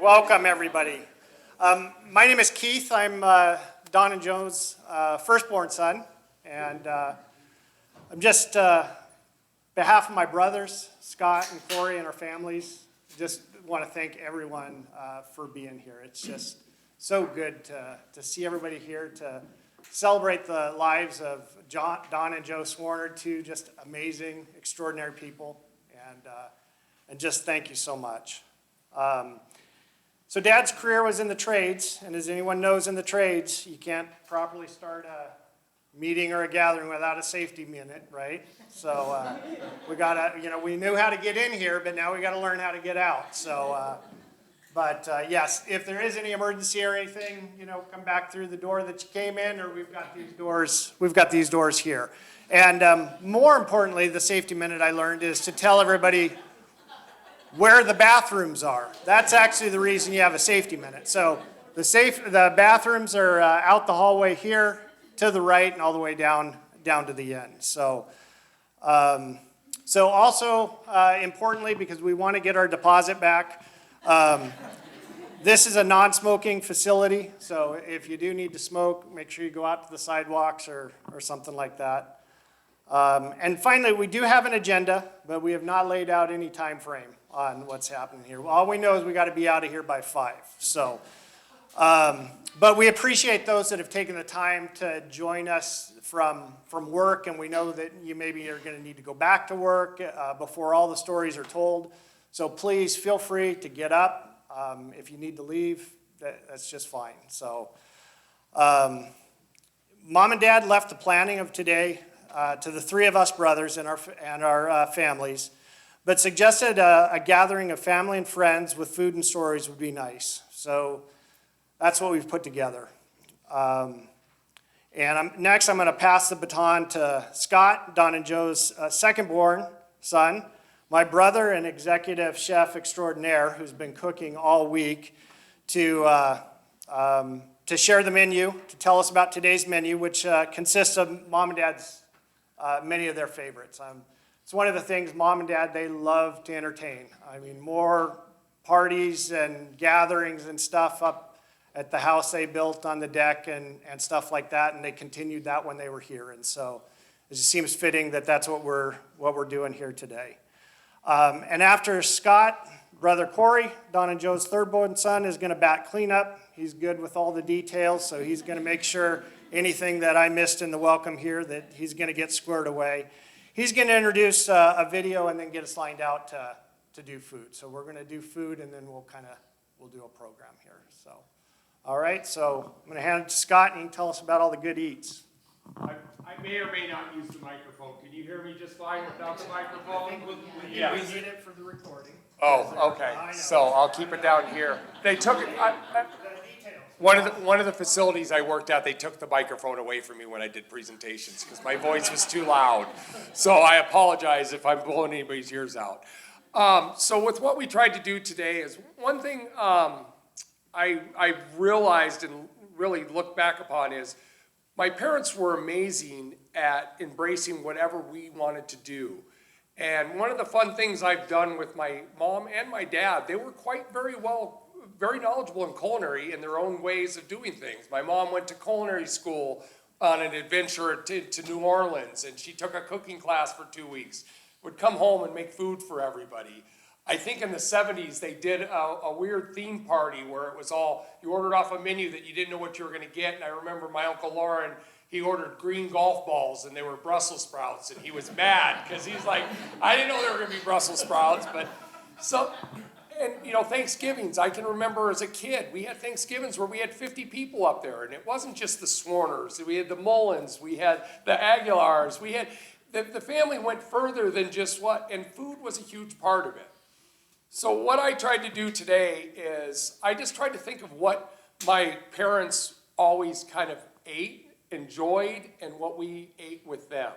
Welcome, everybody. My name is Keith. I'm Don and Joe's firstborn son, and I'm just, behalf of my brothers, Scott and Corey and our families, just want to thank everyone for being here. It's just so good to see everybody here to celebrate the lives of Don and Joe Swarner, two just amazing, extraordinary people, and just thank you so much. So Dad's career was in the trades, and as anyone knows in the trades, you can't properly start a meeting or a gathering without a safety minute, right? So we gotta, we knew how to get in here, but now we gotta learn how to get out. So, yes, if there is any emergency or anything, come back through the door that you came in, or we've got these doors here. And more importantly, the safety minute I learned is to tell everybody where the bathrooms are. That's actually the reason you have a safety minute. So the bathrooms are out the hallway here to the right and all the way down to the end. So also importantly, because we want to get our deposit back, this is a non-smoking facility. So if you do need to smoke, make sure you go out to the sidewalks or something like that. And finally, we do have an agenda, but we have not laid out any time frame on what's happening here. All we know is we got to be out of here by 5. So, but we appreciate those that have taken the time to join us from work, and we know that you maybe are going to need to go back to work before all the stories are told. So please feel free to get up. If you need to leave, that's just fine. So, Mom and Dad left the planning of today to the 3 of us brothers and our families, but suggested a gathering of family and friends with food and stories would be nice. So that's what we've put together. Next I'm going to pass the baton to Scott, Don and Joe's second-born son, my brother and executive chef extraordinaire who's been cooking all week, to share the menu, to tell us about today's menu, which consists of Mom and Dad's many of their favorites. It's one of the things Mom and Dad, they love to entertain. I mean, more parties and gatherings and stuff up at the house they built on the deck and stuff like that, and they continued that when they were here. And so it just seems fitting that that's what we're doing here today. And after Scott, brother Corey, Don and Joe's third-born son, is going to bat cleanup. He's good with all the details, so he's going to make sure anything that I missed in the welcome here that he's going to get squared away. He's going to introduce a video and then get us lined out to do food. So we're going to do food, and then we'll do a program here. So, all right, so I'm going to hand it to Scott, and he can tell us about all the good eats. I may or may not use the microphone. Can you hear me just fine without the microphone? We need it for the recording. Oh, okay. So I'll keep it down here. They took it. One of the facilities I worked at, they took the microphone away from me when I did presentations because my voice was too loud. So I apologize if I'm blowing anybody's ears out. So with what we tried to do today is one thing I realized and really look back upon is my parents were amazing at embracing whatever we wanted to do. And one of the fun things I've done with my mom and my dad, they were very knowledgeable in culinary in their own ways of doing things. My mom went to culinary school on an adventure to New Orleans, and she took a cooking class for 2 weeks, would come home and make food for everybody. I think in the 70s they did a weird theme party where it was all, you ordered off a menu that you didn't know what you were going to get, and I remember my Uncle Lauren, he ordered green golf balls and they were Brussels sprouts, and he was mad because he's like, I didn't know they were going to be Brussels sprouts, but so... And, Thanksgivings, I can remember as a kid, we had Thanksgivings where we had 50 people up there, and it wasn't just the Swarners. We had the Mullins, we had the Aguilars, we had, the family went further than just and food was a huge part of it. So what I tried to do today is, I just tried to think of what my parents always kind of ate, enjoyed, and what we ate with them.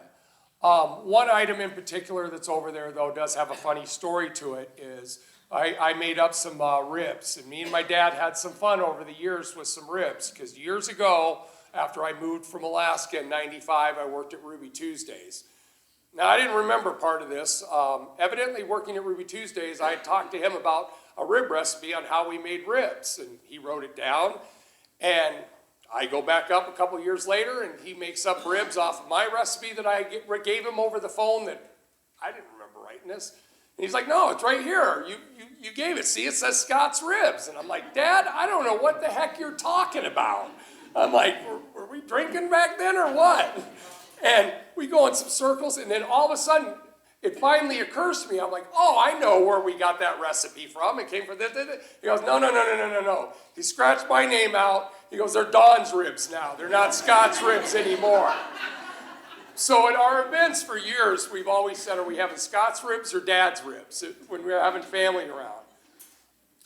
One item in particular that's over there, though, does have a funny story to it, is I made up some ribs, and me and my dad had some fun over the years with some ribs, because years ago, after I moved from Alaska in '95, I worked at Ruby Tuesdays. Now, I didn't remember part of this. Evidently, working at Ruby Tuesdays, I had talked to him about a rib recipe on how we made ribs. And he wrote it down. And I go back up a couple years later, and he makes up ribs off of my recipe that I gave him over the phone that I didn't remember writing this. And he's like, no, it's right here. You gave it. See, it says Scott's Ribs. And I'm like, Dad, I don't know what the heck you're talking about. I'm like, were we drinking back then or what? And we go in some circles, and then all of a sudden, it finally occurs to me. I'm like, oh, I know where we got that recipe from. It came from this. He goes, no. He scratched my name out. He goes, they're Don's Ribs now. They're not Scott's Ribs anymore. So at our events for years, we've always said, are we having Scott's Ribs or Dad's Ribs when we're having family around?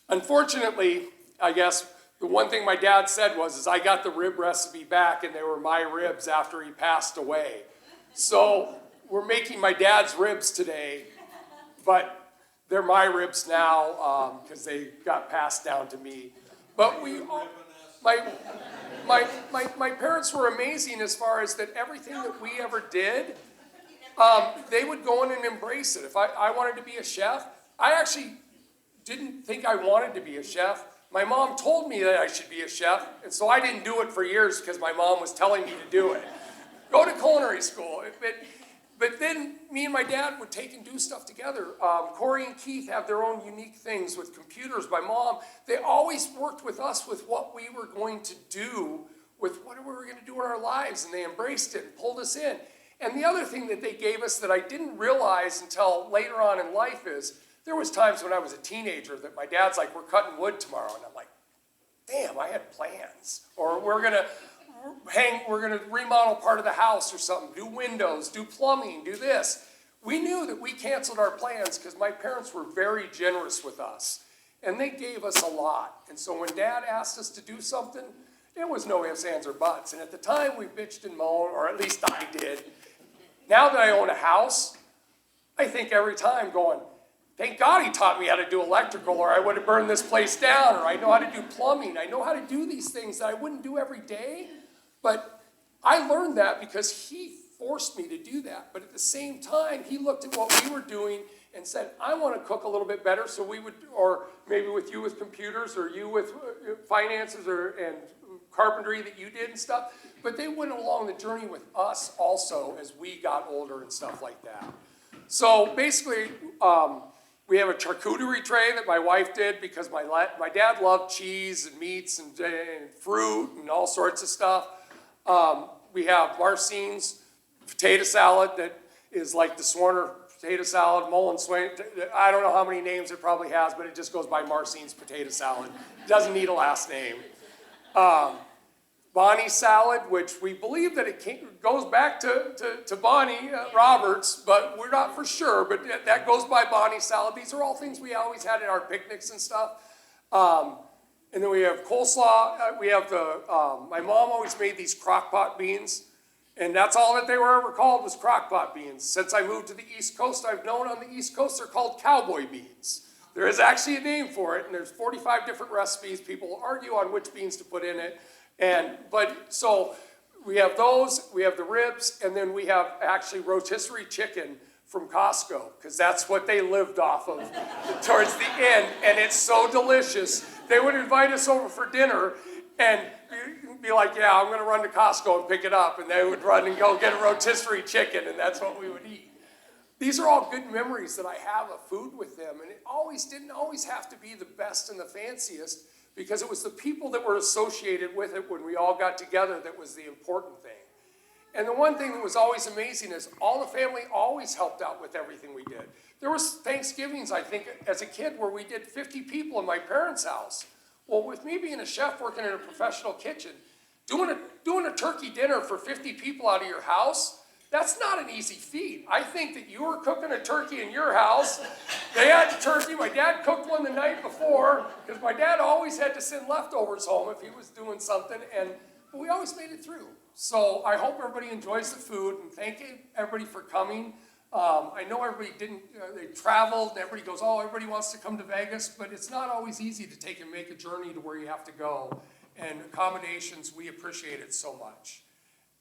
Unfortunately, I guess the one thing my dad said was I got the rib recipe back, and they were my ribs after he passed away. So we're making my dad's ribs today, but they're my ribs now because they got passed down to me. But my parents were amazing as far as that everything that we ever did, they would go in and embrace it. If I wanted to be a chef, I actually didn't think I wanted to be a chef. My mom told me that I should be a chef, and so I didn't do it for years because my mom was telling me to do it. Go to culinary school. But then me and my dad would take and do stuff together. Corey and Keith have their own unique things with computers. My mom, they always worked with us with what we were going to do, with what we were going to do in our lives, and they embraced it and pulled us in. And the other thing that they gave us that I didn't realize until later on in life is there was times when I was a teenager that my dad's like, we're cutting wood tomorrow. And I'm like, damn, I had plans. Or we're going to remodel part of the house or something, do windows, do plumbing, do this. We knew that we canceled our plans because my parents were very generous with us. And they gave us a lot. And so when Dad asked us to do something, it was no ifs, ands, or buts. And at the time, we bitched and moaned, or at least I did. Now that I own a house, I think every time going, thank God he taught me how to do electrical, or I would have burned this place down, or I know how to do plumbing. I know how to do these things that I wouldn't do every day. But I learned that because he forced me to do that. But at the same time, he looked at what we were doing and said, I want to cook a little bit better, so we would, or maybe with you with computers, or you with finances and carpentry that you did and stuff. But they went along the journey with us also as we got older and stuff like that. So basically, we have a charcuterie tray that my wife did because my dad loved cheese and meats and fruit and all sorts of stuff. We have Marcine's potato salad that is like the Swarner potato salad, Mullen Swain. I don't know how many names it probably has, but it just goes by Marcine's potato salad. It doesn't need a last name. Bonnie salad, which we believe that it goes back to Bonnie Roberts, but we're not for sure, but that goes by Bonnie salad. These are all things we always had at our picnics and stuff. And then we have coleslaw. We have my mom always made these crock pot beans, and that's all that they were ever called was crock pot beans. Since I moved to the East Coast, I've known on the East Coast they're called cowboy beans. There is actually a name for it, and there's 45 different recipes. People argue on which beans to put in it. So we have those, we have the ribs, and then we have actually rotisserie chicken from Costco, because that's what they lived off of towards the end, and it's so delicious. They would invite us over for dinner and be like, yeah, I'm going to run to Costco and pick it up, and they would run and go get a rotisserie chicken, and that's what we would eat. These are all good memories that I have of food with them, and it didn't always have to be the best and the fanciest, because it was the people that were associated with it when we all got together that was the important thing. And the one thing that was always amazing is all the family always helped out with everything we did. There was Thanksgivings, I think, as a kid where we did 50 people in my parents' house. Well, with me being a chef working in a professional kitchen, doing a turkey dinner for 50 people out of your house, that's not an easy feat. I think that you were cooking a turkey in your house. They had the turkey. My dad cooked one the night before because my dad always had to send leftovers home if he was doing something, but we always made it through. So I hope everybody enjoys the food, and thank you everybody for coming. I know everybody they traveled, and everybody goes, oh, everybody wants to come to Vegas, but it's not always easy to take and make a journey to where you have to go. And accommodations, we appreciate it so much.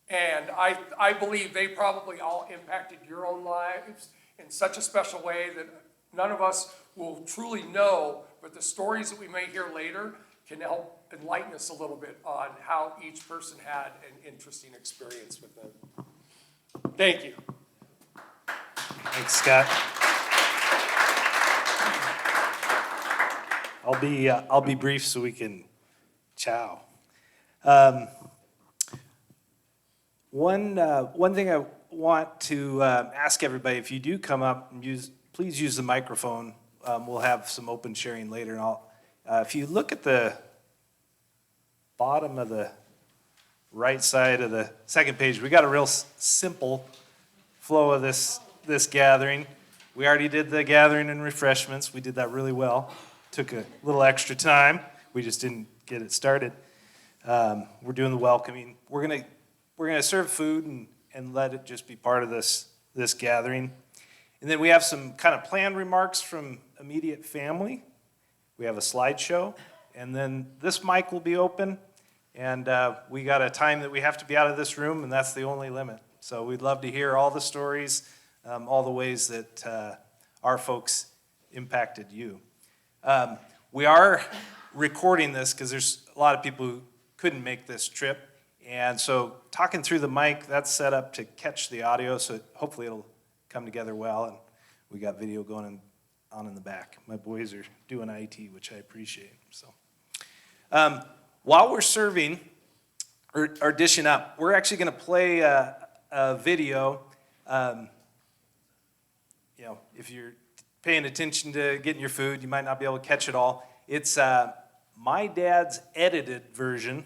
And I believe they probably all impacted your own lives in such a special way that none of us will truly know but the stories that we may hear later can help enlighten us a little bit on how each person had an interesting experience with them. Thank you. Thanks, Scott. I'll be brief so we can chow. One thing I want to ask everybody, if you do come up and please use the microphone. We'll have some open sharing later, and if you look at the bottom of the right side of the second page, we got a real simple flow of this gathering. We already did the gathering and refreshments. We did that really well. Took a little extra time. We just didn't get it started. We're doing the welcoming. We're gonna serve food and let it just be part of this gathering. And then we have some kind of planned remarks from immediate family. We have a slideshow, and then this mic will be open. And we got a time that we have to be out of this room, and that's the only limit. So we'd love to hear all the stories, all the ways that our folks impacted you. We are recording this because there's a lot of people who couldn't make this trip. And so talking through the mic, that's set up to catch the audio, so hopefully it'll come together well. And we got video going on in the back. My boys are doing IT, which I appreciate. So while we're serving or dishing up, we're actually going to play a video. If you're paying attention to getting your food, you might not be able to catch it all. It's my dad's edited version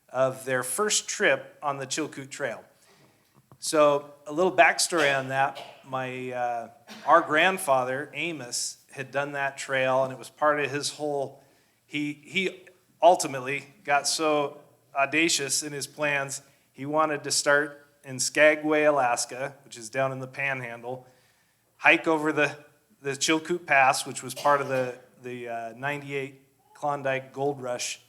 of their first trip on the Chilkoot Trail. So a little backstory on that. Our grandfather, Amos, had done that trail, and it was part of his whole, he ultimately got so audacious in his plans, he wanted to start in Skagway, Alaska, which is down in the Panhandle, hike over the Chilkoot Pass, which was part of the 98 Klondike Gold Rush.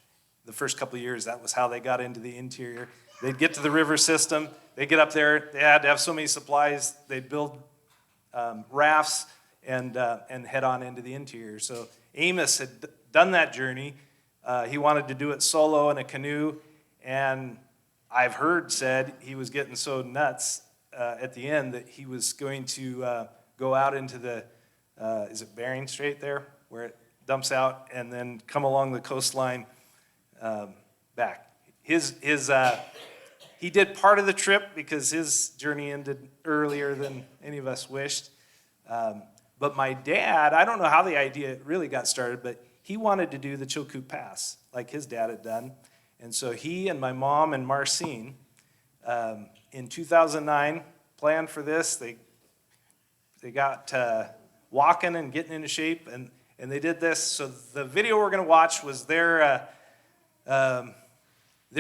The first couple of years, that was how they got into the interior. They'd get to the river system, they'd get up there, they had to have so many supplies, they'd build rafts and head on into the interior. So Amos had done that journey. He wanted to do it solo in a canoe, and I've heard said he was getting so nuts at the end that he was going to go out into the, is it Bering Strait there, where it dumps out, and then come along the coastline back. He did part of the trip because his journey ended earlier than any of us wished. But my dad, I don't know how the idea really got started, but he wanted to do the Chilkoot Pass like his dad had done. And so he and my mom and Marcine, in 2009, planned for this. They got walking and getting into shape, and they did this. So the video we're going to watch was their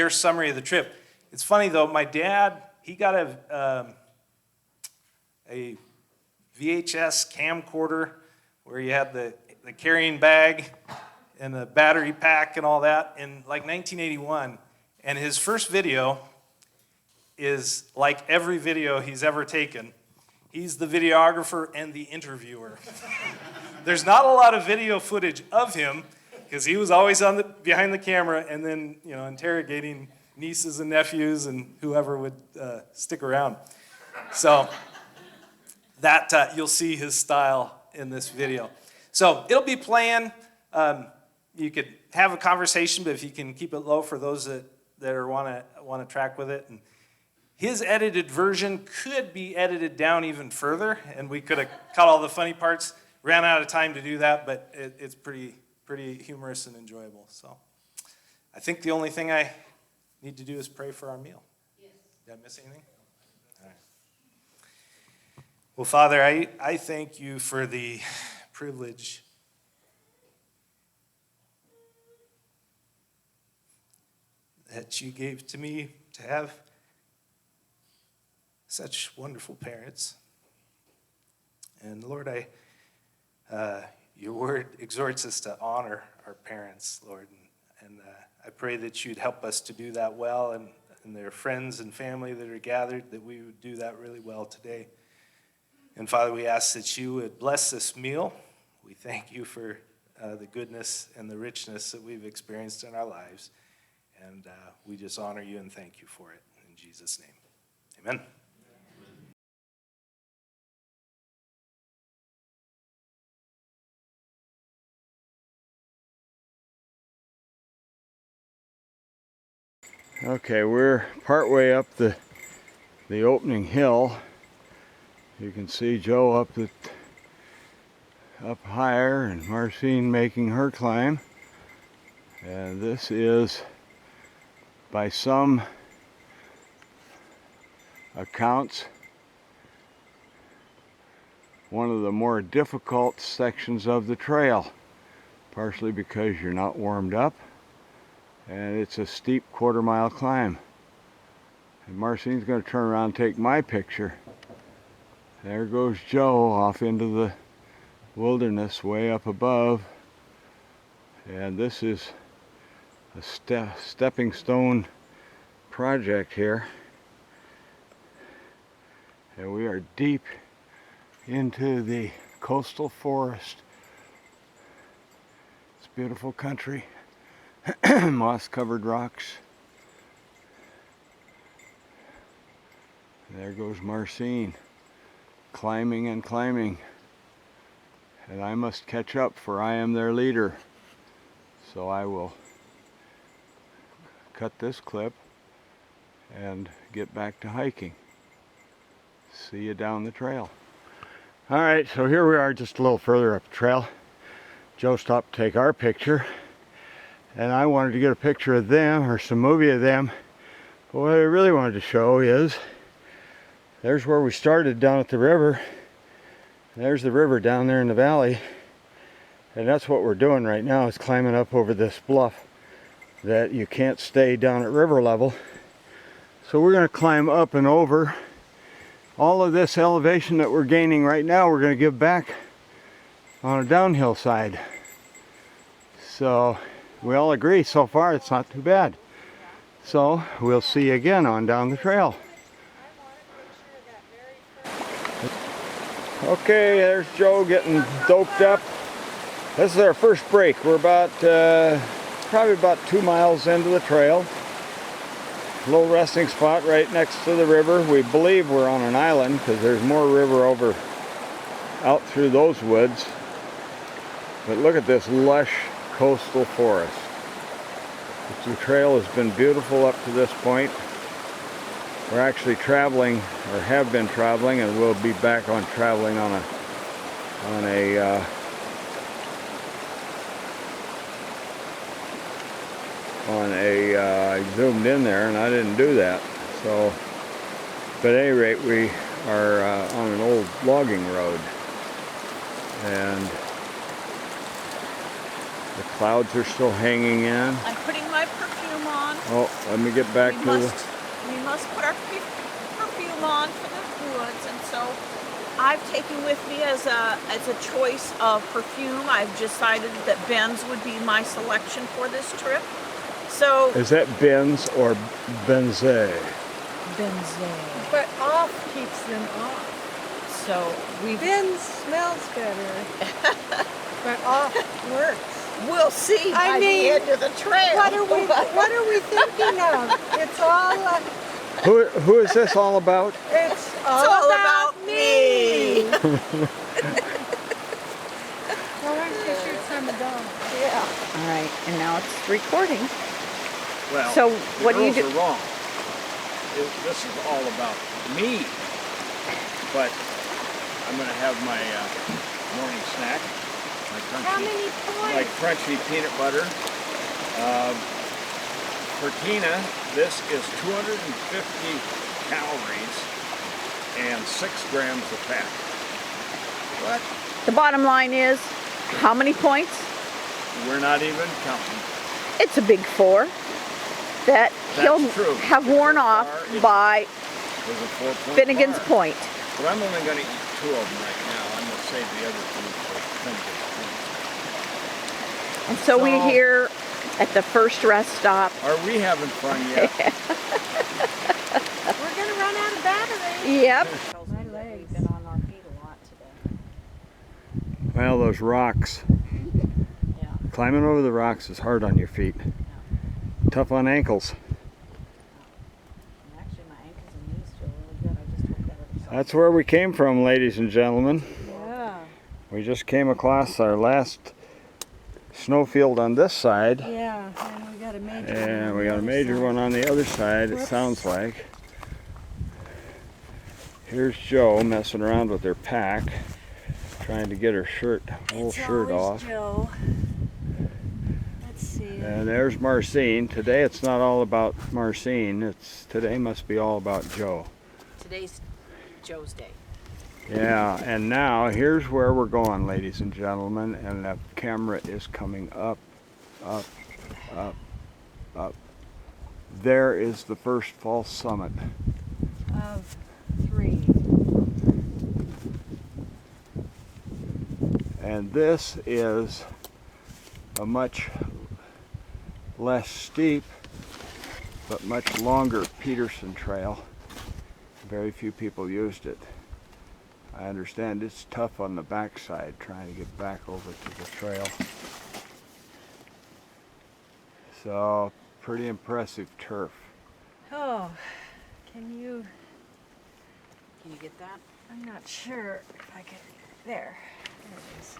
summary of the trip. It's funny though, my dad, he got a VHS camcorder where you had the carrying bag and the battery pack and all that in like 1981. And his first video is like every video he's ever taken. He's the videographer and the interviewer. There's not a lot of video footage of him because he was always behind the camera and then interrogating nieces and nephews and whoever would stick around. So that you'll see his style in this video. So it'll be playing. You could have a conversation, but if you can keep it low for those that want to track with it. And his edited version could be edited down even further, and we could have cut all the funny parts. Ran out of time to do that, but it's pretty humorous and enjoyable. So I think the only thing I need to do is pray for our meal. Yes. Did I miss anything? All right. Well, Father, I thank you for the privilege that you gave to me to have such wonderful parents. And Lord, your word exhorts us to honor our parents, Lord. And I pray that you'd help us to do that well, and their friends and family that are gathered, that we would do that really well today. And Father, we ask that you would bless this meal. We thank you for the goodness and the richness that we've experienced in our lives. And we just honor you and thank you for it. In Jesus' name, amen. Okay, we're partway up the opening hill. You can see Joe up higher and Marcine making her climb. And this is, by some accounts, one of the more difficult sections of the trail, partially because you're not warmed up and it's a steep quarter-mile climb. And Marcine's going to turn around and take my picture. There goes Joe off into the wilderness way up above. And this is a stepping stone project here. And we are deep into the coastal forest. It's beautiful country. Moss-covered rocks. There goes Marcine, climbing and climbing. And I must catch up, for I am their leader. So I will cut this clip and get back to hiking. See you down the trail. All right, so here we are just a little further up the trail. Joe stopped to take our picture. And I wanted to get a picture of them, or some movie of them. But what I really wanted to show is, there's where we started down at the river. There's the river down there in the valley. And that's what we're doing right now, is climbing up over this bluff that you can't stay down at river level. So we're going to climb up and over. All of this elevation that we're gaining right now, we're going to give back on a downhill side. So we all agree so far it's not too bad. So we'll see you again on down the trail. Okay, there's Joe getting doped up. This is our first break. We're about probably about 2 miles into the trail. Little resting spot right next to the river. We believe we're on an island because there's more river over out through those woods. But look at this lush coastal forest. The trail has been beautiful up to this point. We're actually traveling, or have been traveling, and we'll be back on traveling on a I zoomed in there and I didn't do that. So, but at any rate, we are on an old logging road, and the clouds are still hanging in. I'm putting my perfume on. Oh, let me get back to the... We must put our perfume on for the woods, and so I've taken with me as a choice of perfume. I've decided that Benz would be my selection for this trip. So Is that Benz or Benze? Benz. But off keeps them off. So we Benz smells better, but off works. we'll see I by mean, the end of the trail. What are we thinking of? It's all Who is this all about? it's It's all about me. Well, why don't you shoot some of those? Yeah. All right, and now it's recording. Well, So what do you do? The girls are wrong. This is all about me. But I'm going to have my morning snack. How many My points? crunchy peanut butter. For Tina, this is 250 calories and 6 grams of fat. What? The bottom line is, how many points? We're not even counting. It's a big 4 that he'll true. have worn off by There's a 4-point Finnegan's bar. Point. But I'm only going to eat 2 of them right now. I'm going to save the other 2 for Finnegan's Point. And so we're So- here at the first rest stop. Are we having fun yet? We're gonna run out of battery. Yep. My legs. Been on our feet a lot today. Well, those rocks Climbing over the rocks is hard on your feet. Tough on ankles. Actually, my ankles and knees feel really good. I just hope that it's That's where we came from, ladies and gentlemen. Yeah. We just came across our last snowfield on this side. Yeah, and we got a major one. And on we the got a other major side. one on the other side, it Whoops. sounds like. Here's Jo messing around with her pack, trying to get her whole It's shirt always off. Jo. Let's see. And there's Marcine. Today it's not all about Marcine. Today must be all about Jo. Today's Joe's day. Yeah, and now here's where we're going, ladies and gentlemen, and the camera is coming up, up, up, up. There is the first false summit. Of 3. And this is a much less steep, but much longer Peterson trail. Very few people used it. I understand it's tough on the backside trying to get back over to the trail. So, pretty impressive turf. Oh, can you? Can you get that? I'm not sure if I can. There. There it is.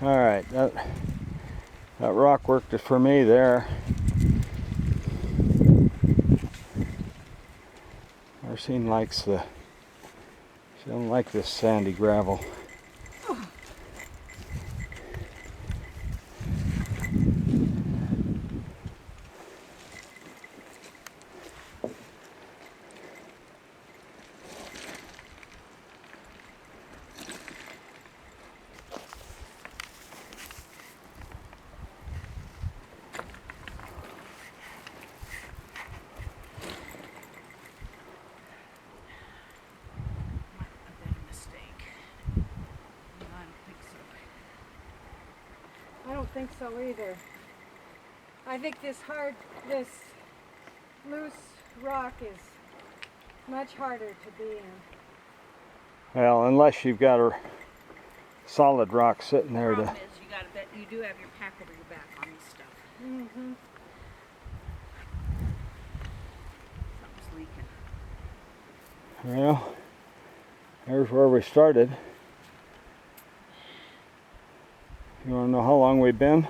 All right, that rock worked for me there. Marcine likes she doesn't like this sandy gravel. I've made a mistake. No, I don't think so. I don't think so either. I think this loose rock is much harder to be in. Well, unless you've got a solid rock sitting there to. Problem is, you do have your pack over your back on this stuff. Mm-hmm. Something's leaking. Well, there's where we started. You want to know how long we've been?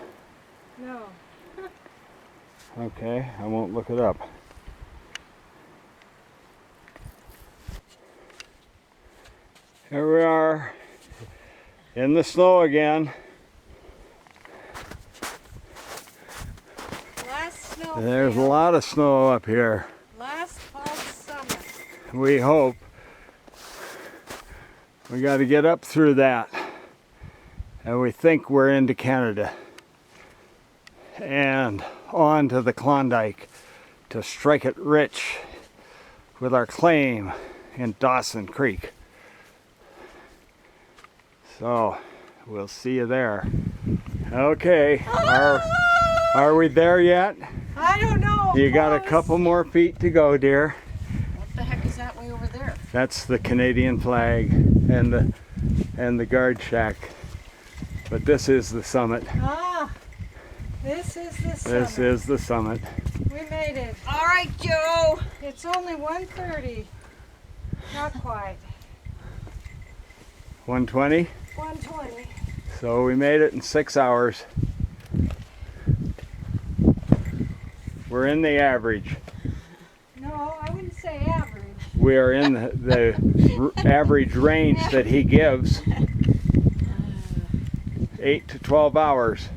No. Okay, I won't look it up. Here we are in the snow again. Last snow. There's a lot of snow up here. Last fall summit. We hope. We got to get up through that. And we think we're into Canada. And on to the Klondike to strike it rich with our claim in Dawson Creek. So, we'll see you there. Okay, are we there yet? I don't know. You got a Close. couple more feet to go, dear. What the heck is that way over there? That's the Canadian flag and the guard shack. But this is the summit. Ah, this is the summit. This is the summit. We made it. All right, Joe. It's only 1:30. Not quite. 120. 1:20. So we made it in 6 hours. We're in the average. No, I wouldn't say average. we are in the average range that he gives. 8 to 12 hours.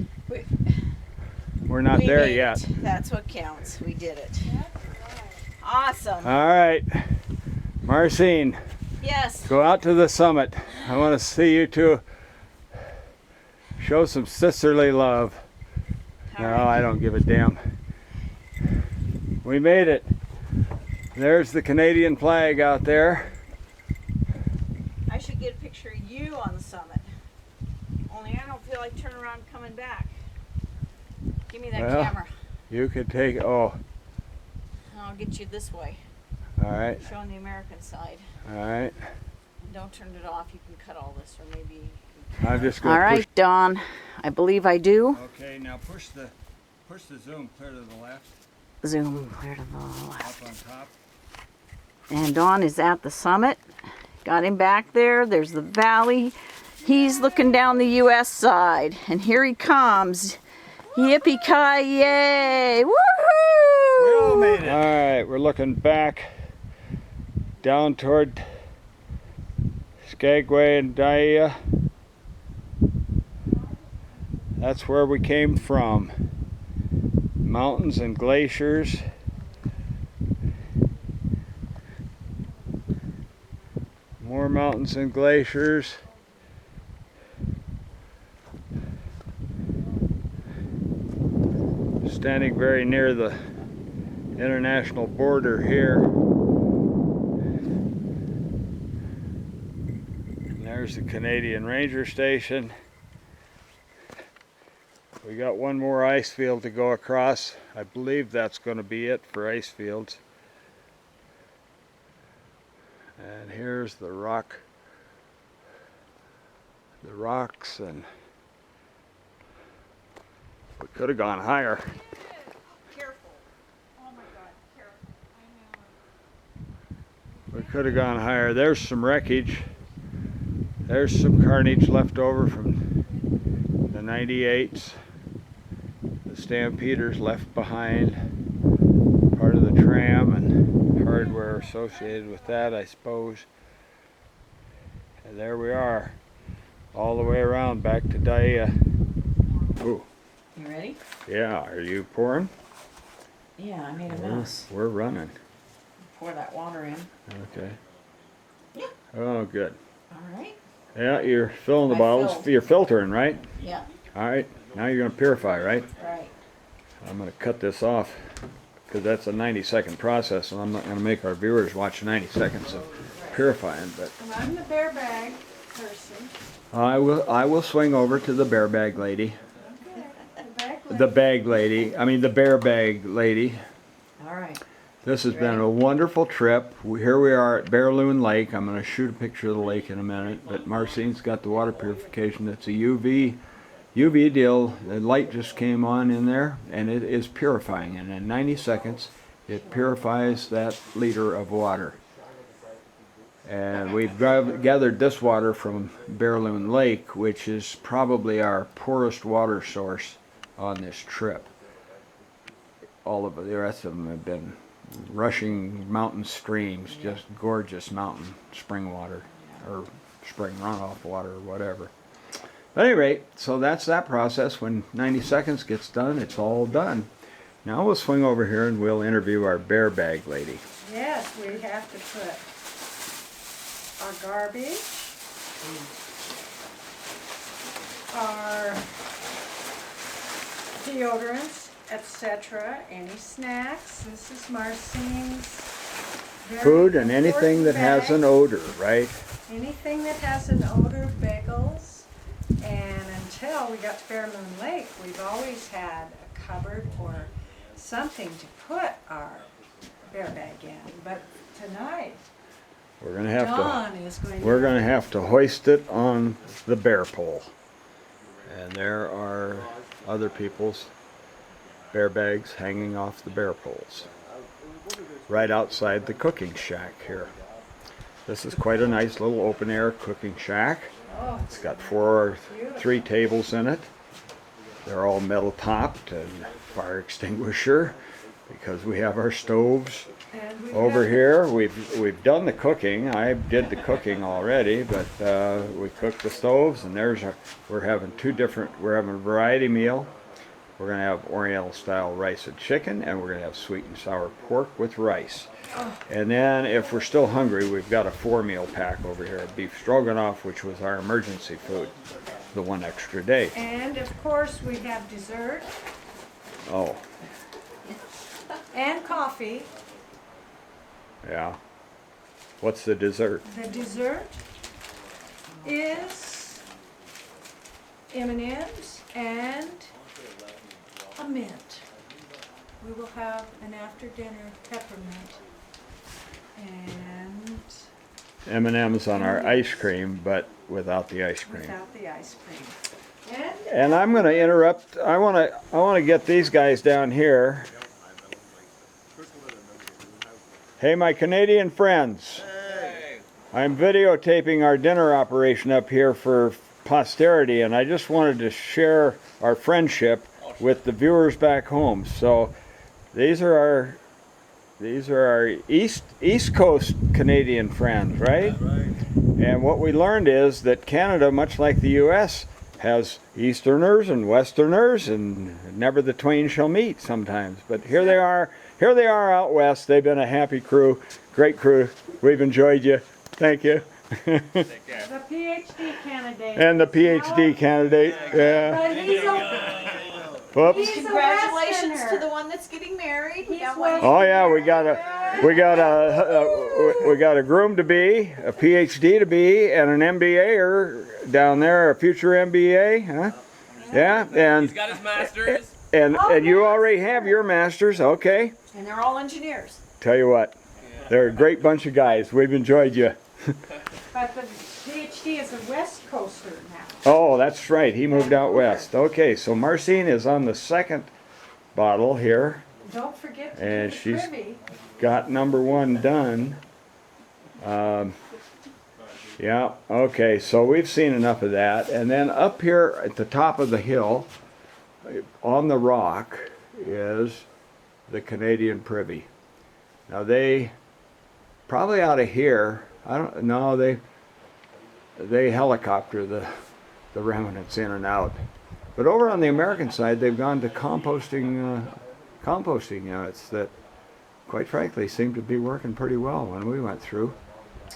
We're not We there made yet. it. That's what counts. We did it. Awesome. All right, Marcine, Yes. go out to the summit. I want to see you two show some sisterly love. No, I don't give a damn. We made it. There's the Canadian flag out there. I should get a picture of you on the summit. Only I don't feel like turning around and coming back. Give me that Well. camera. You could take, oh, And I'll get you this way, all right, showing the American side. all right. And don't turn it off. You can cut all this, or maybe. I'm just going All to right, Dawn. I believe I do. Okay, now push the zoom clear to the left, Zoom clear to the left. up on top. And Dawn is at the summit. Got him back there. There's the valley. He's looking down the U.S. side. And here he comes. Yippee-ki-yay! Woohoo! All right, we're looking back down toward Skagway and Dyea. That's where we came from. Mountains and glaciers. More mountains and glaciers. Standing very near the international border here. And there's the Canadian Ranger Station. We got one more ice field to go across. I believe that's going to be it for ice fields. And here's the rocks, and we could have gone higher. Careful. Oh my God, careful. I know. We could have gone higher. There's some wreckage. There's some carnage left over from the 98s. The Stampeders left behind part of the tram and hardware associated with that, I suppose. And there we are, all the way around back to Dyea. Ooh, You ready? yeah, are you pouring? Yeah, I made a We're, mess. we're running. Pour that water in. Okay. Yeah. Oh, good. All right. Yeah, you're filling the I bottles. filled. You're filtering, right? Yeah. All right. Now you're going to purify, right? Right. I'm going to cut this off because that's a 90-second process, and I'm not going to make our viewers watch 90 seconds of purifying. But And I'm the bear bag person. I will swing over to the bear bag lady. The bag The bear bag lady. All right. This has been a wonderful trip. Here we are at Bear Loon Lake. I'm going to shoot a picture of the lake in a minute, but Marcine's got the water purification. It's a UV deal. The light just came on in there, and it is purifying. And in 90 seconds, it purifies that liter of water. And we've gathered this water from Bear Loon Lake, which is probably our poorest water source on this trip. All of the rest of them have been rushing mountain streams, just gorgeous mountain spring water, or spring runoff water, or whatever. At any rate, so that's that process. When 90 seconds gets done, it's all done. Now we'll swing over here and we'll interview our bear bag lady. Yes, we have to put our garbage, our deodorants, etc. Any snacks. This is Marcine's very Food and anything that important has an bag. odor, right? Anything that has an odor, bagels. And until we got to Bear Loon Lake, we've always had a cupboard or something to put our bear bag in. But tonight, We're gonna have to. Dawn is going to. We're going to have to hoist it on the bear pole. And there are other people's bear bags hanging off the bear poles. Right outside the cooking shack here. This is quite a nice little open air cooking shack. It's got three tables in it. They're all metal topped and fire extinguisher. because we have our stoves And we've over got- here. We've done the cooking. I did the cooking already, but we cooked the stoves, and we're having we're having a variety meal. We're gonna have Oriental style rice and chicken, and we're gonna have sweet and sour pork with rice. And then if we're still hungry, we've got a 4-meal pack over here, beef stroganoff, which was our emergency food, the one extra day. And of course, we have dessert Oh, and coffee. yeah. What's the dessert? The dessert is M&Ms and a mint. We will have an after-dinner peppermint and M&M's on our ice cream, but without the ice cream. without the ice cream. And I'm going to interrupt. I want to get these guys down here. Hey, my Canadian friends. I'm videotaping our dinner operation up here for posterity, and I just wanted to share our friendship with the viewers back home. So these are our East Coast Canadian friends, right? And what we learned is that Canada, much like the U.S., has Easterners and Westerners, and never the twain shall meet sometimes. But here they are out west. They've been a happy crew, great crew. We've enjoyed you. Thank you. The PhD candidate. And the PhD candidate. Yeah. But Whoops. he's a Congratulations Westerner. to the one that's getting married. We got He's one. Oh yeah, we got a groom to be, a PhD to be, and an MBAer down there, a future MBA, huh? Yeah, and He's got his master's. and you already have your masters, okay? And they're all engineers. Tell you what, they're a great bunch of guys. We've enjoyed you. But the PhD is a West Coaster now. Oh, that's right. He moved out west. Okay, so Marcine is on the second bottle here. Don't forget to And do the she's- privy. Got number 1 done. Yeah, okay, so we've seen enough of that. And then up here at the top of the hill, on the rock, is the Canadian Privy. Now they, probably out of here, I don't know, they helicopter the remnants in and out. But over on the American side, they've gone to composting units that, quite frankly, seem to be working pretty well when we went through.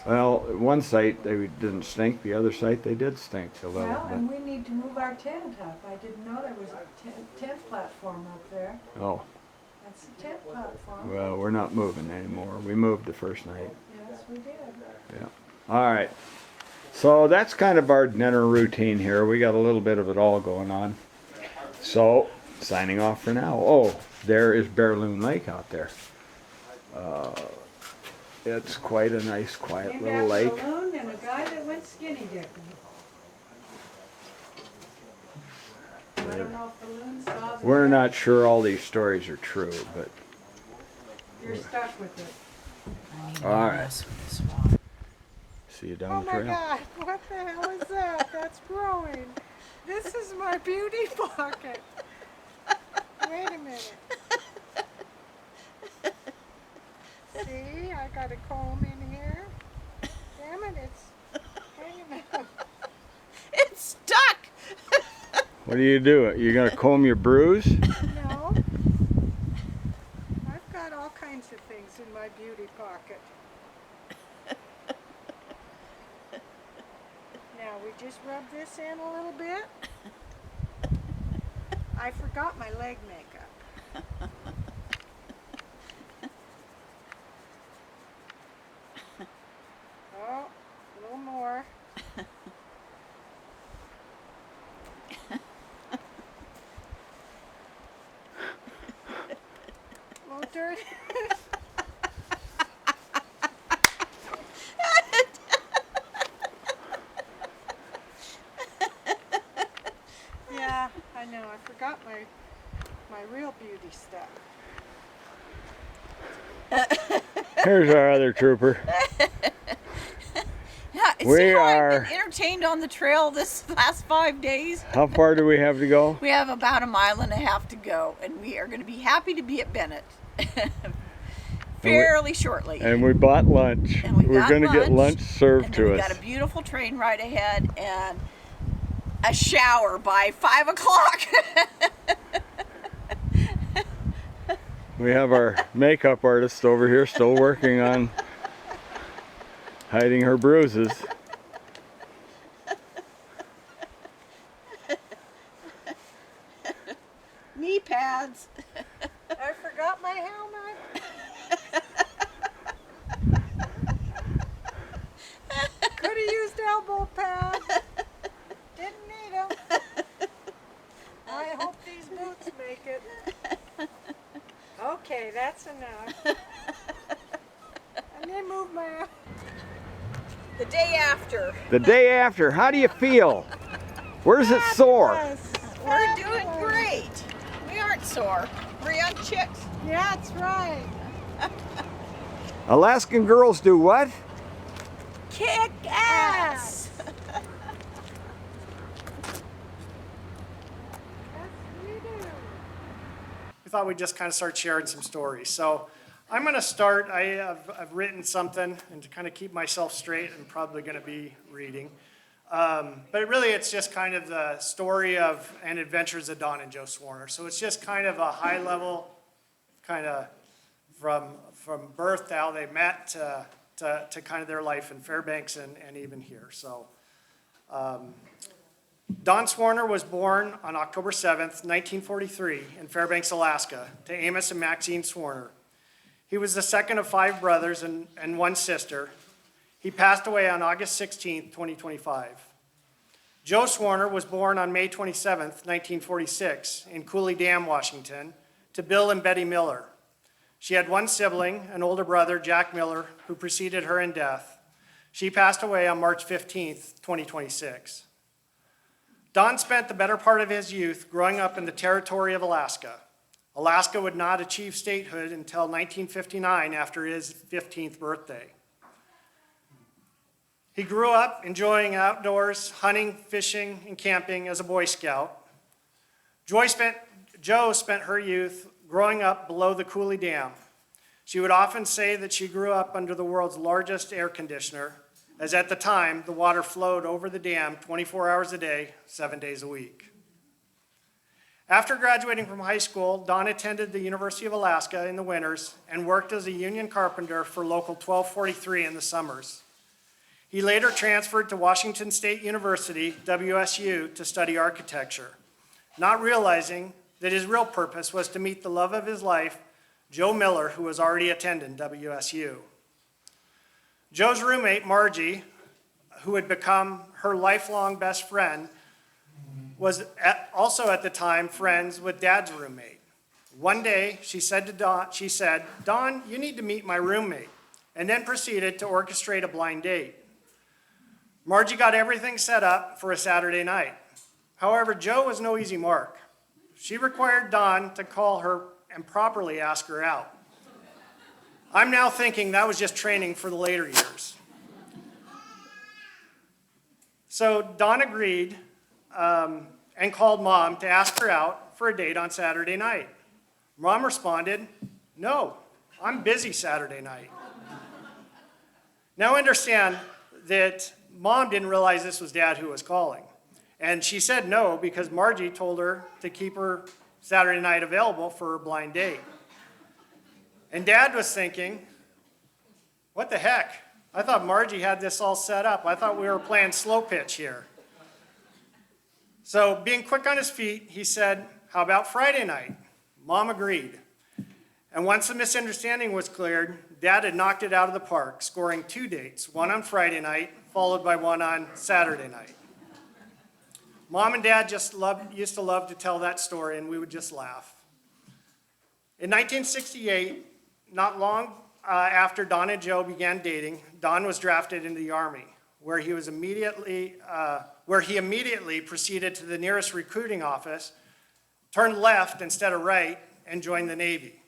Well, one site they didn't stink, the other site they did stink a little. Well, But, and we need to move our tent up. I didn't know there was a tent platform up there. oh, That's the tent platform. well, we're not moving anymore. We moved the first night. Yes, we did. All right. So that's kind of our dinner routine here. We got a little bit of it all going on. So, signing off for now. Oh, there is Bear Loon Lake out there. It's quite a nice, quiet Named little after lake. a loon and a guy that went skinny dipping. I don't know if the loon saw the We're guy. not sure all these stories are true, but You're stuck with it. all right. See you down the trail. God, what the hell is that? That's growing. This is my beauty pocket. Wait a minute. See, I got a comb in here. Damn it, it's hanging out. It's stuck. What do? You gonna comb your bruise? No. I've got all kinds of things in my beauty pocket. Now we just rub this in a little bit. I forgot my leg makeup. Oh, a little more. A little dirty. Yeah, I know. I forgot my real beauty stuff. Here's our other trooper. Yeah, We see how I've are- been entertained on the trail this last 5 days? How far do we have to go? We have about 1.5 miles to go, and we are going to be happy to be at Bennett. fairly shortly. And we bought lunch. And we We're got going to get lunch and served then to we us. got a beautiful train ride ahead and a shower by 5 o'clock. We have our makeup artist over here still working on hiding her bruises. Knee pads. I forgot my helmet. Could have used elbow pads. Didn't need them. I hope these boots make it. Okay, that's enough. Let me move my... The day after. The day after, how do you feel? Where's it sore? We're doing great. We aren't sore. We're young chicks. Yeah, that's right. Alaskan girls do what? Kick ass. We thought we'd just kind of start sharing some stories. So I'm going to start. I've written something, and to kind of keep myself straight, I'm probably going to be reading. But really, it's just kind of the story of and adventures of Don and Joe Swarner. So it's just kind of a high level, kind of from birth to how they met to kind of their life in Fairbanks and even here. So Don Swarner was born on October 7th, 1943 in Fairbanks, Alaska, to Amos and Maxine Swarner. He was the second of 5 brothers and 1 sister. He passed away on August 16th, 2025. Joe Swarner was born on May 27th, 1946 in Cooley Dam, Washington, to Bill and Betty Miller. She had 1 sibling, an older brother, Jack Miller, who preceded her in death. She passed away on March 15th, 2026. Don spent the better part of his youth growing up in the territory of Alaska. Alaska would not achieve statehood until 1959 after his 15th birthday. He grew up enjoying outdoors, hunting, fishing, and camping as a Boy Scout. Joe spent her youth growing up below the Cooley Dam. She would often say that she grew up under the world's largest air conditioner, as at the time, the water flowed over the dam 24 hours a day, 7 days a week. After graduating from high school, Don attended the University of Alaska in the winters and worked as a union carpenter for Local 1243 in the summers. He later transferred to Washington State University, WSU, to study architecture, not realizing that his real purpose was to meet the love of his life, Joe Miller, who was already attending WSU. Joe's roommate, Margie, who had become her lifelong best friend, was also at the time friends with Dad's roommate. One day, she said, Don, you need to meet my roommate, and then proceeded to orchestrate a blind date. Margie got everything set up for a Saturday night. However, Joe was no easy mark. She required Don to call her and properly ask her out. I'm now thinking that was just training for the later years. So Don agreed and called Mom to ask her out for a date on Saturday night. Mom responded, no, I'm busy Saturday night. Now understand that Mom didn't realize this was Dad who was calling. And she said no because Margie told her to keep her Saturday night available for her blind date. And Dad was thinking, what the heck? I thought Margie had this all set up. I thought we were playing slow pitch here. So being quick on his feet, he said, how about Friday night? Mom agreed. And once the misunderstanding was cleared, Dad had knocked it out of the park, scoring 2 dates, one on Friday night, followed by one on Saturday night. Mom and Dad used to love to tell that story, and we would just laugh. In 1968, not long after Don and Joe began dating, Don was drafted into the Army, where he immediately proceeded to the nearest recruiting office, turned left instead of right, and joined the Navy.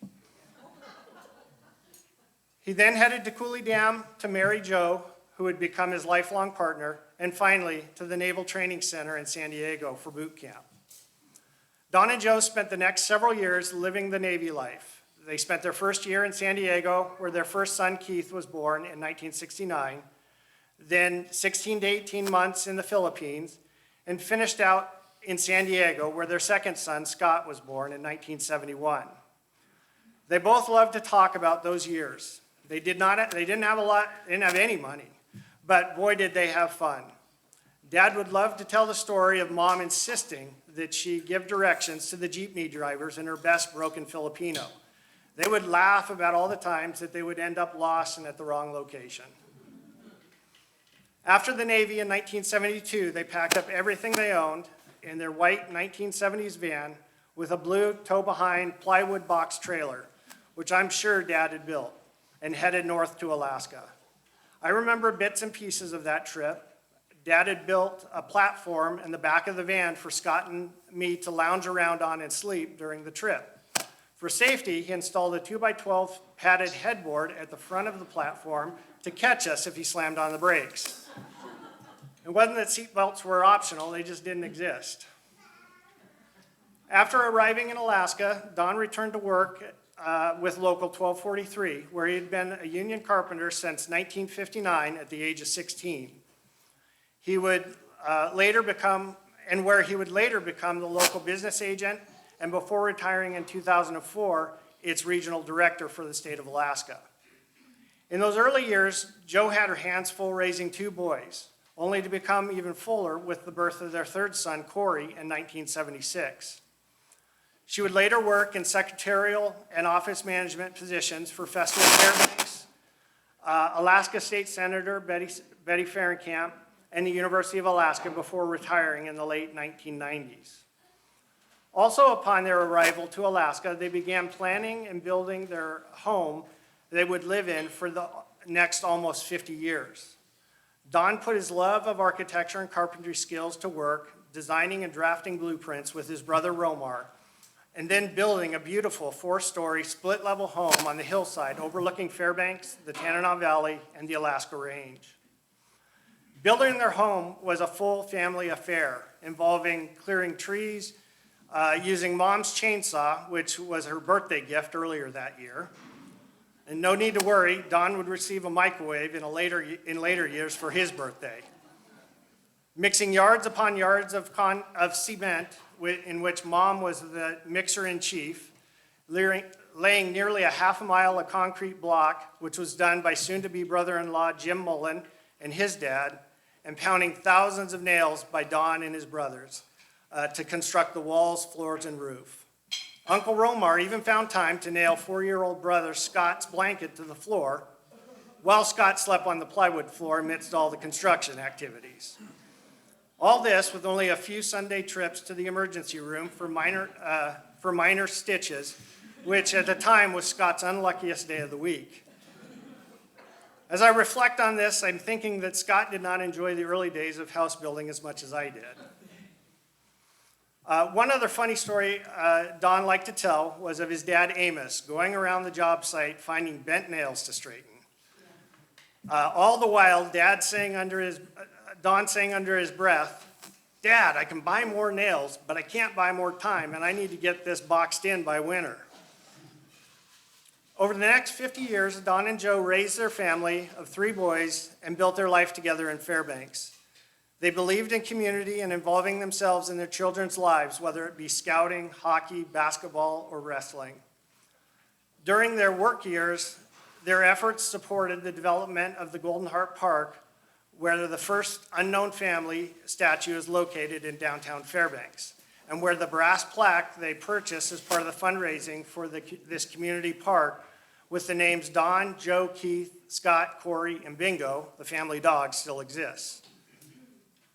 He then headed to Cooley Dam to marry Joe, who would become his lifelong partner, and finally to the Naval Training Center in San Diego for boot camp. Don and Joe spent the next several years living the Navy life. They spent their first year in San Diego, where their first son Keith was born in 1969, then 16 to 18 months in the Philippines, and finished out in San Diego, where their second son Scott was born in 1971. They both loved to talk about those years. They didn't have any money, but boy did they have fun. Dad would love to tell the story of Mom insisting that she give directions to the jeepney drivers in her best broken Filipino. They would laugh about all the times that they would end up lost and at the wrong location. After the Navy in 1972, they packed up everything they owned in their white 1970s van with a blue tow-behind plywood box trailer, which I'm sure Dad had built, and headed north to Alaska. I remember bits and pieces of that trip. Dad had built a platform in the back of the van for Scott and me to lounge around on and sleep during the trip. For safety, he installed a 2x12 padded headboard at the front of the platform to catch us if he slammed on the brakes. It wasn't that seatbelts were optional, they just didn't exist. After arriving in Alaska, Don returned to work with Local 1243, where he had been a union carpenter since 1959 at the age of 16. He would later become the local business agent, and before retiring in 2004, its regional director for the state of Alaska. In those early years, Joe had her hands full raising two boys, only to become even fuller with the birth of their third son, Corey, in 1976. She would later work in secretarial and office management positions for Festival Fairbanks, Alaska State Senator Betty Fahrenkamp, and the University of Alaska before retiring in the late 1990s. Also, upon their arrival to Alaska, they began planning and building their home they would live in for the next almost 50 years. Don put his love of architecture and carpentry skills to work, designing and drafting blueprints with his brother Romar, and then building a beautiful 4-story split-level home on the hillside overlooking Fairbanks, the Tanana Valley, and the Alaska Range. Building their home was a full family affair involving clearing trees, using Mom's chainsaw, which was her birthday gift earlier that year. And no need to worry, Don would receive a microwave in later years for his birthday. Mixing yards upon yards of cement, in which Mom was the mixer-in-chief, laying nearly a half a mile of concrete block, which was done by soon-to-be brother-in-law Jim Mullen and his dad, and pounding thousands of nails by Don and his brothers to construct the walls, floors, and roof. Uncle Romar even found time to nail 4-year-old brother Scott's blanket to the floor while Scott slept on the plywood floor amidst all the construction activities. All this with only a few Sunday trips to the emergency room for minor stitches, which at the time was Scott's unluckiest day of the week. As I reflect on this, I'm thinking that Scott did not enjoy the early days of house building as much as I did. One other funny story Don liked to tell was of his dad Amos going around the job site finding bent nails to straighten. All the while, Don saying under his breath, "Dad, I can buy more nails, but I can't buy more time, and I need to get this boxed in by winter." Over the next 50 years, Don and Joe raised their family of 3 boys and built their life together in Fairbanks. They believed in community and involving themselves in their children's lives, whether it be scouting, hockey, basketball, or wrestling. During their work years, their efforts supported the development of the Golden Heart Park, where the first unknown family statue is located in downtown Fairbanks, and where the brass plaque they purchased as part of the fundraising for this community park with the names Don, Joe, Keith, Scott, Corey, and Bingo, the family dog, still exists.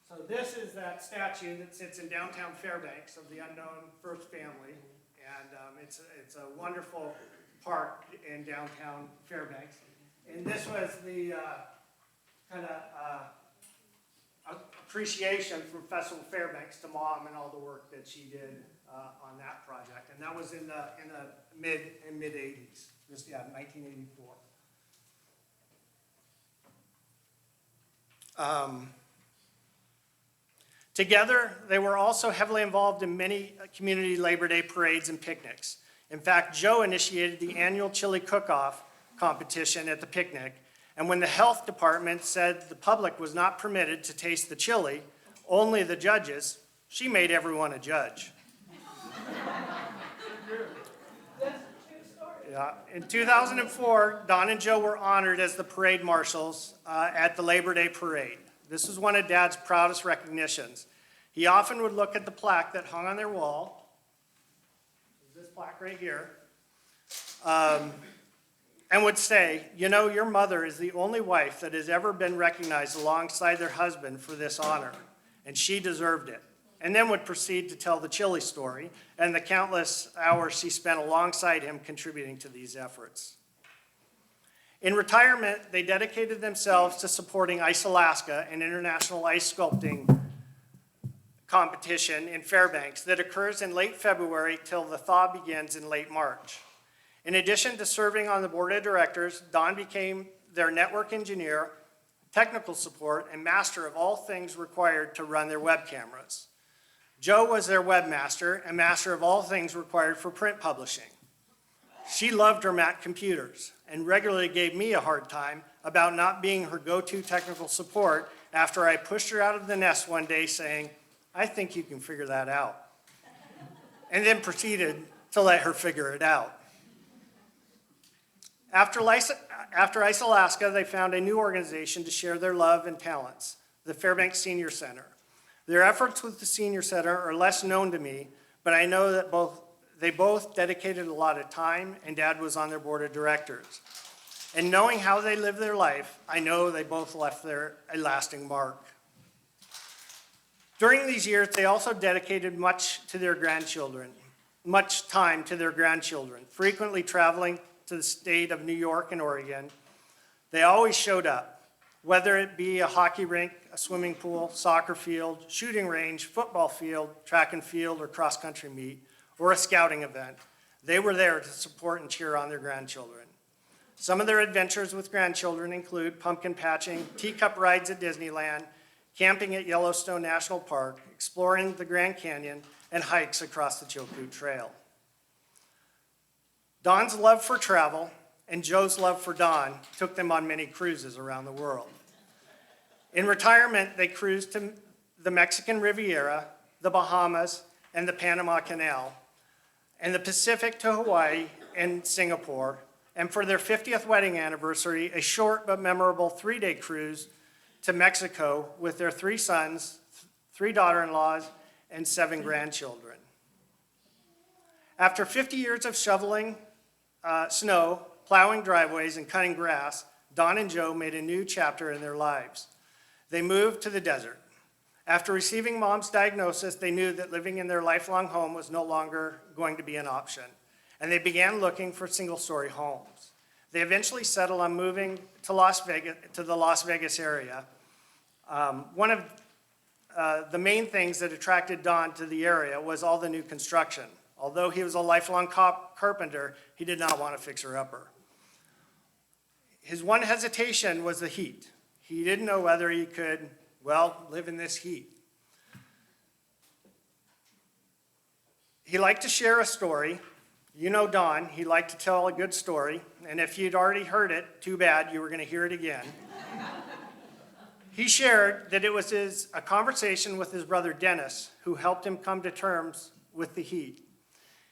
So this is that statue that sits in downtown Fairbanks of the unknown first family, and it's a wonderful park in downtown Fairbanks. And this was the kind of appreciation from Festival Fairbanks to Mom and all the work that she did on that project, and that was in the mid 80s. 1984. Together, they were also heavily involved in many community Labor Day parades and picnics, In fact, Joe initiated the annual chili cook-off competition at the picnic, and when the health department said the public was not permitted to taste the chili, only the judges, she made everyone a judge. Yeah. In 2004, Don and Joe were honored as the parade marshals at the Labor Day Parade. This was one of Dad's proudest recognitions. He often would look at the plaque that hung on their wall, this plaque right here, and would say, you know, your mother is the only wife that has ever been recognized alongside their husband for this honor, and she deserved it. And then would proceed to tell the chili story and the countless hours she spent alongside him contributing to these efforts. In retirement, they dedicated themselves to supporting Ice Alaska, an international ice sculpting competition in Fairbanks that occurs in late February till the thaw begins in late March. In addition to serving on the board of directors, Don became their network engineer, technical support, and master of all things required to run their web cameras. Joe was their webmaster and master of all things required for print publishing. She loved her Mac computers and regularly gave me a hard time about not being her go-to technical support after I pushed her out of the nest one day saying, I think you can figure that out. And then proceeded to let her figure it out. After Ice Alaska, they found a new organization to share their love and talents, the Fairbanks Senior Center. Their efforts with the Senior Center are less known to me, but I know that they both dedicated a lot of time, and Dad was on their board of directors. And knowing how they live their life, I know they both left a lasting mark. During these years, they also dedicated much time to their grandchildren, frequently traveling to the state of New York and Oregon. They always showed up. Whether it be a hockey rink, a swimming pool, soccer field, shooting range, football field, track and field, or cross-country meet, or a scouting event, they were there to support and cheer on their grandchildren. Some of their adventures with grandchildren include pumpkin patching, teacup rides at Disneyland, camping at Yellowstone National Park, exploring the Grand Canyon, and hikes across the Chilkoot Trail. Don's love for travel and Joe's love for Don took them on many cruises around the world. In retirement, they cruised to the Mexican Riviera, the Bahamas, and the Panama Canal, and the Pacific to Hawaii and Singapore, and for their 50th wedding anniversary, a short but memorable 3-day cruise to Mexico with their 3 sons, 3 daughter-in-laws, and 7 grandchildren. After 50 years of shoveling snow, plowing driveways, and cutting grass, Don and Joe made a new chapter in their lives. They moved to the desert. After receiving Mom's diagnosis, they knew that living in their lifelong home was no longer going to be an option, and they began looking for single-story homes. They eventually settled on moving to the Las Vegas area. One of the main things that attracted Don to the area was all the new construction. Although he was a lifelong carpenter, he did not want a fixer-upper. His one hesitation was the heat. He didn't know whether he could, live in this heat. He liked to share a story. You know Don, he liked to tell a good story, and if you'd already heard it, too bad, you were going to hear it again. He shared that it was a conversation with his brother Dennis who helped him come to terms with the heat.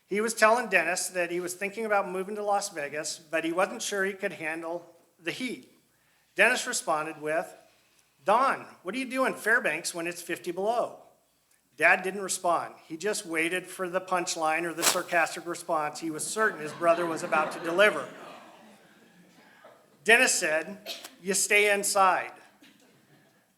He was telling Dennis that he was thinking about moving to Las Vegas, but he wasn't sure he could handle the heat. Dennis responded with, Don, what do you do in Fairbanks when it's 50 below? Dad didn't respond. He just waited for the punchline or the sarcastic response he was certain his brother was about to deliver. Dennis said, you stay inside.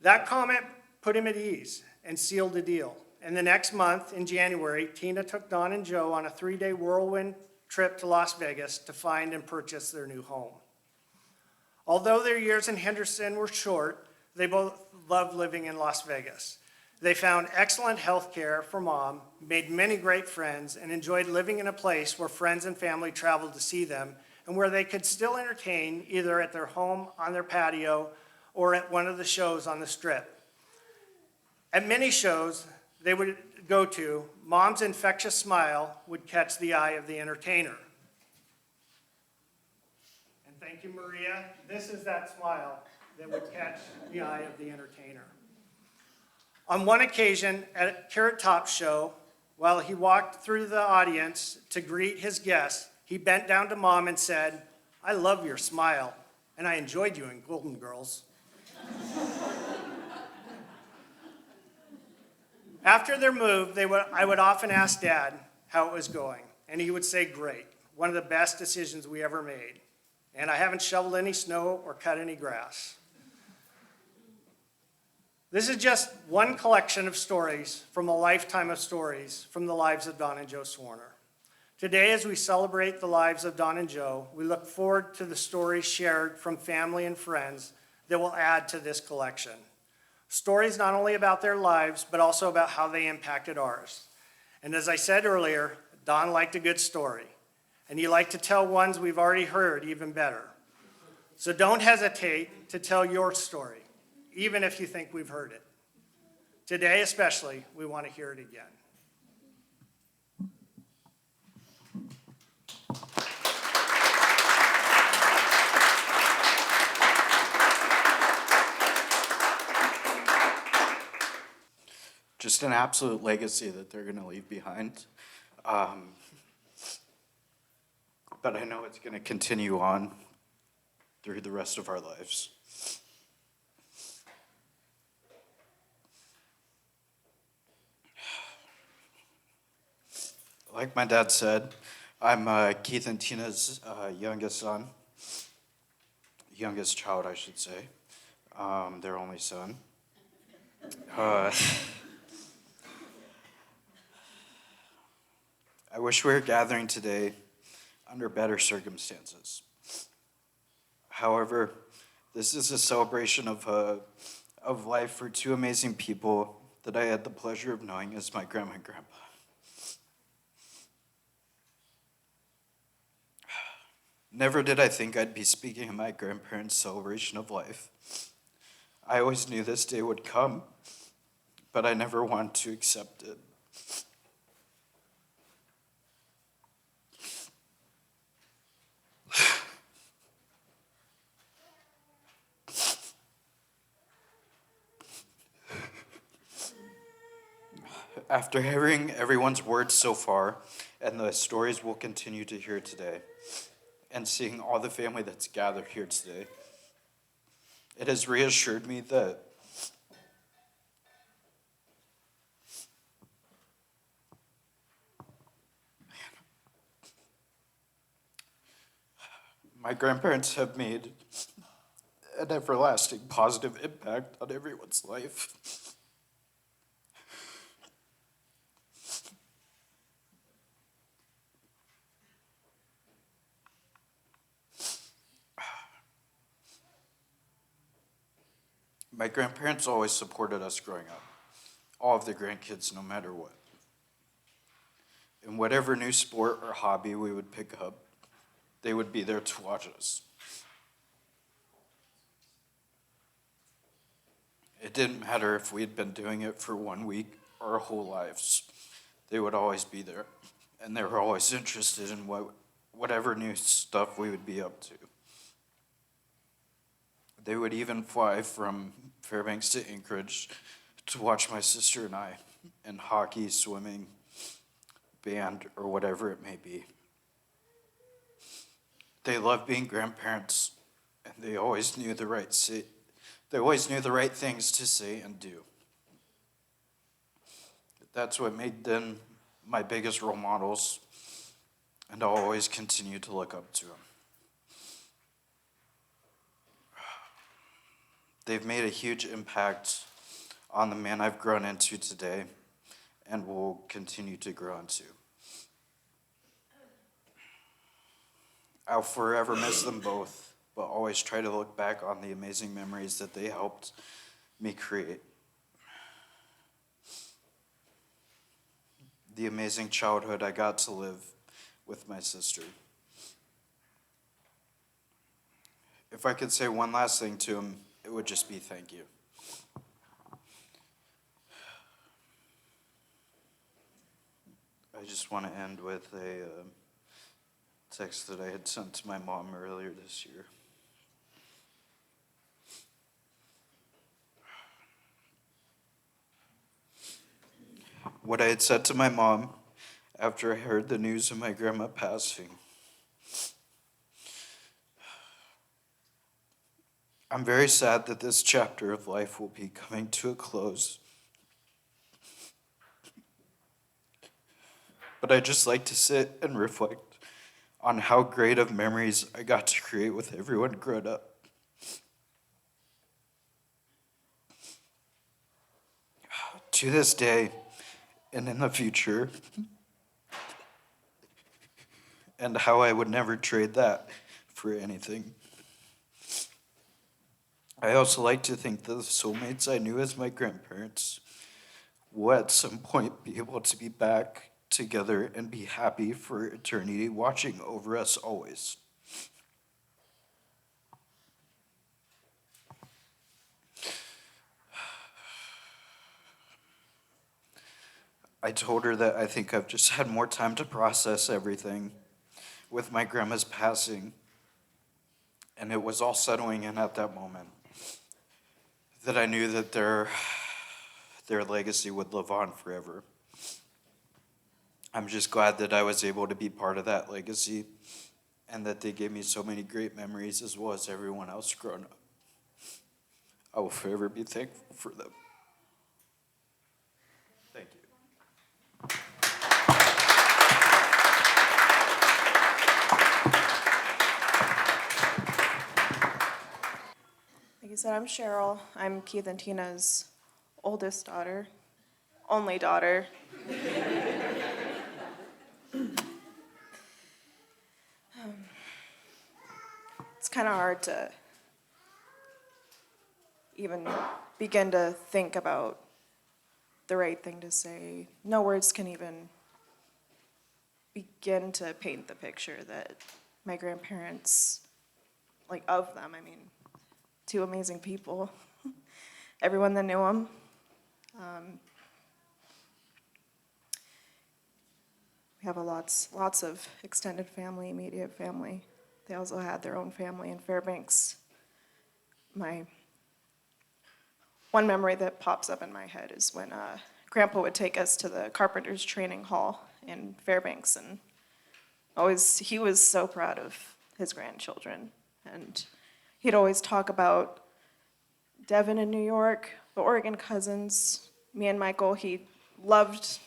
That comment put him at ease and sealed the deal. And the next month, in January, Tina took Don and Joe on a 3-day whirlwind trip to Las Vegas to find and purchase their new home. Although their years in Henderson were short, they both loved living in Las Vegas. They found excellent health care for Mom, made many great friends, and enjoyed living in a place where friends and family traveled to see them, and where they could still entertain either at their home, on their patio, or at one of the shows on the Strip. At many shows they would go to, Mom's infectious smile would catch the eye of the entertainer. And thank you, Maria. This is that smile that would catch the eye of the entertainer. On one occasion at Carrot Top show, while he walked through the audience to greet his guests, he bent down to Mom and said, "I love your smile, and I enjoyed you in Golden Girls." After their move, I would often ask Dad how it was going, and he would say, "Great, one of the best decisions we ever made. And I haven't shoveled any snow or cut any grass." This is just one collection of stories from a lifetime of stories from the lives of Don and Joe Swarner. Today, as we celebrate the lives of Don and Joe, we look forward to the stories shared from family and friends that will add to this collection. Stories not only about their lives, but also about how they impacted ours. And as I said earlier, Don liked a good story, and he liked to tell ones we've already heard even better. So don't hesitate to tell your story, even if you think we've heard it. Today especially, we want to hear it again. Just an absolute legacy that they're going to leave behind. But I know it's going to continue on through the rest of our lives. Like my dad said, I'm Keith and Tina's youngest son. Youngest child, I should say. Their only son. I wish we were gathering today under better circumstances. However, this is a celebration of life for two amazing people that I had the pleasure of knowing as my grandma and grandpa. Never did I think I'd be speaking at my grandparents' celebration of life. I always knew this day would come, but I never wanted to accept it. After hearing everyone's words so far, and the stories we'll continue to hear today, and seeing all the family that's gathered here today, it has reassured me that my grandparents have made an everlasting positive impact on everyone's life. My grandparents always supported us growing up, all of the grandkids, no matter what. In whatever new sport or hobby we would pick up, they would be there to watch us. It didn't matter if we had been doing it for 1 week or our whole lives. They would always be there, and they were always interested in whatever new stuff we would be up to. They would even fly from Fairbanks to Anchorage to watch my sister and I in hockey, swimming, band, or whatever it may be. They loved being grandparents, and they always knew the right things to say and do. That's what made them my biggest role models, and I'll always continue to look up to them. They've made a huge impact on the man I've grown into today and will continue to grow into. I'll forever miss them both, but always try to look back on the amazing memories that they helped me create. The amazing childhood I got to live with my sister. If I could say one last thing to him, it would just be thank you. I just want to end with a text that I had sent to my mom earlier this year. What I had said to my mom after I heard the news of my grandma passing. I'm very sad that this chapter of life will be coming to a close. But I just like to sit and reflect on how great of memories I got to create with everyone growing up. To this day, and in the future, and how I would never trade that for anything. I also like to think that the soulmates I knew as my grandparents will at some point be able to be back together and be happy for eternity, watching over us always. I told her that I think I've just had more time to process everything with my grandma's passing, and it was all settling in at that moment that I knew that their legacy would live on forever. I'm just glad that I was able to be part of that legacy and that they gave me so many great memories as well as everyone else growing up. I will forever be thankful for them. Thank you. Like I said, I'm Cheryl. I'm Keith and Tina's oldest daughter, only daughter. It's kind of hard to even begin to think about the right thing to say. No words can even begin to paint the picture that my grandparents, like of them, I mean, two amazing people, everyone that knew them. We have lots of extended family, immediate family. They also had their own family in Fairbanks. My one memory that pops up in my head is when Grandpa would take us to the Carpenters Training Hall in Fairbanks, and he was so proud of his grandchildren, and he'd always talk about Devin in New York, the Oregon cousins, me and Michael. He loved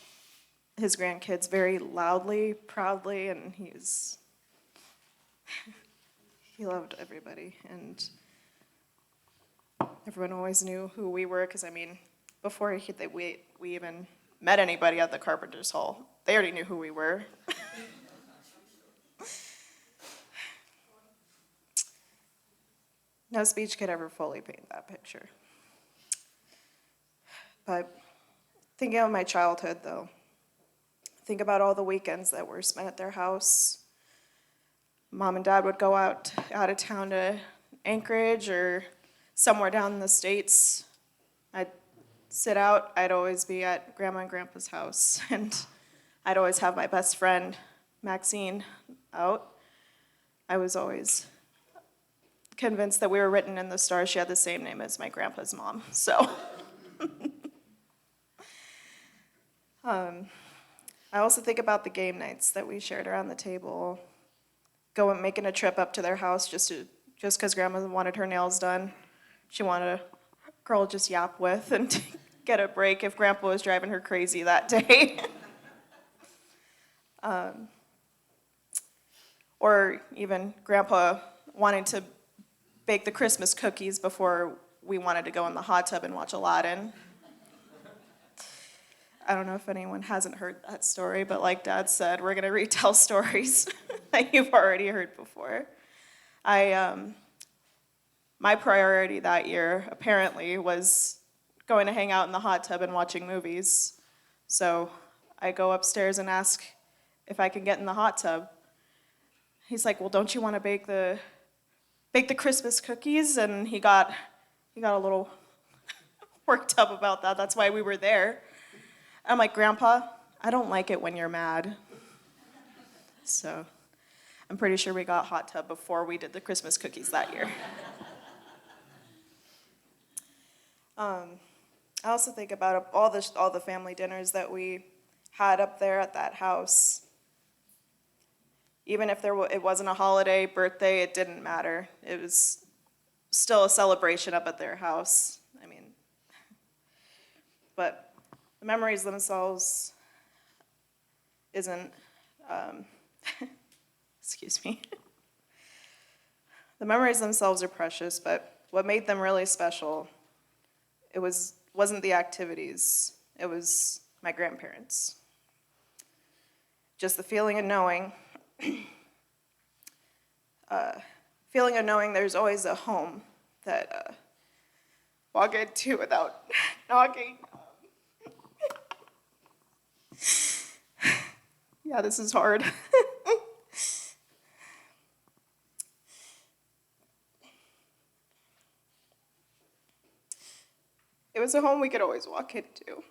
his grandkids very loudly, proudly, and he loved everybody, and everyone always knew who we were, because I mean, before we even met anybody at the Carpenters Hall, they already knew who we were. No speech could ever fully paint that picture. But thinking of my childhood, though, think about all the weekends that were spent at their house. Mom and Dad would go out of town to Anchorage or somewhere down in the States. I'd sit out. I'd always be at Grandma and Grandpa's house, and I'd always have my best friend, Maxine, out. I was always convinced that we were written in the stars. She had the same name as my grandpa's mom, so. I also think about the game nights that we shared around the table, making a trip up to their house just because Grandma wanted her nails done. She wanted a girl to just yap with and get a break if Grandpa was driving her crazy that day. Or even Grandpa wanting to bake the Christmas cookies before we wanted to go in the hot tub and watch Aladdin. I don't know if anyone hasn't heard that story, but like Dad said, we're gonna retell stories that you've already heard before. My priority that year, apparently, was going to hang out in the hot tub and watching movies. So I go upstairs and ask if I can get in the hot tub. He's like, well, don't you want to bake the Christmas cookies? And he got a little worked up about that. That's why we were there. I'm like, Grandpa, I don't like it when you're mad. So I'm pretty sure we got hot tub before we did the Christmas cookies that year. I also think about all the family dinners that we had up there at that house. Even if it wasn't a holiday, birthday, it didn't matter. It was still a celebration up at their house. I mean, but the memories themselves isn't, excuse me. The memories themselves are precious, but what made them really special, wasn't the activities, it was my grandparents. Just the feeling of knowing, there's always a home that walk into without knocking. Yeah, this is hard. It was a home we could always walk into.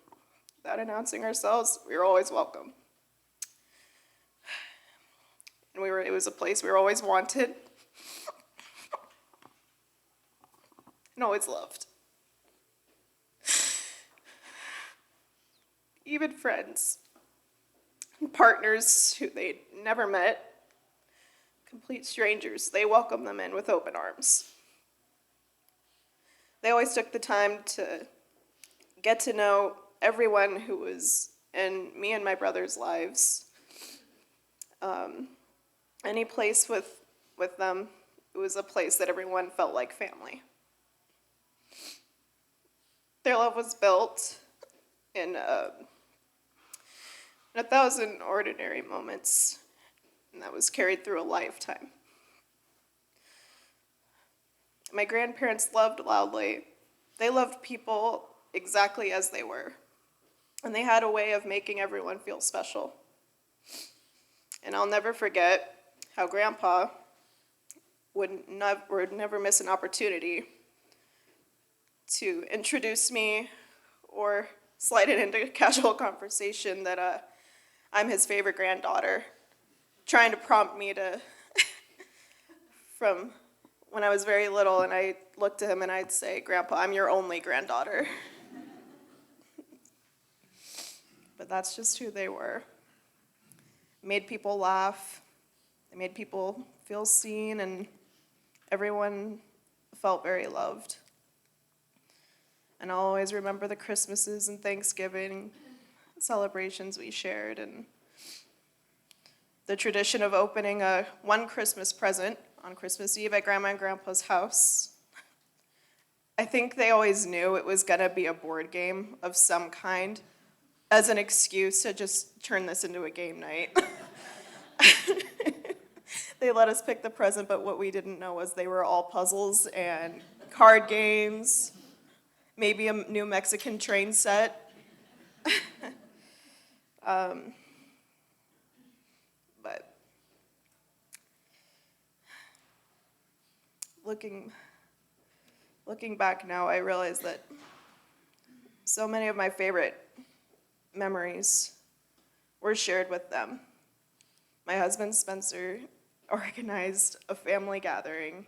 Without announcing ourselves, we were always welcome. And it was a place we were always wanted and always loved. Even friends and partners who they'd never met, complete strangers, they welcomed them in with open arms. They always took the time to get to know everyone who was in me and my brother's lives. Any place with them, it was a place that everyone felt like family. Their love was built in 1,000 ordinary moments, and that was carried through a lifetime. My grandparents loved loudly. They loved people exactly as they were, and they had a way of making everyone feel special. And I'll never forget how Grandpa would never miss an opportunity to introduce me or slide it into a casual conversation that I'm his favorite granddaughter, trying to prompt me to, from when I was very little, and I looked at him and I'd say, "Grandpa, I'm your only granddaughter." But that's just who they were. Made people laugh. They made people feel seen, and everyone felt very loved. And I'll always remember the Christmases and Thanksgiving celebrations we shared, and the tradition of opening one Christmas present on Christmas Eve at Grandma and Grandpa's house. I think they always knew it was gonna be a board game of some kind, as an excuse to just turn this into a game night. They let us pick the present, but what we didn't know was they were all puzzles and card games, maybe a new Mexican train set. But looking back now, I realize that so many of my favorite memories were shared with them. My husband, Spencer, organized a family gathering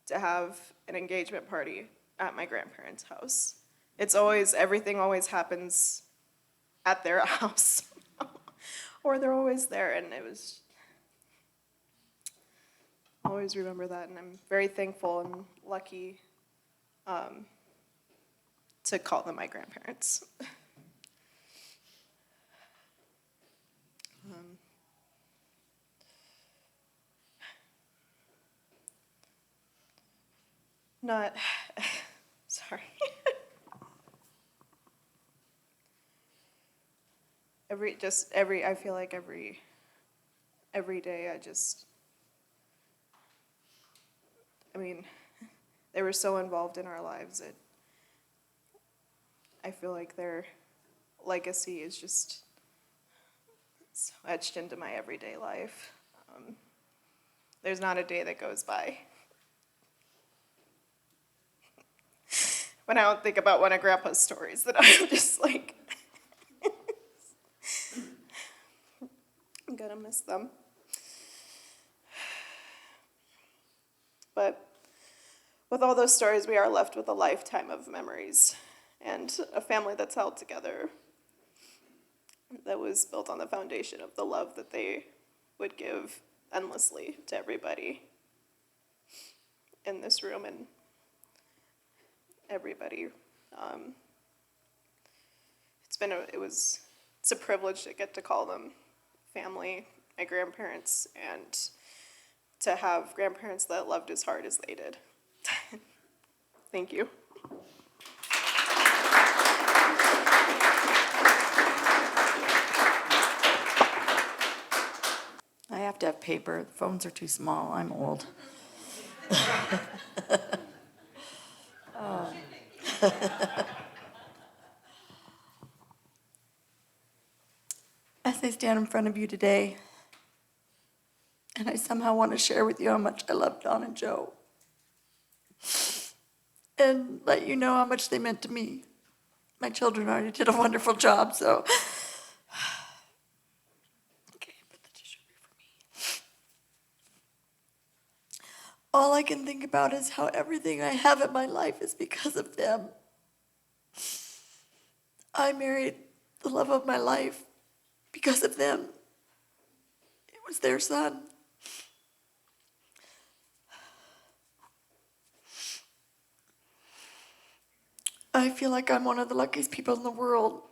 to have an engagement party at my grandparents' house. Everything always happens at their house, or they're always there, and it was, I always remember that, and I'm very thankful and lucky to call them my grandparents. Sorry. I feel like every day they were so involved in our lives that I feel like their legacy is just so etched into my everyday life. There's not a day that goes by when I don't think about one of Grandpa's stories that I'm just like, gonna miss them. But with all those stories, we are left with a lifetime of memories and a family that's held together, that was built on the foundation of the love that they would give endlessly to everybody in this room and everybody. It's a privilege to get to call them family, my grandparents, and to have grandparents that loved as hard as they did. Thank you. I have to have paper. The phones are too small. I'm old. As I stand in front of you today, and I somehow want to share with you how much I love Don and Joe, and let you know how much they meant to me. My children already did a wonderful job, so. Okay, put the tissue paper for me. All I can think about is how everything I have in my life is because of them. I married the love of my life because of them. It was their son. I feel like I'm one of the luckiest people in the world.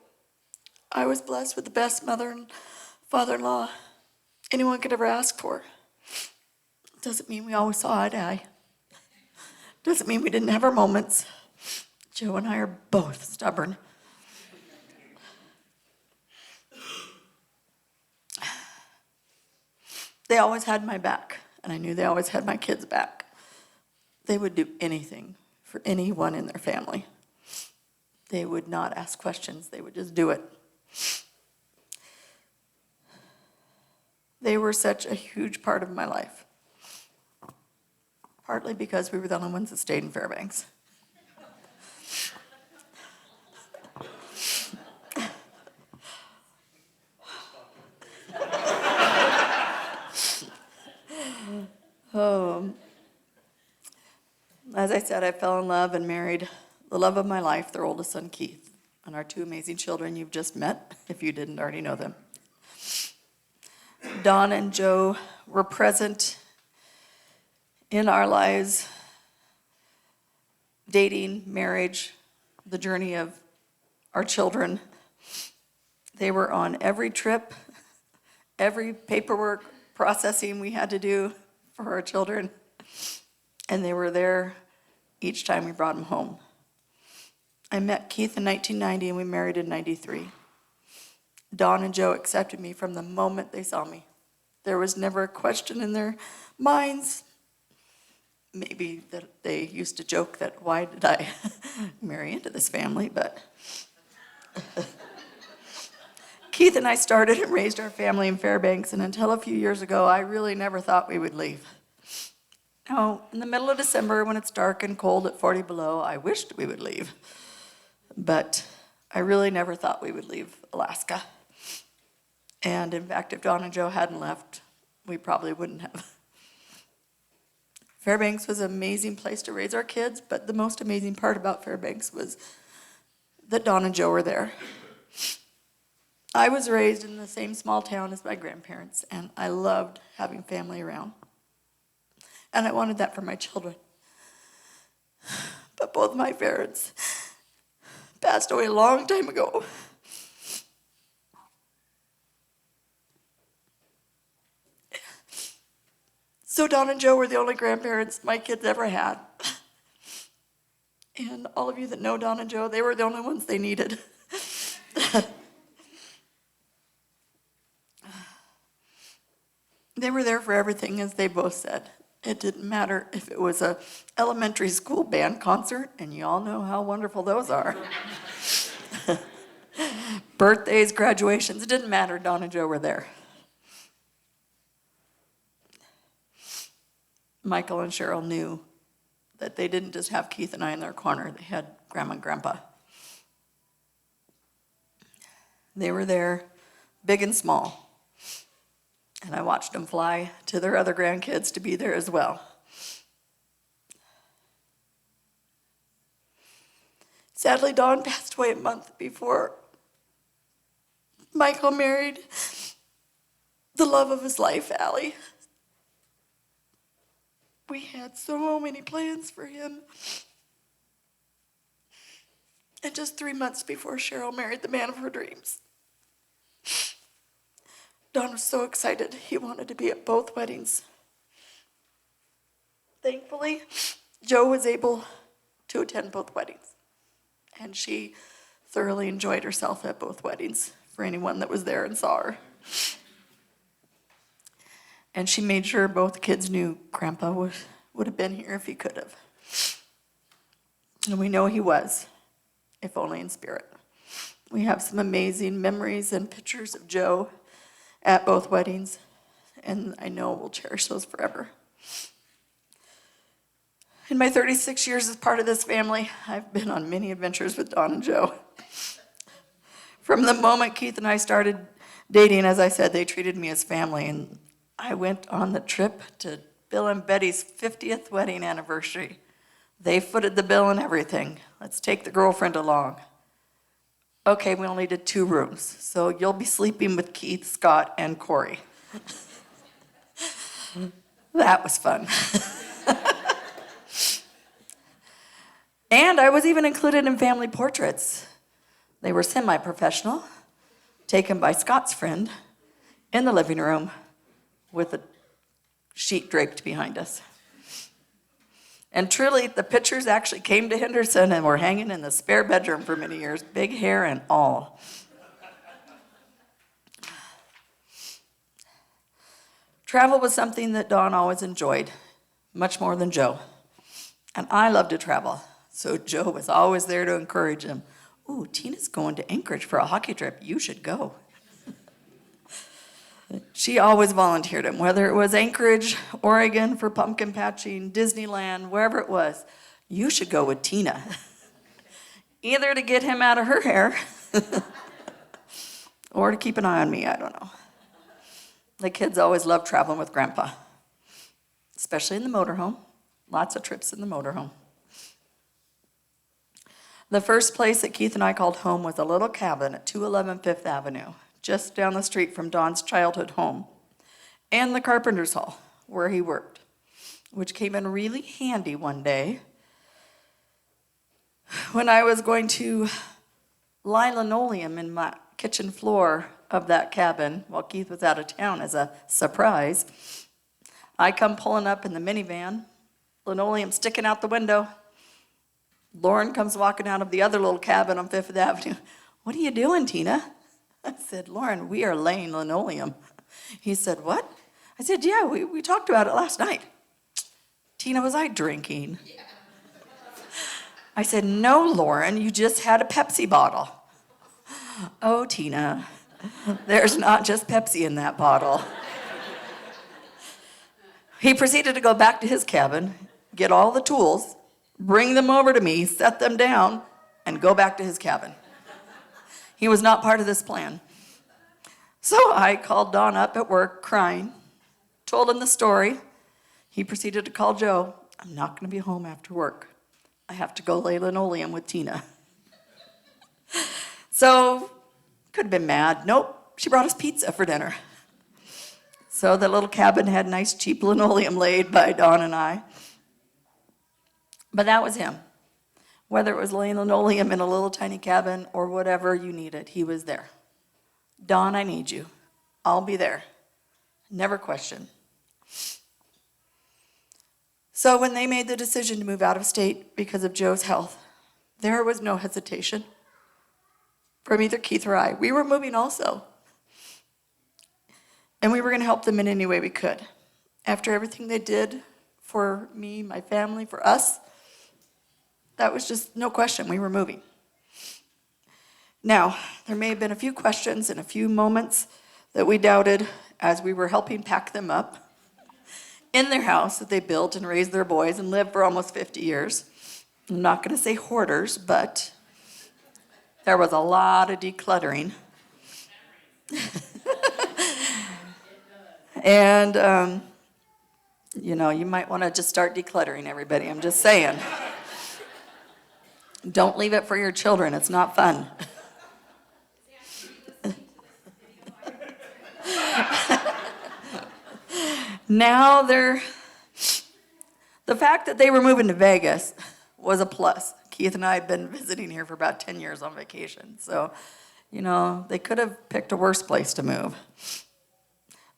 I was blessed with the best mother and father-in-law anyone could ever ask for. Doesn't mean we always saw eye to eye. Doesn't mean we didn't have our moments. Joe and I are both stubborn. They always had my back, and I knew they always had my kids' back. They would do anything for anyone in their family. They would not ask questions, they would just do it. They were such a huge part of my life. Partly because we were the only ones that stayed in Fairbanks. As I said, I fell in love and married the love of my life, their oldest son, Keith, and our two amazing children you've just met, if you didn't already know them. Don and Joe were present in our lives, dating, marriage, the journey of our children. They were on every trip, every paperwork processing we had to do for our children, and they were there each time we brought them home. I met Keith in 1990 and we married in 93. Don and Joe accepted me from the moment they saw me. There was never a question in their minds. Maybe that they used to joke that why did I marry into this family, but Keith and I started and raised our family in Fairbanks, and until a few years ago, I really never thought we would leave. Now, in the middle of December, when it's dark and cold at 40 below, I wished we would leave. But I really never thought we would leave Alaska. And in fact, if Don and Joe hadn't left, we probably wouldn't have. Fairbanks was an amazing place to raise our kids, but the most amazing part about Fairbanks was that Don and Joe were there. I was raised in the same small town as my grandparents, and I loved having family around. And I wanted that for my children. But both my parents passed away a long time ago. So Don and Joe were the only grandparents my kids ever had. And all of you that know Don and Joe, they were the only ones they needed. They were there for everything, as they both said. It didn't matter if it was a elementary school band concert, and you all know how wonderful those are. Birthdays, graduations, it didn't matter. Don and Joe were there. Michael and Cheryl knew that they didn't just have Keith and I in their corner. They had Grandma and Grandpa. They were there, big and small. And I watched them fly to their other grandkids to be there as well. Sadly, Dawn passed away a month before Michael married the love of his life, Allie. We had so many plans for him. And just 3 months before Cheryl married the man of her dreams, Don was so excited he wanted to be at both weddings. Thankfully, Joe was able to attend both weddings, and she thoroughly enjoyed herself at both weddings for anyone that was there and saw her. And she made sure both kids knew Grandpa would have been here if he could have. And we know he was, if only in spirit. We have some amazing memories and pictures of Joe at both weddings, and I know we'll cherish those forever. In my 36 years as part of this family, I've been on many adventures with Don and Joe. From the moment Keith and I started dating, as I said, they treated me as family, and I went on the trip to Bill and Betty's 50th wedding anniversary. They footed the bill and everything. Let's take the girlfriend along. Okay, we only did 2 rooms, so you'll be sleeping with Keith, Scott, and Corey. That was fun. And I was even included in family portraits. They were semi-professional, taken by Scott's friend in the living room with a sheet draped behind us. And truly, the pictures actually came to Henderson and were hanging in the spare bedroom for many years, big hair and all. Travel was something that Don always enjoyed, much more than Joe. And I love to travel, so Joe was always there to encourage him. Ooh, Tina's going to Anchorage for a hockey trip. You should go. She always volunteered him, whether it was Anchorage, Oregon for pumpkin patching, Disneyland, wherever it was. You should go with Tina. Either to get him out of her hair or to keep an eye on me, I don't know. The kids always loved traveling with Grandpa, especially in the motorhome. Lots of trips in the motorhome. The first place that Keith and I called home was a little cabin at 211 Fifth Avenue, just down the street from Don's childhood home, and the Carpenter's Hall, where he worked, which came in really handy one day when I was going to lie linoleum in my kitchen floor of that cabin while Keith was out of town as a surprise. I come pulling up in the minivan, linoleum sticking out the window. Lauren comes walking out of the other little cabin on Fifth Avenue. What are you doing, Tina? I said, Lauren, we are laying linoleum. He said, what? I said, yeah, we talked about it last night. Tina, was I drinking? Yeah. I said, no, Lauren, you just had a Pepsi bottle. Oh, Tina, there's not just Pepsi in that bottle. He proceeded to go back to his cabin, get all the tools, bring them over to me, set them down, and go back to his cabin. He was not part of this plan. So I called Don up at work crying, told him the story. He proceeded to call Joe. I'm not going to be home after work. I have to go lay linoleum with Tina. So, could have been mad. Nope, she brought us pizza for dinner. So the little cabin had nice cheap linoleum laid by Don and I. But that was him. Whether it was laying linoleum in a little tiny cabin or whatever you needed, he was there. Don, I need you. I'll be there. Never question. So when they made the decision to move out of state because of Joe's health, there was no hesitation from either Keith or I. We were moving also. And we were going to help them in any way we could. After everything they did for me, my family, for us, that was just no question, we were moving. Now, there may have been a few questions and a few moments that we doubted as we were helping pack them up in their house that they built and raised their boys and lived for almost 50 years. I'm not going to say hoarders, but there was a lot of decluttering. And, you know, you might want to just start decluttering everybody. I'm just saying. Don't leave it for your children. It's not fun. Now the fact that they were moving to Vegas was a plus. Keith and I had been visiting here for about 10 years on vacation. So, you know, they could have picked a worse place to move.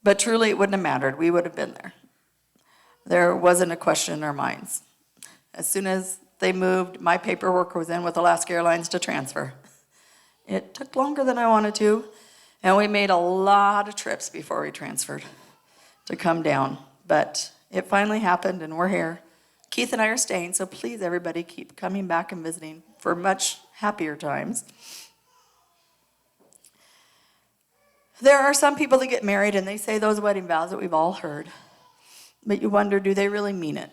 But truly, it wouldn't have mattered. We would have been there. There wasn't a question in our minds. As soon as they moved, my paperwork was in with Alaska Airlines to transfer. It took longer than I wanted to, and we made a lot of trips before we transferred to come down. But it finally happened, and we're here. Keith and I are staying, so please, everybody, keep coming back and visiting for much happier times. There are some people that get married, and they say those wedding vows that we've all heard. But you wonder, do they really mean it?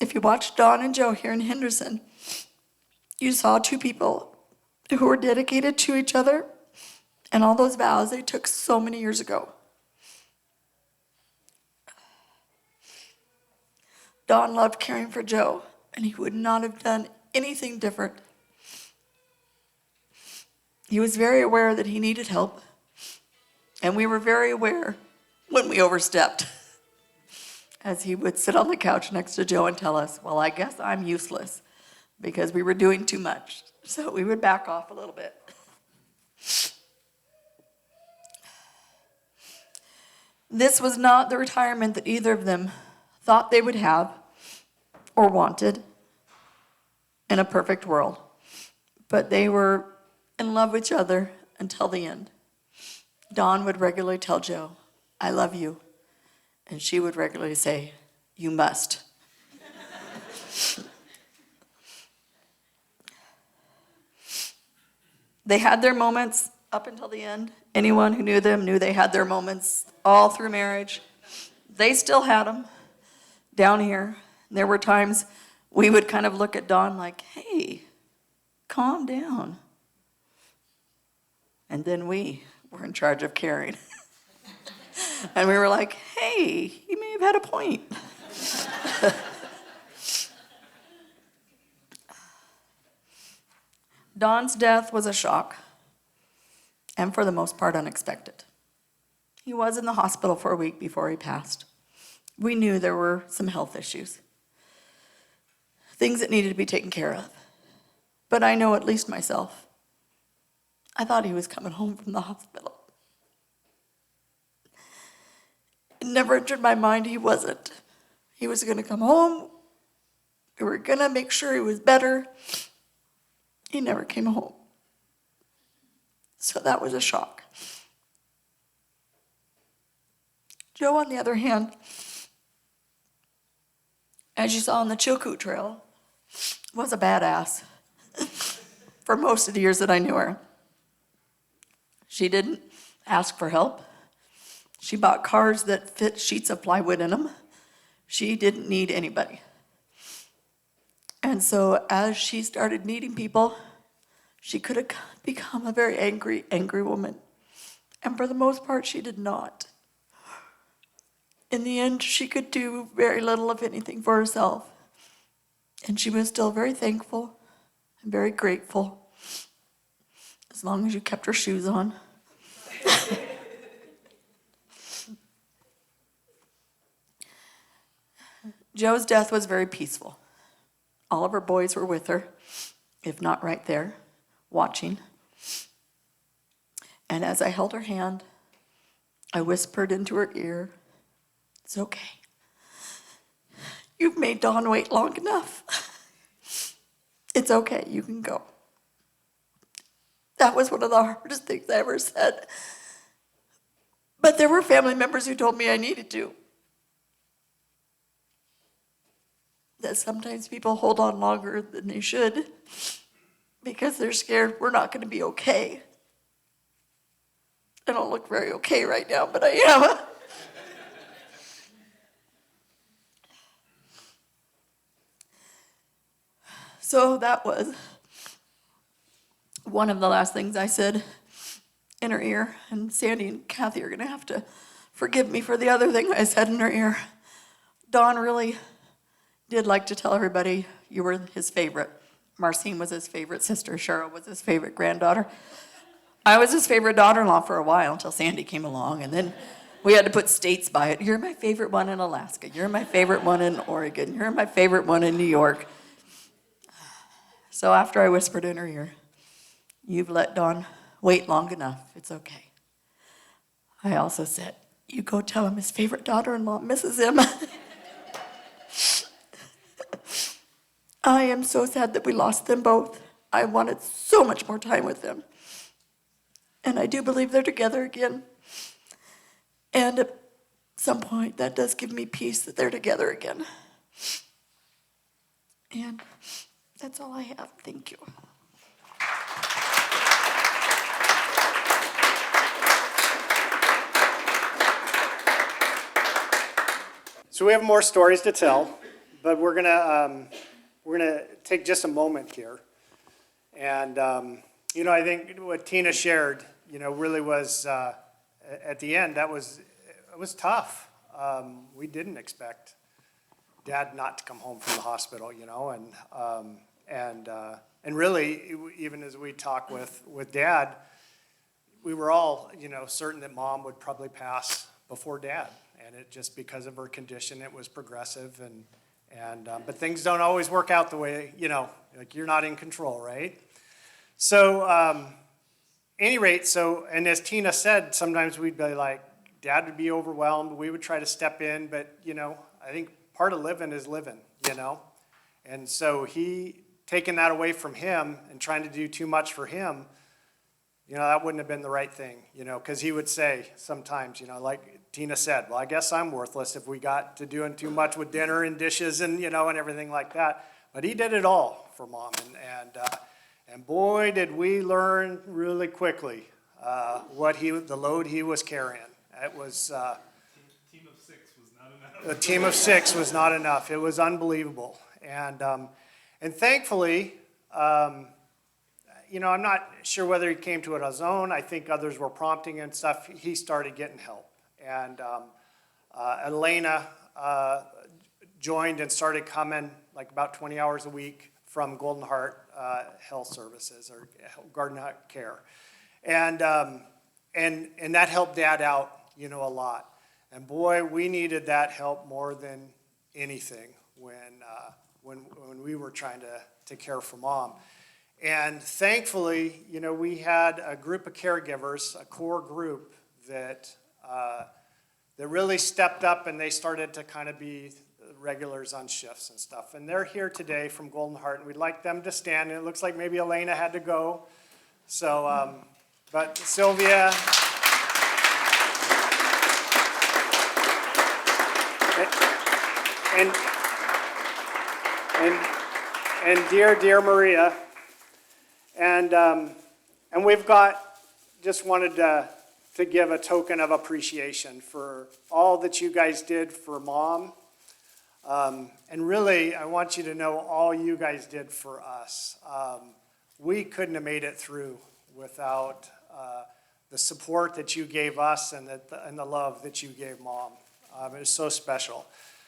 If you watched Dawn and Joe here in Henderson, you saw two people who were dedicated to each other, and all those vows they took so many years ago. Dawn loved caring for Joe, and he would not have done anything different. He was very aware that he needed help, and we were very aware when we overstepped, as he would sit on the couch next to Joe and tell us, well, I guess I'm useless, because we were doing too much. So we would back off a little bit. This was not the retirement that either of them thought they would have or wanted in a perfect world. But they were in love with each other until the end. Dawn would regularly tell Joe, I love you. And she would regularly say, you must. They had their moments up until the end. Anyone who knew them knew they had their moments all through marriage. They still had them down here. There were times we would kind of look at Dawn like, hey, calm down. And then we were in charge of caring. And we were like, hey, he may have had a point. Don's death was a shock, and for the most part unexpected. He was in the hospital for a week before he passed. We knew there were some health issues, things that needed to be taken care of. But I know, at least myself, I thought he was coming home from the hospital. It never entered my mind he wasn't. He was going to come home. We were going to make sure he was better. He never came home. So that was a shock. Joe, on the other hand, as you saw on the Chilkoot Trail, was a badass for most of the years that I knew her. She didn't ask for help. She bought cars that fit sheets of plywood in them. She didn't need anybody. And so as she started needing people, she could have become a very angry, angry woman. And for the most part, she did not. In the end, she could do very little, if anything, for herself. And she was still very thankful and very grateful, as long as you kept her shoes on. Joe's death was very peaceful. All of her boys were with her, if not right there, watching. And as I held her hand, I whispered into her ear, it's okay. You've made Dawn wait long enough. It's okay, you can go. That was one of the hardest things I ever said. But there were family members who told me I needed to. That sometimes people hold on longer than they should because they're scared we're not going to be okay. I don't look very okay right now, but I am. So that was one of the last things I said in her ear, and Sandy and Kathy are gonna have to forgive me for the other thing I said in her ear. Don really did like to tell everybody you were his favorite. Marcine was his favorite sister. Cheryl was his favorite granddaughter. I was his favorite daughter-in-law for a while until Sandy came along, and then we had to put states by it. You're my favorite one in Alaska. You're my favorite one in Oregon. You're my favorite one in New York. So after I whispered in her ear, you've let Don wait long enough. It's okay. I also said, you go tell him his favorite daughter-in-law misses him. I am so sad that we lost them both. I wanted so much more time with them. And I do believe they're together again. And at some point, that does give me peace that they're together again. And that's all I have. Thank you. So we have more stories to tell, but we're gonna take just a moment here. And, I think what Tina shared, really was, at the end, it was tough. We didn't expect Dad not to come home from the hospital, and really, even as we talk with Dad, we were all, certain that Mom would probably pass before Dad. And it just because of her condition, it was progressive but things don't always work out the way, like you're not in control, right? So, any rate, and as Tina said, sometimes we'd be like, Dad would be overwhelmed, we would try to step in, but, I think part of living is living, And so taking that away from him and trying to do too much for him, that wouldn't have been the right thing, because he would say sometimes, like Tina said, well, I guess I'm worthless if we got to doing too much with dinner and dishes and, and everything like that. But he did it all for Mom, and boy, did we learn really quickly the load he was carrying. It was Team of six was not enough. a team of 6 was not enough. It was unbelievable, and thankfully. I'm not sure whether he came to it on his own. I think others were prompting and stuff. He started getting help. And Elena joined and started coming like about 20 hours a week from Golden Heart Health Services or Garden Hut Care. And that helped Dad out, a lot. And boy, we needed that help more than anything when we were trying to care for Mom. And thankfully, we had a group of caregivers, a core group that really stepped up and they started to kind of be regulars on shifts and stuff. And they're here today from Golden Heart, and we'd like them to stand. And it looks like maybe Elena had to go. So, but Sylvia. And dear Maria. And we've just wanted to give a token of appreciation for all that you guys did for Mom. And really, I want you to know all you guys did for us. We couldn't have made it through without the support that you gave us and the love that you gave Mom. It was so special.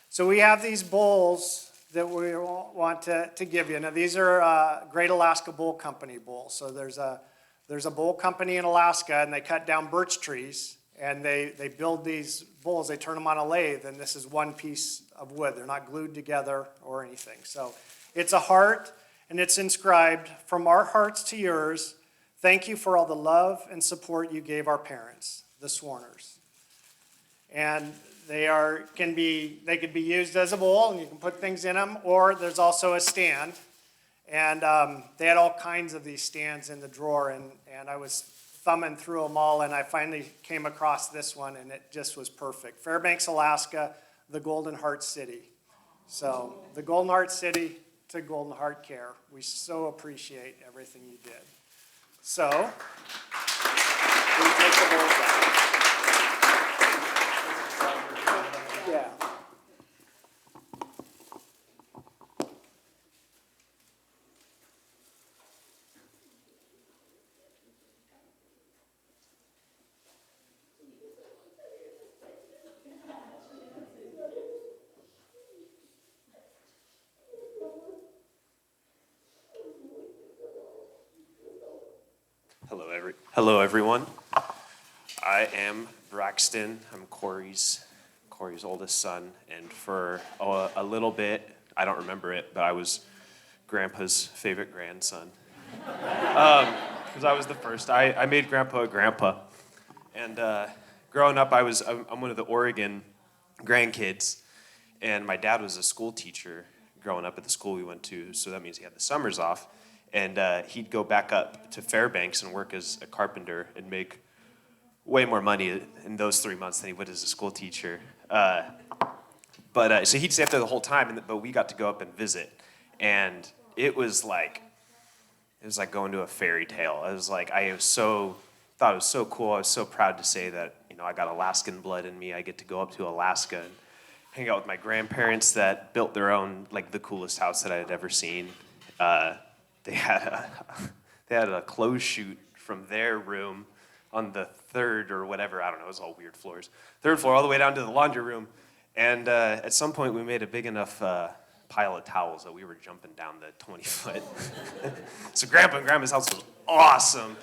So we have these bowls that we want to give you. Now, these are Great Alaska Bowl Company bowls. So there's a bowl company in Alaska, and they cut down birch trees, and they build these bowls. They turn them on a lathe, and this is one piece of wood. They're not glued together or anything. So it's a heart, and it's inscribed, "From our hearts to yours, thank you for all the love and support you gave our parents, the Swarners." And they could be used as a bowl, and you can put things in them, or there's also a stand. And they had all kinds of these stands in the drawer, and I was thumbing through them all, and I finally came across this one, and it just was perfect. Fairbanks, Alaska, the Golden Heart City. So the Golden Heart City to Golden Heart Care. We so appreciate everything you did. So, we take the bowls out. Yeah. Hello, everyone. I am Braxton. I'm Corey's oldest son, and for a little bit, I don't remember it, but I was Grandpa's favorite grandson. Because I was the first. I made Grandpa a grandpa. And growing up, I'm one of the Oregon grandkids, and my dad was a school teacher growing up at the school we went to, so that means he had the summers off. And he'd go back up to Fairbanks and work as a carpenter and make way more money in those 3 months than he would as a school teacher. So he'd stay up there the whole time, but we got to go up and visit. And it was like going to a fairy tale. I thought it was so cool. I was so proud to say that, I got Alaskan blood in me. I get to go up to Alaska and hang out with my grandparents that built their own, the coolest house that I had ever seen. They had a clothes chute from their room on the third or whatever, I don't know, it was all weird floors. Third floor all the way down to the laundry room. And at some point we made a big enough pile of towels that we were jumping down the 20-foot. So Grandpa and Grandma's house was awesome.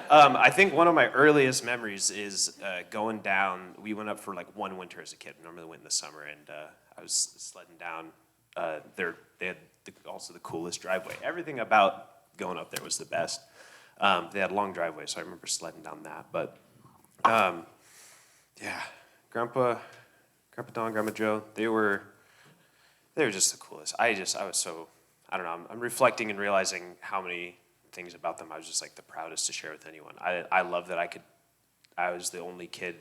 I think one of my earliest memories is going down. We went up for one winter as a kid. Normally went in the summer, and I was sledding down. They had also the coolest driveway. Everything about going up there was the best. They had long driveways, so I remember sledding down that. But yeah, Grandpa Don, Grandma Joe, they were just the coolest. I was so, I don't know, I'm reflecting and realizing how many things about them I was just the proudest to share with anyone. I love that I was the only kid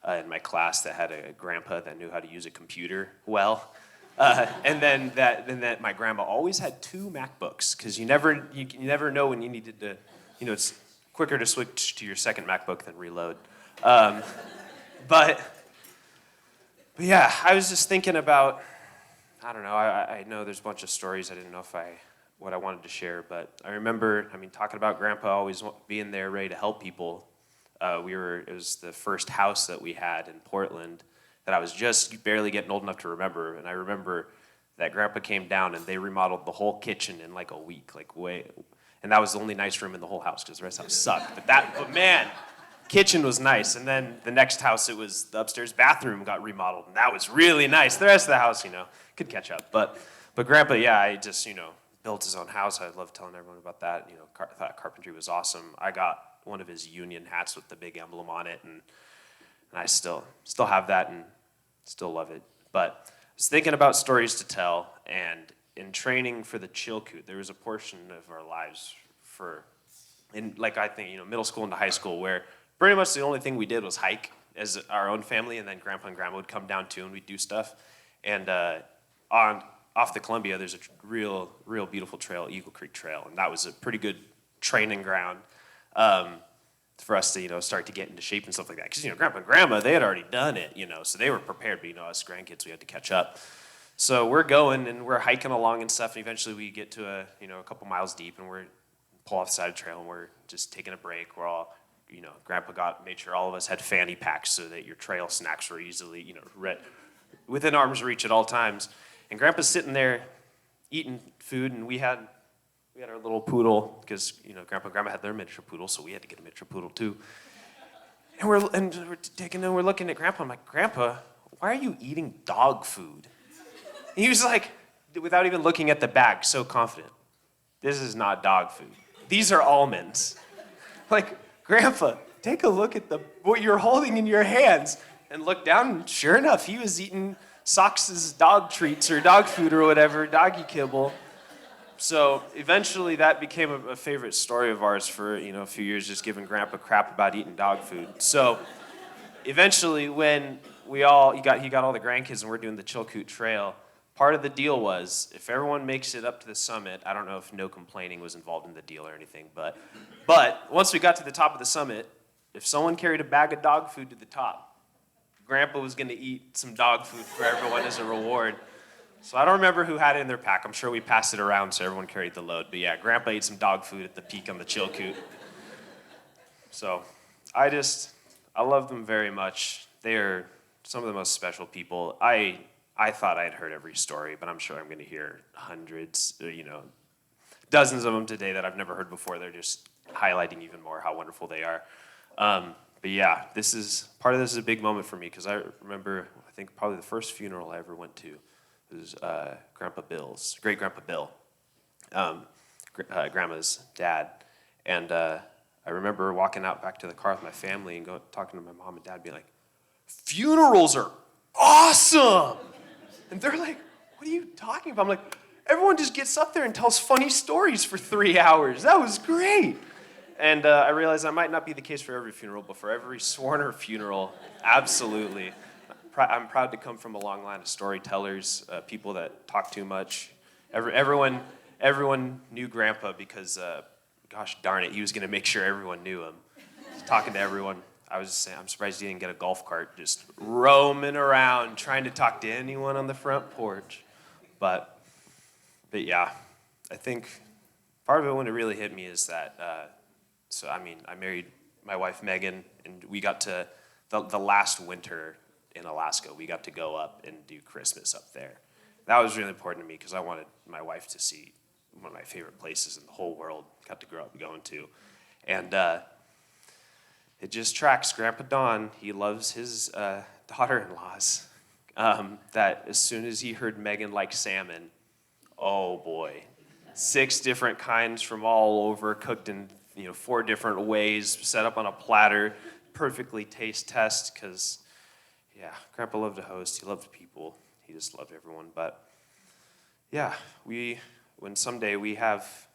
in my class that had a grandpa that knew how to use a computer well. And then that my grandma always had 2 MacBooks, because you never know when you needed to, it's quicker to switch to your second MacBook than reload. But yeah, I was just thinking about, I don't know, I know there's a bunch of stories I didn't know what I wanted to share, but I remember, talking about Grandpa always being there ready to help people. It was the first house that we had in Portland that I was just barely getting old enough to remember, and I remember that Grandpa came down and they remodeled the whole kitchen in a week, and that was the only nice room in the whole house because the rest of the house sucked. But man, kitchen was nice, and then the next house, it was the upstairs bathroom got remodeled, and that was really nice. The rest of the house, could catch up. But Grandpa, yeah, I just, built his own house. I love telling everyone about that. Thought carpentry was awesome. I got one of his union hats with the big emblem on it, and I still have that and still love it. But I was thinking about stories to tell, and in training for the Chilkoot, there was a portion of our lives I think, middle school into high school, where pretty much the only thing we did was hike as our own family, and then Grandpa and Grandma would come down too, and we'd do stuff. And off the Columbia, there's a real beautiful trail, Eagle Creek Trail, and that was a pretty good training ground for us to, start to get into shape and stuff like that. Because, Grandpa and Grandma, they had already done it, so they were prepared, but, us grandkids, we had to catch up. So we're going, and we're hiking along and stuff, and eventually we get to a couple miles deep, and we're pull off the side of the trail, and we're just taking a break. We're all, Grandpa made sure all of us had fanny packs so that your trail snacks were easily, within arm's reach at all times. And Grandpa's sitting there eating food, and we had our little poodle, because Grandpa and Grandma had their miniature poodle, so we had to get a miniature poodle too. And we're looking at Grandpa. I'm like, Grandpa, why are you eating dog food? And he was like, without even looking at the bag, so confident, this is not dog food. These are almonds. Like, Grandpa, take a look at what you're holding in your hands, and look down, and sure enough, he was eating Sox's dog treats or dog food or whatever, doggy kibble. So eventually that became a favorite story of ours for, a few years, just giving Grandpa crap about eating dog food. So eventually when he got all the grandkids and we're doing the Chilkoot Trail, part of the deal was if everyone makes it up to the summit, I don't know if no complaining was involved in the deal or anything, but once we got to the top of the summit, if someone carried a bag of dog food to the top, Grandpa was going to eat some dog food for everyone as a reward. So I don't remember who had it in their pack. I'm sure we passed it around so everyone carried the load. But yeah, Grandpa ate some dog food at the peak on the Chilkoot. So I love them very much. They are some of the most special people. I thought I'd heard every story, but I'm sure I'm going to hear hundreds, dozens of them today that I've never heard before. They're just highlighting even more how wonderful they are. But yeah, part of this is a big moment for me because I remember, I think probably the first funeral I ever went to was Grandpa Bill's, great Grandpa Bill, Grandma's dad. And I remember walking out back to the car with my family and talking to my mom and dad, being like, funerals are awesome! And they're like, what are you talking about? I'm like, everyone just gets up there and tells funny stories for 3 hours. That was great. And I realized that might not be the case for every funeral, but for every Swarner funeral, absolutely. I'm proud to come from a long line of storytellers, people that talk too much. Everyone knew Grandpa because, gosh darn it, he was going to make sure everyone knew him. Talking to everyone. I was just saying, I'm surprised he didn't get a golf cart just roaming around trying to talk to anyone on the front porch. But yeah, I think part of it when it really hit me is that, I married my wife Megan, and we got to, the last winter in Alaska, we got to go up and do Christmas up there. That was really important to me because I wanted my wife to see one of my favorite places in the whole world, got to grow up going to. And it just tracks Grandpa Don. He loves his daughter-in-laws. That as soon as he heard Megan liked salmon, oh boy, 6 different kinds from all over, cooked in 4 different ways, set up on a platter, perfectly taste test, because, yeah, Grandpa loved to host, he loved people, he just loved everyone. But, yeah, when someday we have,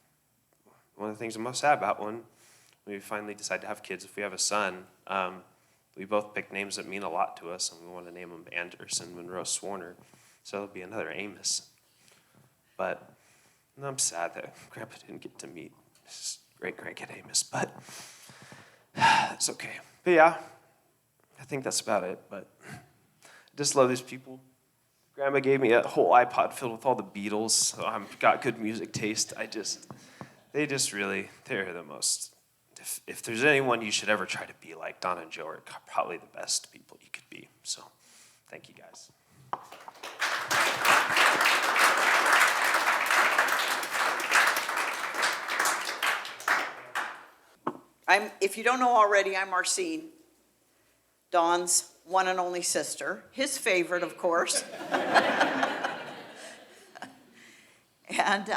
one of the things I'm most sad about when we finally decide to have kids, if we have a son, we both picked names that mean a lot to us, and we want to name him Anderson Monroe Swarner, so it'll be another Amos. But I'm sad that Grandpa didn't get to meet his great-grandkid Amos, but it's okay. But yeah, I think that's about it. But I just love these people. Grandma gave me a whole iPod filled with all the Beatles, so I've got good music taste. They're the most, if there's anyone you should ever try to be like, Don and Joe are probably the best people you could be. So thank you guys. If you don't know already, I'm Marcine, Don's one and only sister, his favorite, of course. And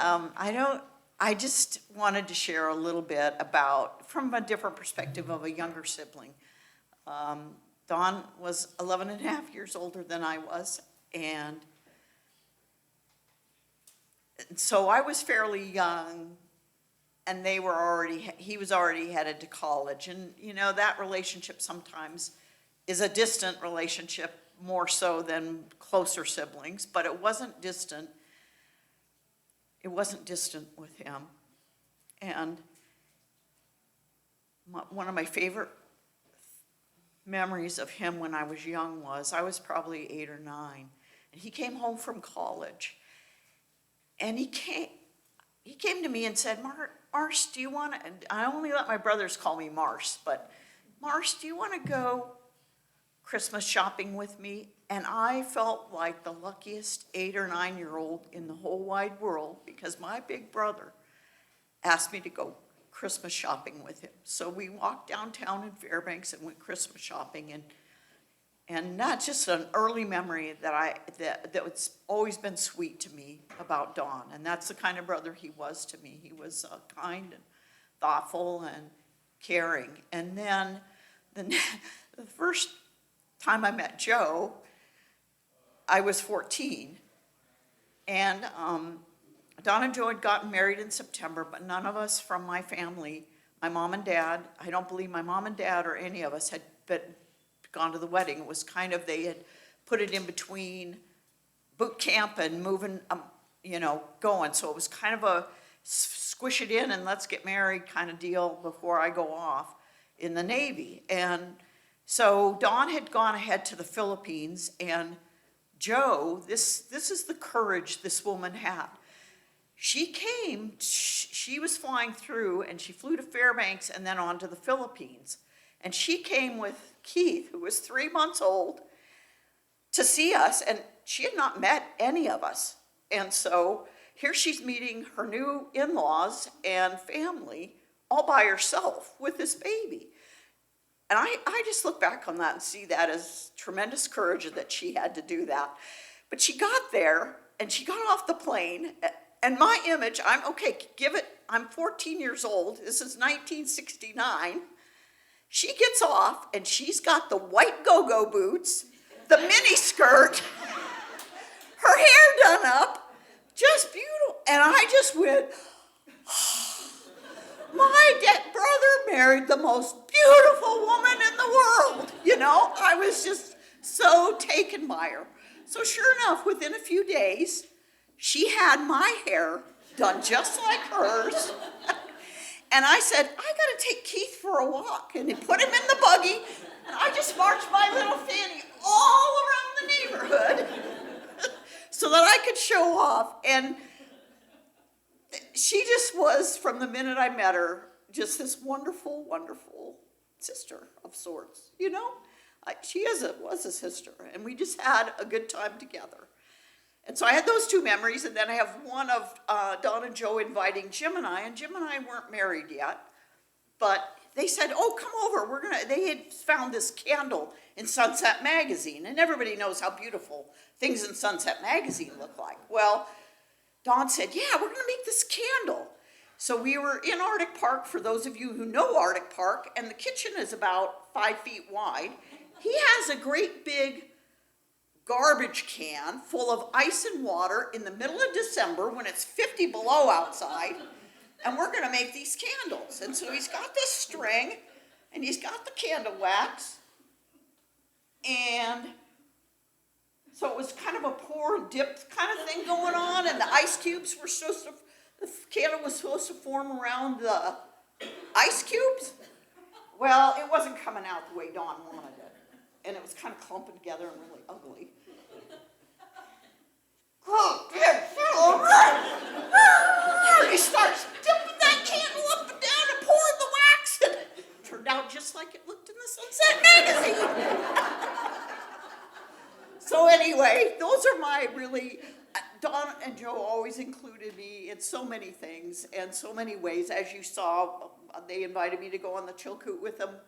I just wanted to share a little bit about, from a different perspective of a younger sibling. Don was 11 and a half years older than I was, and so I was fairly young, and he was already headed to college. And that relationship sometimes is a distant relationship more so than closer siblings, but it wasn't distant. It wasn't distant with him. And one of my favorite memories of him when I was young was, I was probably 8 or 9, and he came home from college, and he came to me and said, Mars, do you want to, and I only let my brothers call me Mars, but Mars, do you want to go Christmas shopping with me? And I felt like the luckiest 8 or 9-year-old in the whole wide world, because my big brother asked me to go Christmas shopping with him. So we walked downtown in Fairbanks and went Christmas shopping, and not just an early memory that's always been sweet to me about Don, and that's the kind of brother he was to me. He was kind and thoughtful and caring. And then the first time I met Joe, I was 14, and Don and Joe had gotten married in September, but none of us from my family, my mom and dad, I don't believe my mom and dad or any of us had gone to the wedding. It was kind of, they had put it in between boot camp and moving, going. So it was kind of a squish it in and let's get married kind of deal before I go off in the Navy. And so Don had gone ahead to the Philippines, and Joe, this is the courage this woman had. She was flying through, and she flew to Fairbanks and then on to the Philippines. And she came with Keith, who was 3 months old, to see us, and she had not met any of us. And so here she's meeting her new in-laws and family all by herself with this baby. And I just look back on that and see that as tremendous courage that she had to do that. But she got there and she got off the plane, and my image, I'm 14 years old, this is 1969. She gets off and she's got the white go-go boots, the mini skirt, her hair done up, just beautiful. And I just went, my brother married the most beautiful woman in the world. You know, I was just so taken by her. So sure enough, within a few days, she had my hair done just like hers. And I said, I gotta take Keith for a walk. And they put him in the buggy, and I just marched my little fanny all around the neighborhood so that I could show off. And she just was, from the minute I met her, just this wonderful, wonderful sister of sorts, you know? She was a sister, and we just had a good time together. And so I had those two memories, and then I have one of Don and Joe inviting Jim and I weren't married yet, but they said, oh, come over, they had found this candle in Sunset Magazine, and everybody knows how beautiful things in Sunset Magazine look like. Well, Don said, yeah, we're gonna make this candle. So we were in Arctic Park, for those of you who know Arctic Park, and the kitchen is about 5 feet wide. He has a great big garbage can full of ice and water in the middle of December when it's 50 below outside, and we're gonna make these candles. And so he's got this string, and he's got the candle wax, and so it was kind of a pour and dip kind of thing going on, and the ice cubes were the candle was supposed to form around the ice cubes. Well, it wasn't coming out the way Don wanted it, and it was kind of clumping together and really ugly. Oh, he starts dipping that candle up and down and pouring the wax, and it turned out just like it looked in the Sunset Magazine. So anyway, those are my really, Don and Joe always included me in so many things and so many ways. As you saw, they invited me to go on the Chilkoot with them.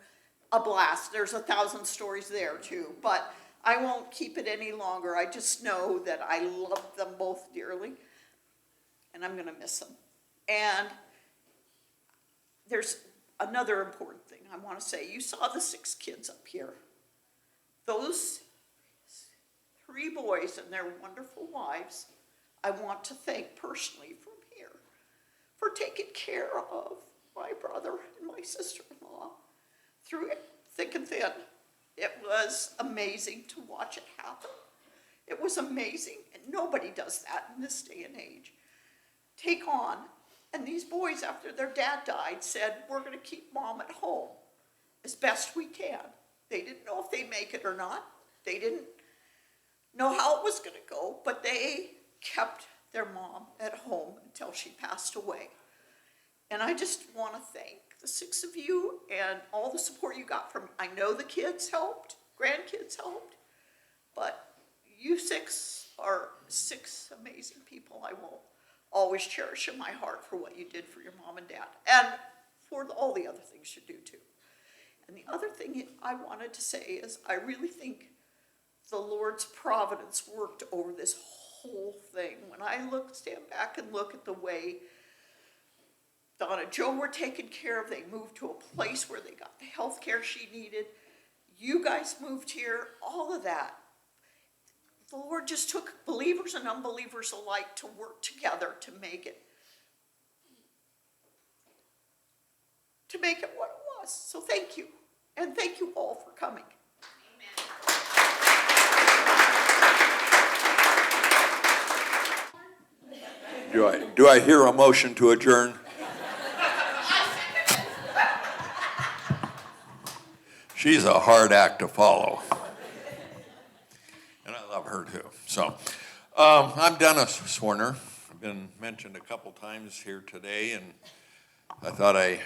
A blast. There's 1,000 stories there too, but I won't keep it any longer. I just know that I love them both dearly, and I'm gonna miss them. And there's another important thing I wanna say. You saw the 6 kids up here. Those 3 boys and their wonderful wives, I want to thank personally from here for taking care of my brother and my sister-in-law through thick and thin. It was amazing to watch it happen. It was amazing, and nobody does that in this day and age. Take on, and these boys, after their dad died, said, we're gonna keep mom at home as best we can. They didn't know if they'd make it or not. They didn't know how it was gonna go, but they kept their mom at home until she passed away. And I just wanna thank the 6 of you and all the support you got from, I know the kids helped, grandkids helped, but you 6 are 6 amazing people I will always cherish in my heart for what you did for your mom and dad, and for all the other things you do too. And the other thing I wanted to say is I really think the Lord's providence worked over this whole thing. When I stand back and look at the way Don and Joe were taken care of, they moved to a place where they got the health care she needed. You guys moved here, all of that. The Lord just took believers and unbelievers alike to work together to make it what it was. So thank you, and thank you all for coming. Do I hear a motion to adjourn? She's a hard act to follow. And I love her too. So, I'm Dennis Swerner. I've been mentioned a couple times here today, and I thought I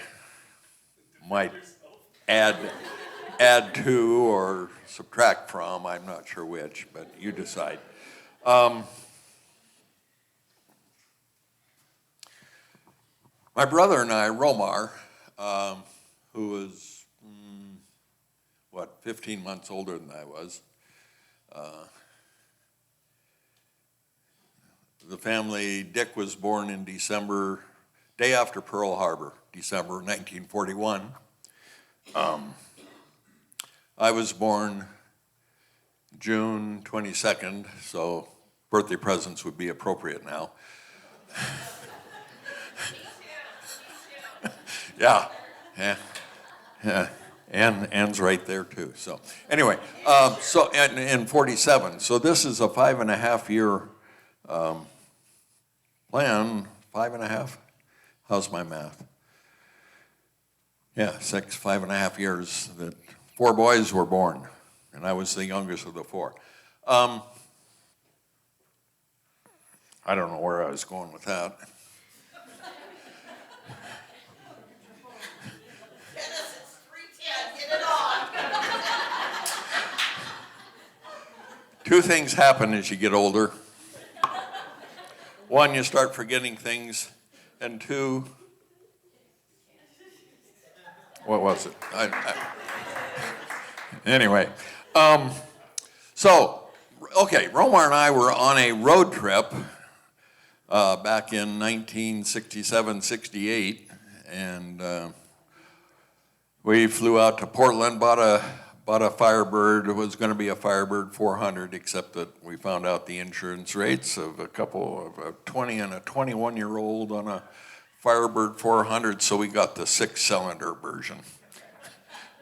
might add to or subtract from. I'm not sure which, but you decide. My brother and I, Romar, who was, 15 months older than I was. The family, Dick was born in December, day after Pearl Harbor, December 1941. I was born June 22nd, so birthday presents would be appropriate now. Yeah. Ann's right there too. So anyway, so in 47. So this is a 5.5 year plan. 5.5. How's my math? Yeah, 5.5 years that 4 boys were born, and I was the youngest of the 4. I don't know where I was going with that. Genesis 3:10, get it on. 2 things happen as you get older. 1, you start forgetting things, and 2, what was it? Anyway, so, okay, Romar and I were on a road trip back in 1967-68, and we flew out to Portland, bought a Firebird. It was going to be a Firebird 400, except that we found out the insurance rates of a 20 and a 21-year-old on a Firebird 400, so we got the 6-cylinder version.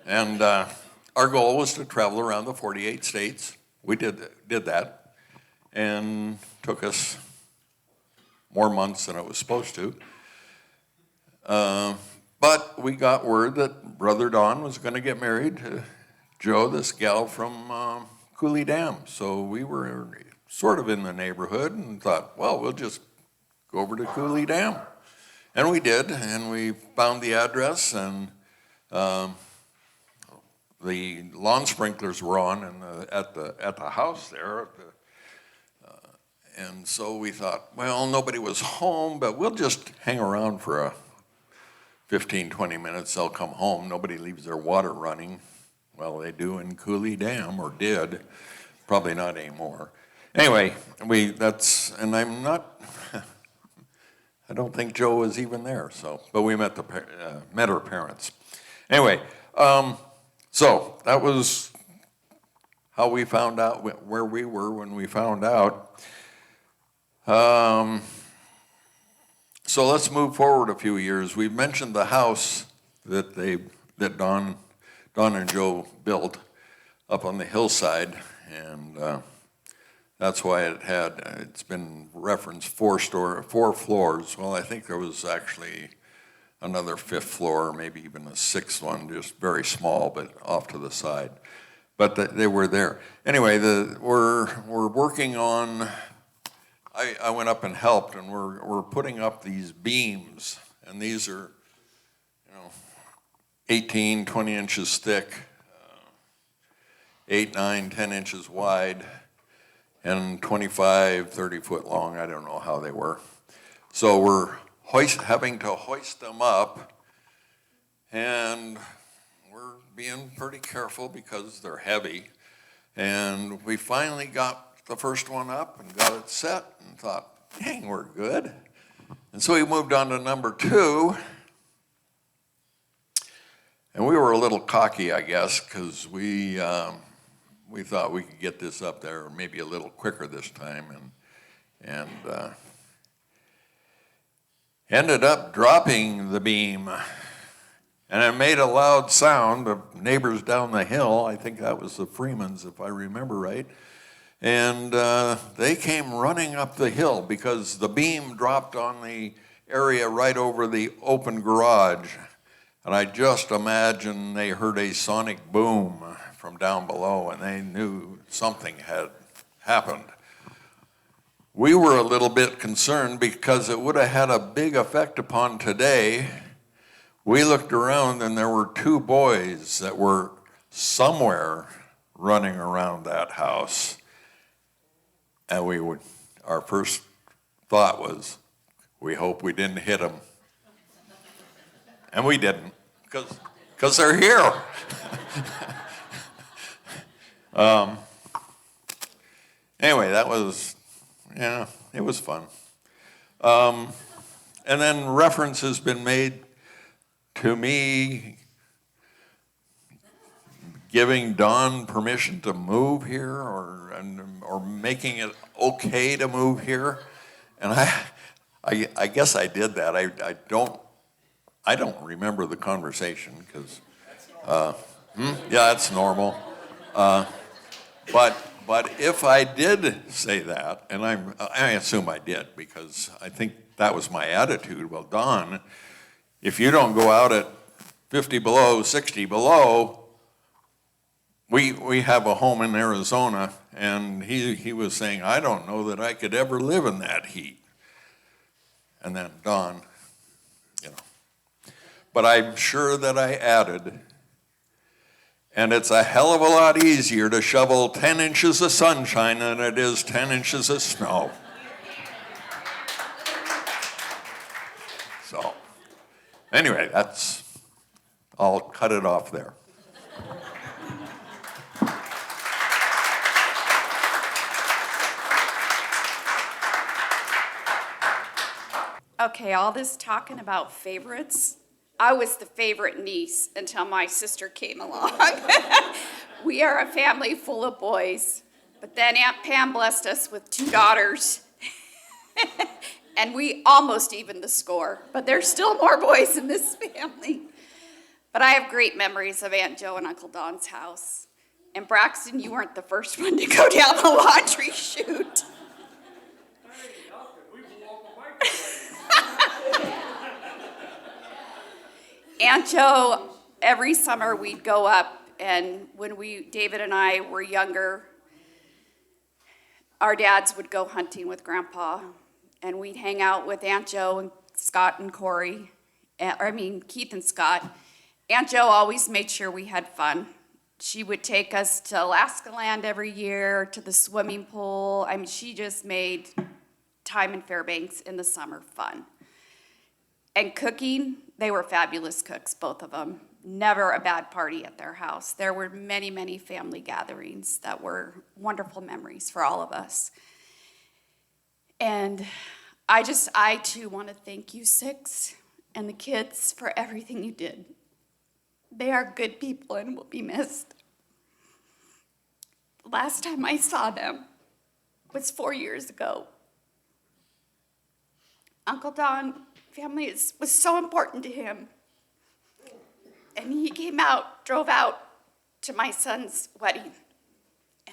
And our goal was to travel around the 48 states. We did that, and took us more months than it was supposed to. But we got word that Brother Don was going to get married to Joe, this gal from Cooley Dam. So we were sort of in the neighborhood and thought, well, we'll just go over to Cooley Dam. And we did, and we found the address, and the lawn sprinklers were on at the house there. And so we thought, well, nobody was home, but we'll just hang around for 15, 20 minutes. They'll come home. Nobody leaves their water running. Well, they do in Cooley Dam, or did. Probably not anymore. Anyway, and I'm not, I don't think Joe was even there, so, but we met her parents. Anyway, so that was how we found out where we were when we found out. So let's move forward a few years. We've mentioned the house that Don and Joe built up on the hillside, and that's why it's been referenced 4 floors. Well, I think there was actually another 5th floor, maybe even a 6th one, just very small, but off to the side. But they were there. Anyway, we're working on, I went up and helped, and we're putting up these beams, and these are 18, 20 inches thick, 8, 9, 10 inches wide, and 25, 30 foot long. I don't know how they were. So we're having to hoist them up, and we're being pretty careful because they're heavy. And we finally got the first one up and got it set and thought, dang, we're good. And so we moved on to number 2. And we were a little cocky, I guess, because we thought we could get this up there maybe a little quicker this time, and ended up dropping the beam. And it made a loud sound. The neighbors down the hill, I think that was the Freemans, if I remember right, and they came running up the hill because the beam dropped on the area right over the open garage. And I just imagine they heard a sonic boom from down below, and they knew something had happened. We were a little bit concerned because it would have had a big effect upon today. We looked around, and there were 2 boys that were somewhere running around that house. And our first thought was, we hope we didn't hit them. And we didn't. because they're here. Anyway, that was, yeah, it was fun. And then reference has been made to me giving Don permission to move here or making it okay to move here. And I guess I did that. I don't remember the conversation because, yeah, that's normal. But if I did say that, and I assume I did because I think that was my attitude. Well, Don, if you don't go out at 50 below, 60 below, we have a home in Arizona, and he was saying, I don't know that I could ever live in that heat. And then Don, you know. But I'm sure that I added, and it's a hell of a lot easier to shovel 10 inches of sunshine than it is 10 inches of snow. So, anyway, I'll cut it off there. Okay, all this talking about favorites. I was the favorite niece until my sister came along. We are a family full of boys, but then Aunt Pam blessed us with 2 daughters. And we almost evened the score, but there's still more boys in this family. But I have great memories of Aunt Jo and Uncle Don's house. And Braxton, you weren't the first one to go down the laundry chute. Aunt Jo, every summer we'd go up, and when David and I were younger, our dads would go hunting with Grandpa, and we'd hang out with Aunt Jo and Scott and Corey, Keith and Scott. Aunt Jo always made sure we had fun. She would take us to Alaska Land every year, to the swimming pool. She just made time in Fairbanks in the summer fun. And cooking, they were fabulous cooks, both of them. Never a bad party at their house. There were many, many family gatherings that were wonderful memories for all of us. And I too want to thank you 6 and the kids for everything you did. They are good people and will be missed. Last time I saw them was 4 years ago. Uncle Don, family was so important to him. And he drove out to my son's wedding.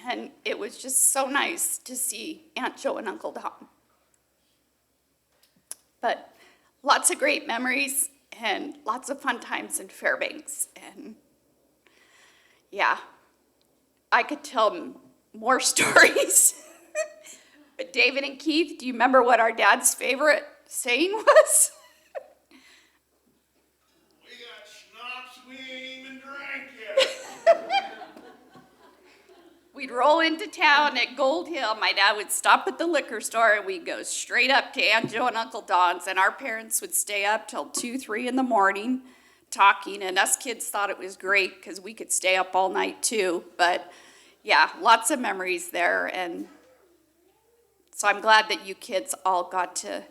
And it was just so nice to see Aunt Jo and Uncle Don. But lots of great memories and lots of fun times in Fairbanks. And yeah, I could tell more stories. But David and Keith, do you remember what our dad's favorite saying was? We got schnapps we ain't even drank yet. We'd roll into town at Gold Hill. My dad would stop at the liquor store and we'd go straight up to Aunt Jo and Uncle Don's, and our parents would stay up till 2, 3 in the morning talking, and us kids thought it was great because we could stay up all night too. But yeah, lots of memories there, and so I'm glad that you kids all got to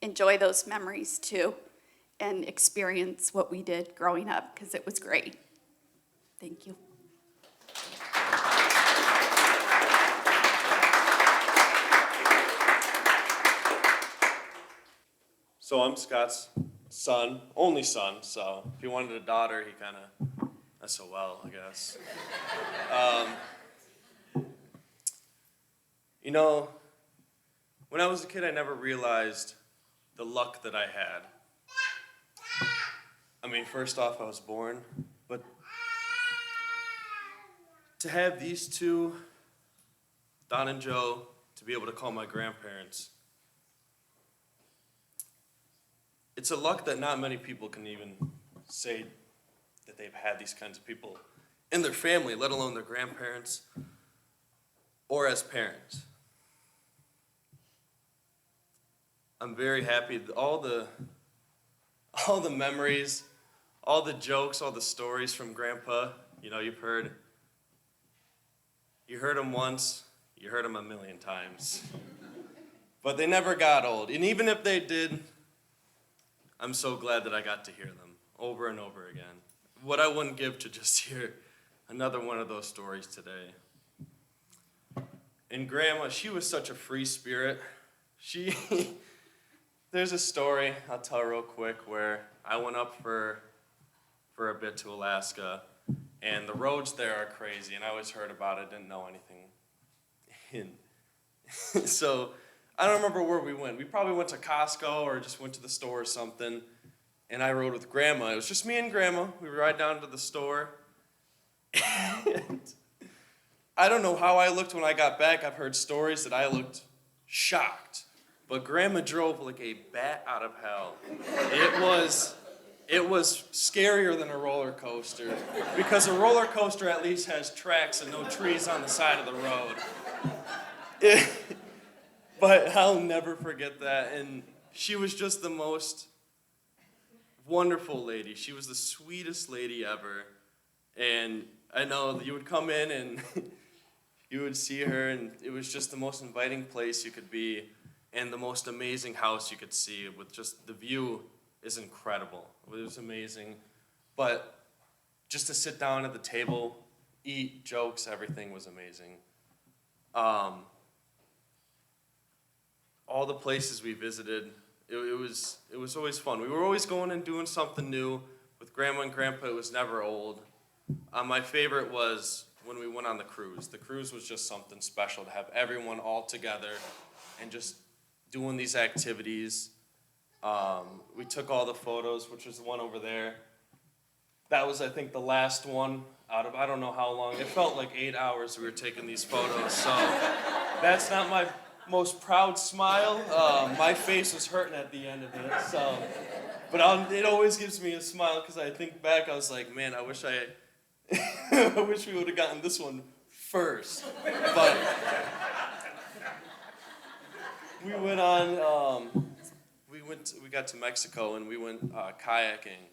enjoy those memories too and experience what we did growing up because it was great. Thank you. So I'm Scott's son, only son, so if he wanted a daughter, he kind of, SOL, I guess. You know, when I was a kid, I never realized the luck that I had. I mean, first off, I was born, but to have these 2, Don and Jo, to be able to call my grandparents, it's a luck that not many people can even say that they've had these kinds of people in their family, let alone their grandparents or as parents. I'm very happy. All the memories, all the jokes, all the stories from Grandpa, you know, you heard them once, you heard them a million times. But they never got old. And even if they did, I'm so glad that I got to hear them over and over again. What I wouldn't give to just hear another one of those stories today. And Grandma, she was such a free spirit. There's a story I'll tell real quick where I went up for a bit to Alaska, and the roads there are crazy, and I always heard about it, didn't know anything. And so I don't remember where we went. We probably went to Costco or just went to the store or something, and I rode with Grandma. It was just me and Grandma. We would ride down to the store, and I don't know how I looked when I got back. I've heard stories that I looked shocked. But Grandma drove like a bat out of hell. It was scarier than a roller coaster, because a roller coaster at least has tracks and no trees on the side of the road. But I'll never forget that. And she was just the most wonderful lady. She was the sweetest lady ever. And I know you would come in and you would see her, and it was just the most inviting place you could be. And the most amazing house you could see, with just the view is incredible. It was amazing. But just to sit down at the table, eat, jokes, everything was amazing. All the places we visited, it was always fun. We were always going and doing something new. With Grandma and Grandpa, it was never old. My favorite was when we went on the cruise. The cruise was just something special, to have everyone all together and just doing these activities. We took all the photos, which was the one over there. That was, I think, the last one out of I don't know how long. It felt like 8 hours we were taking these photos. So that's not my most proud smile. My face was hurting at the end of it. So, but it always gives me a smile, because I think back, I was like, man, I wish I wish we would have gotten this one first. But we went on, we got to Mexico, and we went kayaking.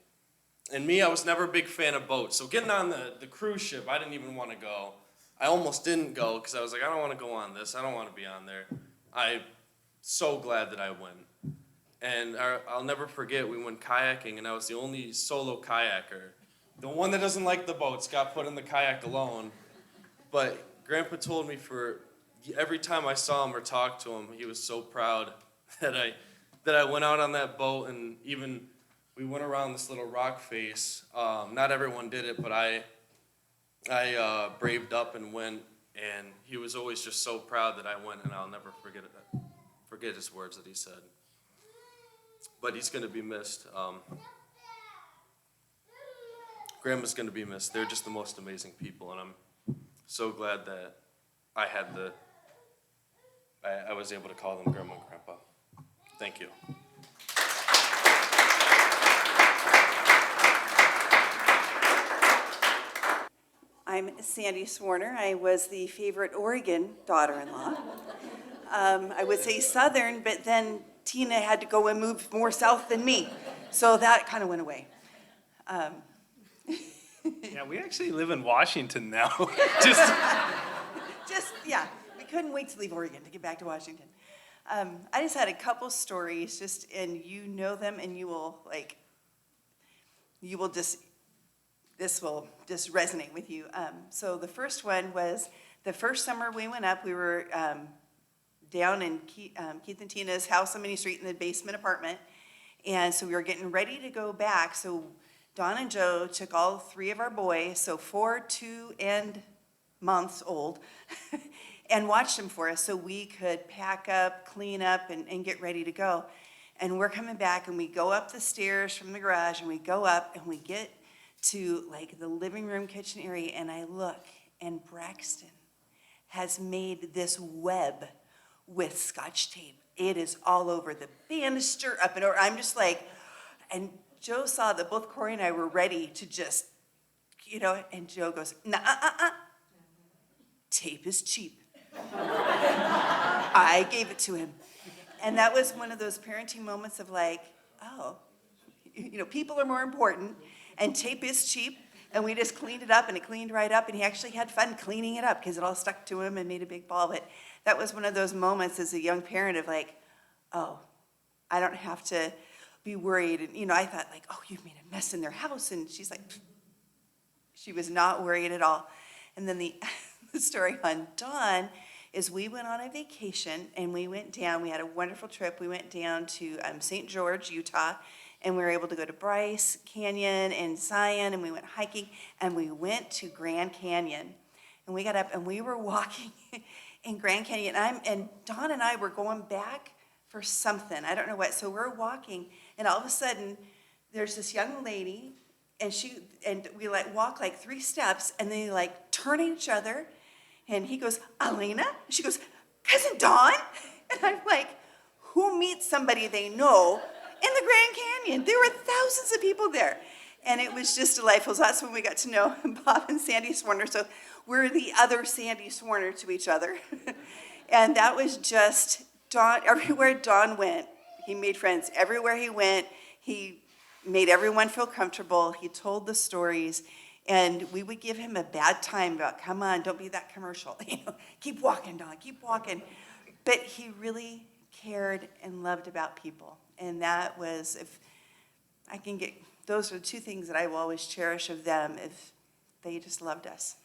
And me, I was never a big fan of boats. So getting on the cruise ship, I didn't even want to go. I almost didn't go, because I was like, I don't want to go on this. I don't want to be on there. I'm so glad that I went. And I'll never forget, we went kayaking, and I was the only solo kayaker. The one that doesn't like the boats got put in the kayak alone. But Grandpa told me every time I saw him or talked to him, he was so proud that I went out on that boat, and even we went around this little rock face. Not everyone did it, but I braved up and went, and he was always just so proud that I went, and I'll never forget his words that he said. But he's going to be missed. Grandma's going to be missed. They're just the most amazing people, and I'm so glad that I was able to call them Grandma and Grandpa. Thank you. I'm Sandy Swarner. I was the favorite Oregon daughter-in-law. I would say Southern, but then Tina had to go and move more south than me, so that kind of went away. Yeah, we actually live in Washington now. Yeah, we couldn't wait to leave Oregon to get back to Washington. I just had a couple stories, and you know them, and this will just resonate with you. So the first one was the first summer we went up. We were down in Keith and Tina's house on Main Street in the basement apartment, and so we were getting ready to go back. So Don and Joe took all three of our boys, so 4, 2, and months old, and watched them for us so we could pack up, clean up, and get ready to go. And we're coming back, and we go up the stairs from the garage, and we go up, and we get to like the living room kitchen area, and I look, and Braxton has made this web with Scotch tape. It is all over the banister, up and over. I'm just like, and Joe saw that both Corey and I were ready to just, and Joe goes, tape is cheap. I gave it to him. And that was one of those parenting moments of like, oh, people are more important. And tape is cheap, and we just cleaned it up, and it cleaned right up, and he actually had fun cleaning it up because it all stuck to him and made a big ball. But that was one of those moments as a young parent of like, oh, I don't have to be worried. And, you know, I thought like, oh, you've made a mess in their house. And she's like, she was not worried at all. And then the story on Dawn is we went on a vacation and we went down, we had a wonderful trip. We went down to St. George, Utah, and we were able to go to Bryce Canyon and Zion, and we went hiking, and we went to Grand Canyon. And we got up and we were walking in Grand Canyon. And Dawn and I were going back for something, I don't know what. So we're walking, and all of a sudden, there's this young lady, and we like walk like 3 steps, and they like turn at each other. And he goes, Elena? She goes, Cousin Dawn? And I'm like, who meets somebody they know in the Grand Canyon? There were thousands of people there. And it was just delightful. So that's when we got to know Bob and Sandy Swarner. So we're the other Sandy Swarner to each other. And that was just Dawn. Everywhere Dawn went, he made friends. Everywhere he went, he made everyone feel comfortable. He told the stories. And we would give him a bad time about, come on, don't be that commercial. You know, keep walking, Dawn, keep walking. But he really cared and loved about people. And that was, if I can get, those are 2 things that I will always cherish of them, if they just loved us.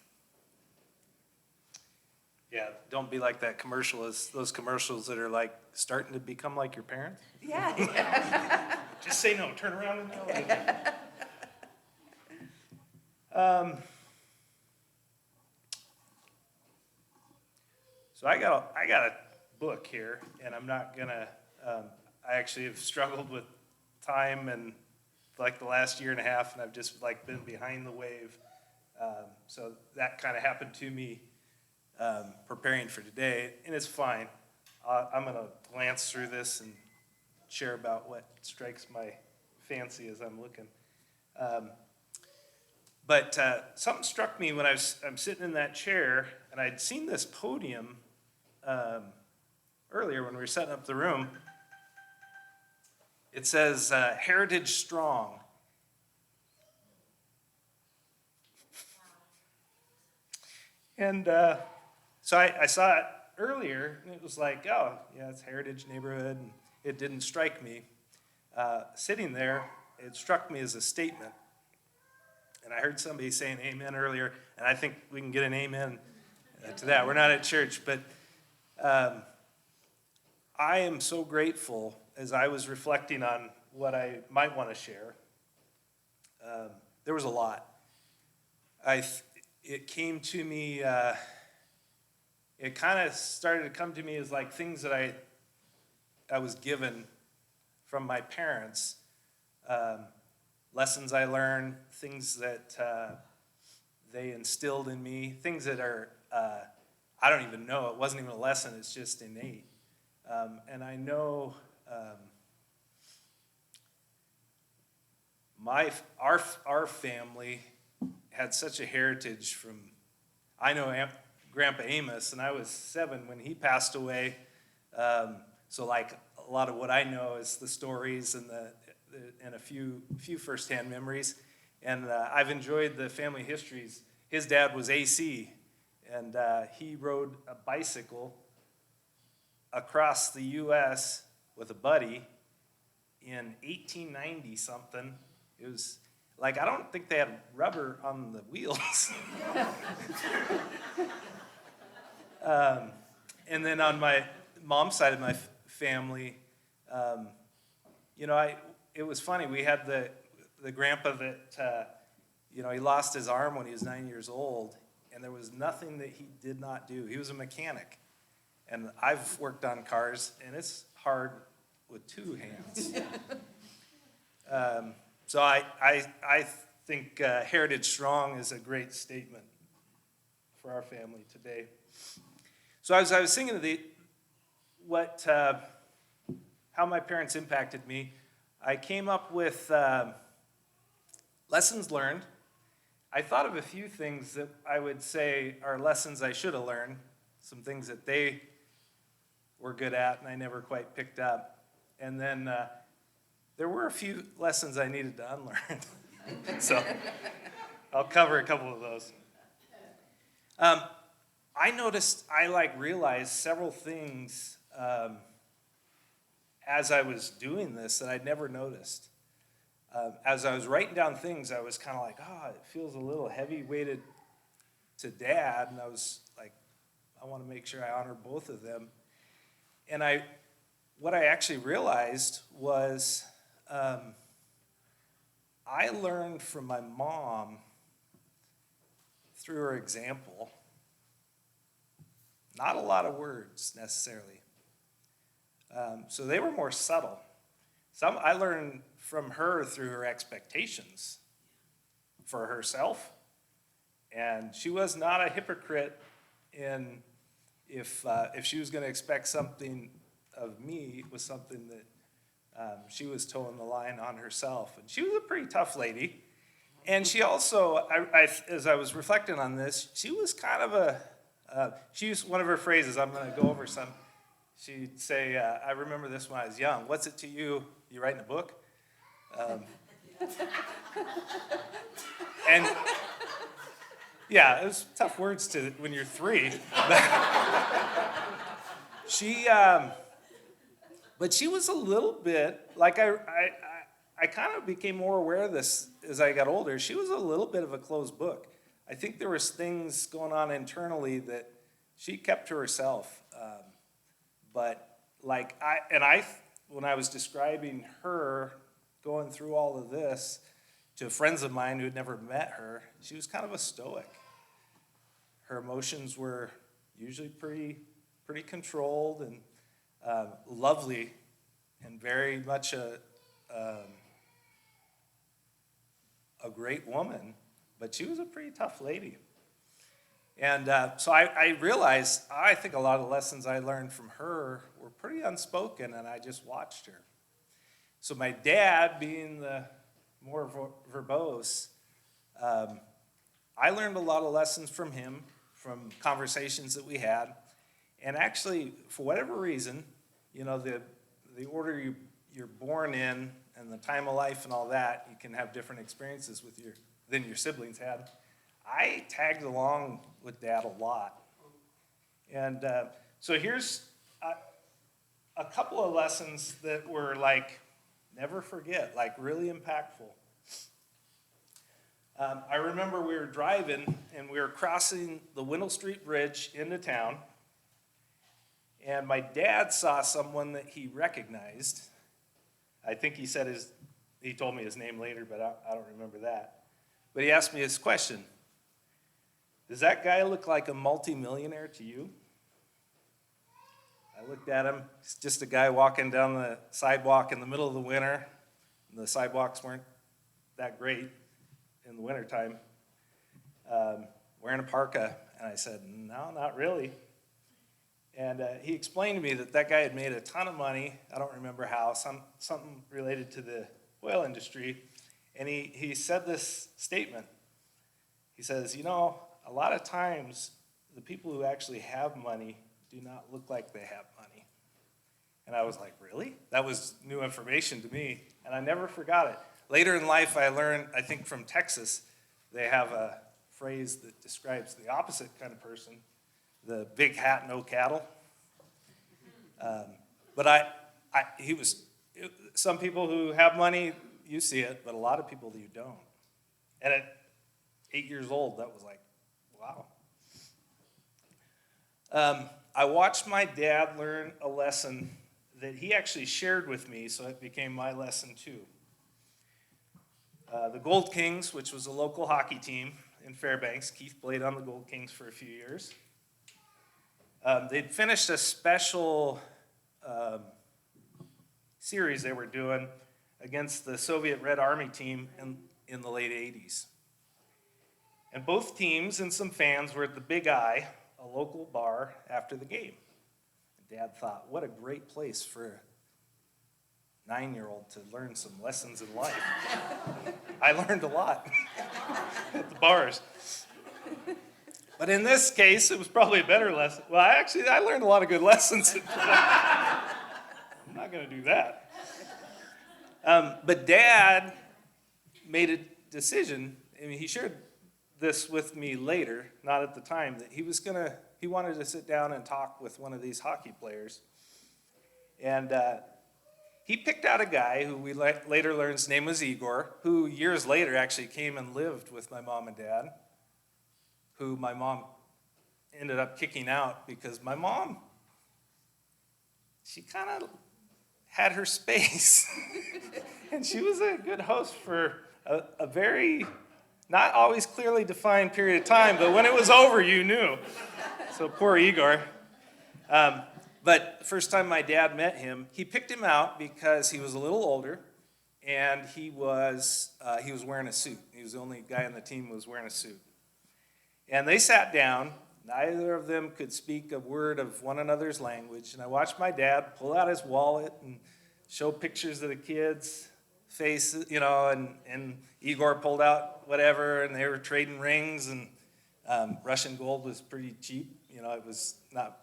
Yeah, don't be like that commercial, is those commercials that are like starting to become like your parents. Yeah. Just say no, turn around and go. So I got a book here, and I'm not gonna. I actually have struggled with time and like the last year and a half, and I've just like been behind the wave. So that kind of happened to me preparing for today, and it's fine. I'm gonna glance through this and share about what strikes my fancy as I'm looking. But something struck me when I'm sitting in that chair, and I'd seen this podium earlier when we were setting up the room. It says Heritage Strong. And so I saw it earlier, and it was like, oh, yeah, it's Heritage Neighborhood, and it didn't strike me. Sitting there, it struck me as a statement. And I heard somebody saying amen earlier, and I think we can get an amen to that. We're not at church, but I am so grateful as I was reflecting on what I might want to share. There was a lot. It came to me, it kind of started to come to me as like things that I was given from my parents. Lessons I learned, things that they instilled in me, things that are, I don't even know, it wasn't even a lesson, it's just innate. And I know our family had such a heritage from, I know Grandpa Amos, and I was 7 when he passed away. So like a lot of what I know is the stories and a few firsthand memories. And I've enjoyed the family histories. His dad was AC, and he rode a bicycle across the U.S. with a buddy in 1890 something. It was like, I don't think they had rubber on the wheels. And then on my mom's side of my family, you know, it was funny. We had the grandpa that, you know, he lost his arm when he was 9 years old, and there was nothing that he did not do. He was a mechanic. And I've worked on cars, and it's hard with 2 hands. So I think Heritage Strong is a great statement for our family today. So I was thinking of how my parents impacted me. I came up with lessons learned. I thought of a few things that I would say are lessons I should have learned, some things that they were good at and I never quite picked up. And then there were a few lessons I needed to unlearn. So I'll cover a couple of those. I noticed, I realized several things as I was doing this that I'd never noticed. As I was writing down things, I was kind of like, it feels a little heavy weighted to Dad, and I was like, I want to make sure I honor both of them. And what I actually realized was I learned from my mom through her example, not a lot of words necessarily. So they were more subtle. Some I learned from her through her expectations for herself. And she was not a hypocrite in if she was going to expect something of me, it was something that she was towing the line on herself. And she was a pretty tough lady. And she also, as I was reflecting on this, she was kind of she used one of her phrases, I'm going to go over some. She'd say, I remember this when I was young, what's it to you? You writing a book? And yeah, it was tough words when you're 3. But she was a little bit, I kind of became more aware of this as I got older. She was a little bit of a closed book. I think there was things going on internally that she kept to herself. But when I was describing her going through all of this to friends of mine who had never met her, she was kind of a stoic. Her emotions were usually pretty controlled and lovely, and very much a great woman, but she was a pretty tough lady. And so I realized, I think a lot of the lessons I learned from her were pretty unspoken, and I just watched her. So my dad, being the more verbose, I learned a lot of lessons from him, from conversations that we had. And actually, for whatever reason, the order you're born in and the time of life and all that, you can have different experiences than your siblings had. I tagged along with Dad a lot. And so here's a couple of lessons that were never forget, really impactful. I remember we were driving and we were crossing the Wendell Street Bridge into town. And my dad saw someone that he recognized. I think he told me his name later, but I don't remember that. But he asked me this question: does that guy look like a multimillionaire to you? I looked at him. He's just a guy walking down the sidewalk in the middle of the winter. The sidewalks weren't that great in the wintertime. Wearing a parka. And I said, no, not really. And he explained to me that guy had made a ton of money. I don't remember how, something related to the oil industry. And he said this statement. He says, a lot of times the people who actually have money do not look like they have money. And I was like, really? That was new information to me, and I never forgot it. Later in life, I learned, I think from Texas, they have a phrase that describes the opposite kind of person, the big hat, no cattle. But some people who have money, you see it, but a lot of people you don't. And at 8 years old, that was like, wow. I watched my dad learn a lesson that he actually shared with me, so it became my lesson too. The Gold Kings, which was a local hockey team in Fairbanks, Keith played on the Gold Kings for a few years. They'd finished a special series they were doing against the Soviet Red Army team in the late 80s. And both teams and some fans were at the Big Eye, a local bar, after the game. And Dad thought, what a great place for a 9-year-old to learn some lessons in life. I learned a lot at the bars. But in this case, it was probably a better lesson. Well, I learned a lot of good lessons. I'm not going to do that. But Dad made a decision, I mean, he shared this with me later, not at the time, that he wanted to sit down and talk with one of these hockey players. And he picked out a guy who we later learned his name was Igor, who years later actually came and lived with my mom and dad, who my mom ended up kicking out because my mom, she kind of had her space. And she was a good host for a very, not always clearly defined period of time, but when it was over, you knew. So poor Igor. But the first time my dad met him, he picked him out because he was a little older, and he was wearing a suit. He was the only guy on the team who was wearing a suit. And they sat down. Neither of them could speak a word of one another's language. And I watched my dad pull out his wallet and show pictures of the kids' faces, you know, and Igor pulled out whatever, and they were trading rings, and Russian gold was pretty cheap. You know, it was not,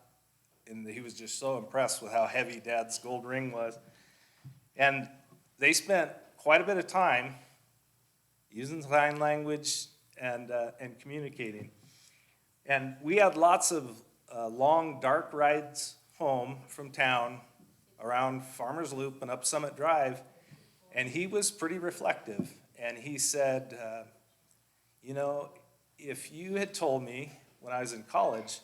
and he was just so impressed with how heavy Dad's gold ring was. And they spent quite a bit of time using sign language and communicating. And we had lots of long, dark rides home from town around Farmers Loop and up Summit Drive, and he was pretty reflective. And he said, you know, if you had told me when I was in college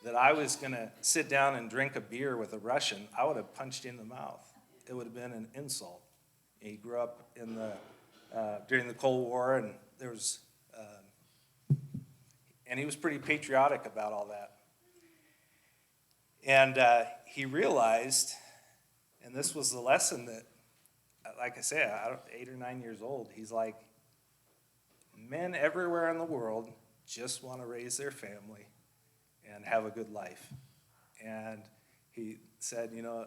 that I was going to sit down and drink a beer with a Russian, I would have punched you in the mouth. It would have been an insult. He grew up in during the Cold War, and there was, and he was pretty patriotic about all that. And he realized, and this was the lesson that, like I say, 8 or 9 years old, he's like, men everywhere in the world just want to raise their family and have a good life. And he said, you know,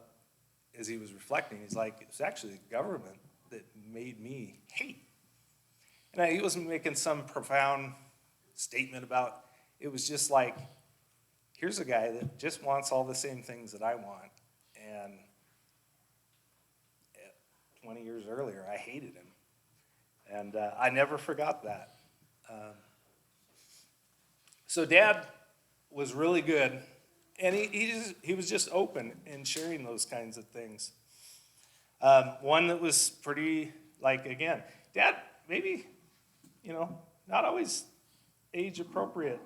as he was reflecting, he's like, it's actually the government that made me hate. And he wasn't making some profound statement about, it was just like, here's a guy that just wants all the same things that I want. And 20 years earlier, I hated him. And I never forgot that. So Dad was really good, and he was just open in sharing those kinds of things. One that was pretty, like, again, Dad, maybe, you know, not always age-appropriate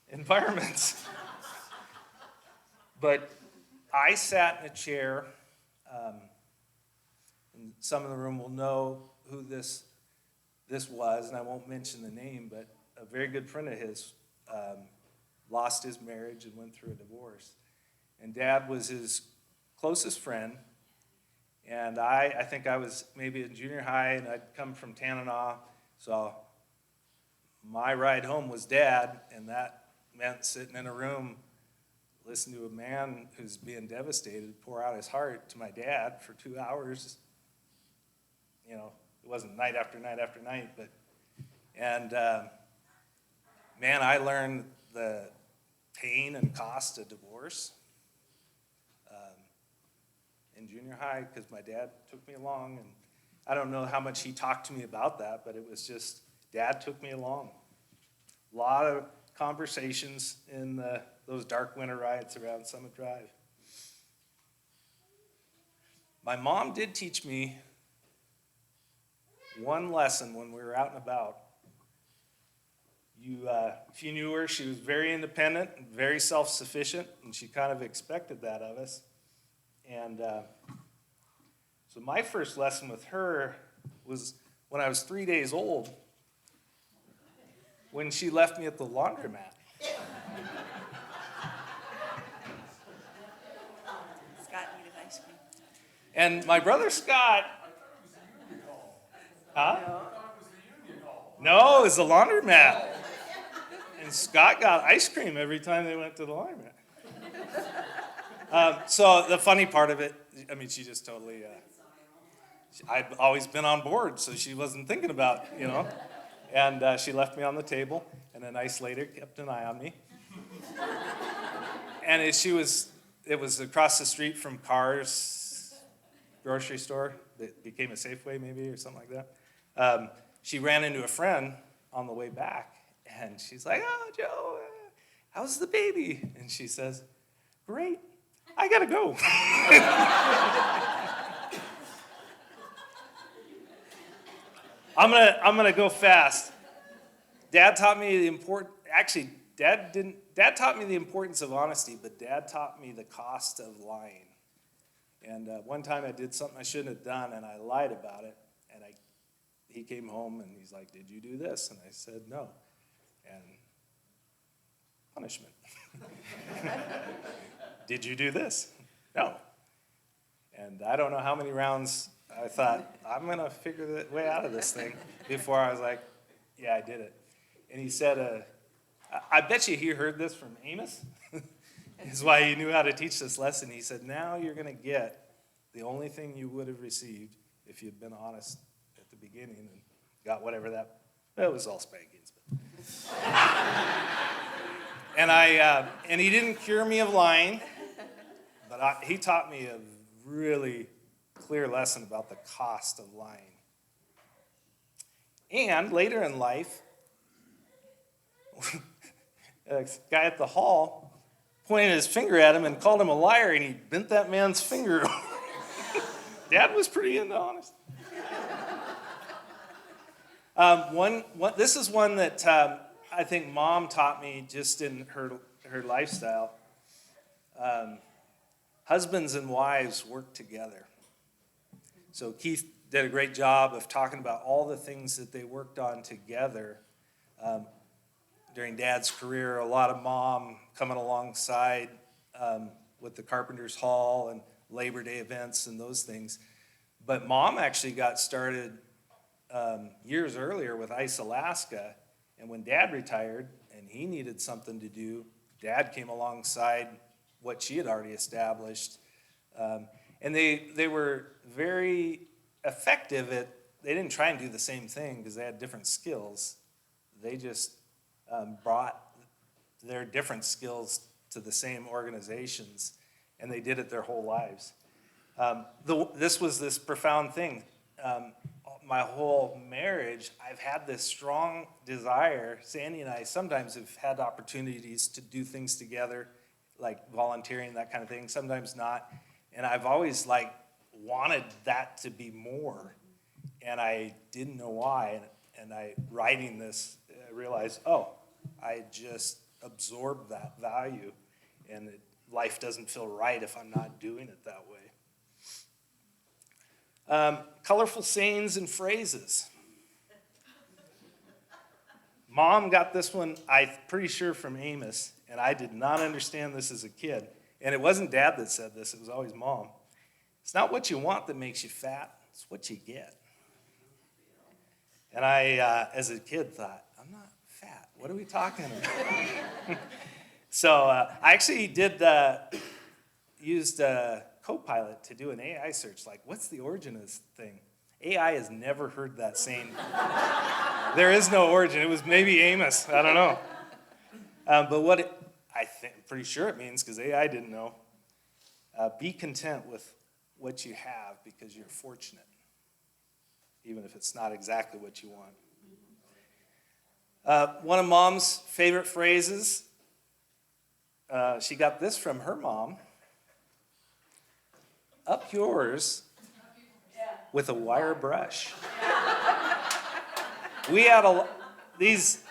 environments. But I sat in a chair, and some in the room will know who this was, and I won't mention the name, but a very good friend of his lost his marriage and went through a divorce. And Dad was his closest friend, and I think I was maybe in junior high, and I'd come from Tanana, so my ride home was Dad, and that meant sitting in a room listening to a man who's being devastated pour out his heart to my dad for 2 hours. You know, it wasn't night after night after night, but, and man, I learned the pain and cost of divorce in junior high because my dad took me along, and I don't know how much he talked to me about that, but it was just, Dad took me along. A lot of conversations in those dark winter rides around Summit Drive. My mom did teach me one lesson when we were out and about. If you knew her, she was very independent and very self-sufficient, and she kind of expected that of us. And so my first lesson with her was when I was 3 days old, when she left me at the laundromat. Scott needed ice cream. And my brother Scott, huh? No, it was the laundromat. And Scott got ice cream every time they went to the laundromat. So the funny part of it, I mean, she just totally, I'd always been on board, so she wasn't thinking about, you know. And she left me on the table, and then ice later kept an eye on me. And it was across the street from Carr's grocery store that became a Safeway maybe or something like that. she ran into a friend on the way back, and she's like, "Oh, Joe, how's the baby?" And she says, "Great, I gotta go." I'm gonna go fast. Dad taught me the Dad taught me the importance of honesty, but Dad taught me the cost of lying. And one time I did something I shouldn't have done, and I lied about it. And he came home and he's like, "Did you do this?" And I said, "No." And punishment. "Did you do this?" "No." And I don't know how many rounds I thought, I'm going to figure the way out of this thing, before I was like, "Yeah, I did it." And he said, I bet you he heard this from Amos. Is why he knew how to teach this lesson. He said, "Now you're going to get the only thing you would have received if you'd been honest at the beginning and got whatever that." It was all spankings. And he didn't cure me of lying, but he taught me a really clear lesson about the cost of lying. And later in life, a guy at the hall pointed his finger at him and called him a liar, and he bent that man's finger. Dad was pretty into honesty. This is one that I think Mom taught me just in her lifestyle. Husbands and wives work together. So Keith did a great job of talking about all the things that they worked on together. During Dad's career, a lot of Mom coming alongside with the Carpenter's Hall and Labor Day events and those things. But Mom actually got started years earlier with Ice Alaska. And when Dad retired and he needed something to do, Dad came alongside what she had already established. And they were very effective they didn't try and do the same thing because they had different skills. They just brought their different skills to the same organizations, and they did it their whole lives. This was this profound thing. My whole marriage, I've had this strong desire. Sandy and I sometimes have had opportunities to do things together, like volunteering, that kind of thing, sometimes not. And I've always wanted that to be more. And I didn't know why. And writing this, I realized, I just absorbed that value. And life doesn't feel right if I'm not doing it that way. Colorful sayings and phrases. Mom got this one, I'm pretty sure, from Amos, and I did not understand this as a kid. And it wasn't Dad that said this, it was always Mom. "It's not what you want that makes you fat, it's what you get." And I, as a kid, thought, I'm not fat. What are we talking about? So I actually used Copilot to do an AI search, what's the origin of this thing? AI has never heard that saying. There is no origin. It was maybe Amos. I don't know. But I'm pretty sure it means, because AI didn't know, be content with what you have because you're fortunate, even if it's not exactly what you want. One of Mom's favorite phrases, she got this from her mom: "Up yours with a wire brush." We had these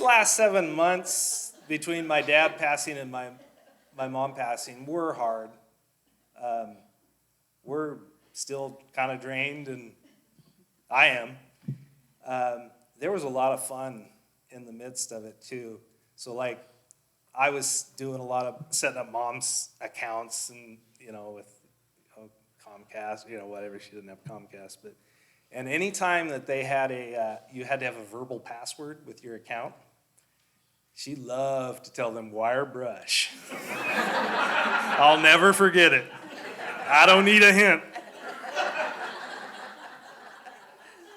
last 7 months between my dad passing and my mom passing were hard. We're still kind of drained, and I am. There was a lot of fun in the midst of it too. So I was doing a lot of setting up Mom's accounts and with Comcast, whatever. She didn't have Comcast, and any time that they had you had to have a verbal password with your account, she loved to tell them wire brush. I'll never forget it. I don't need a hint.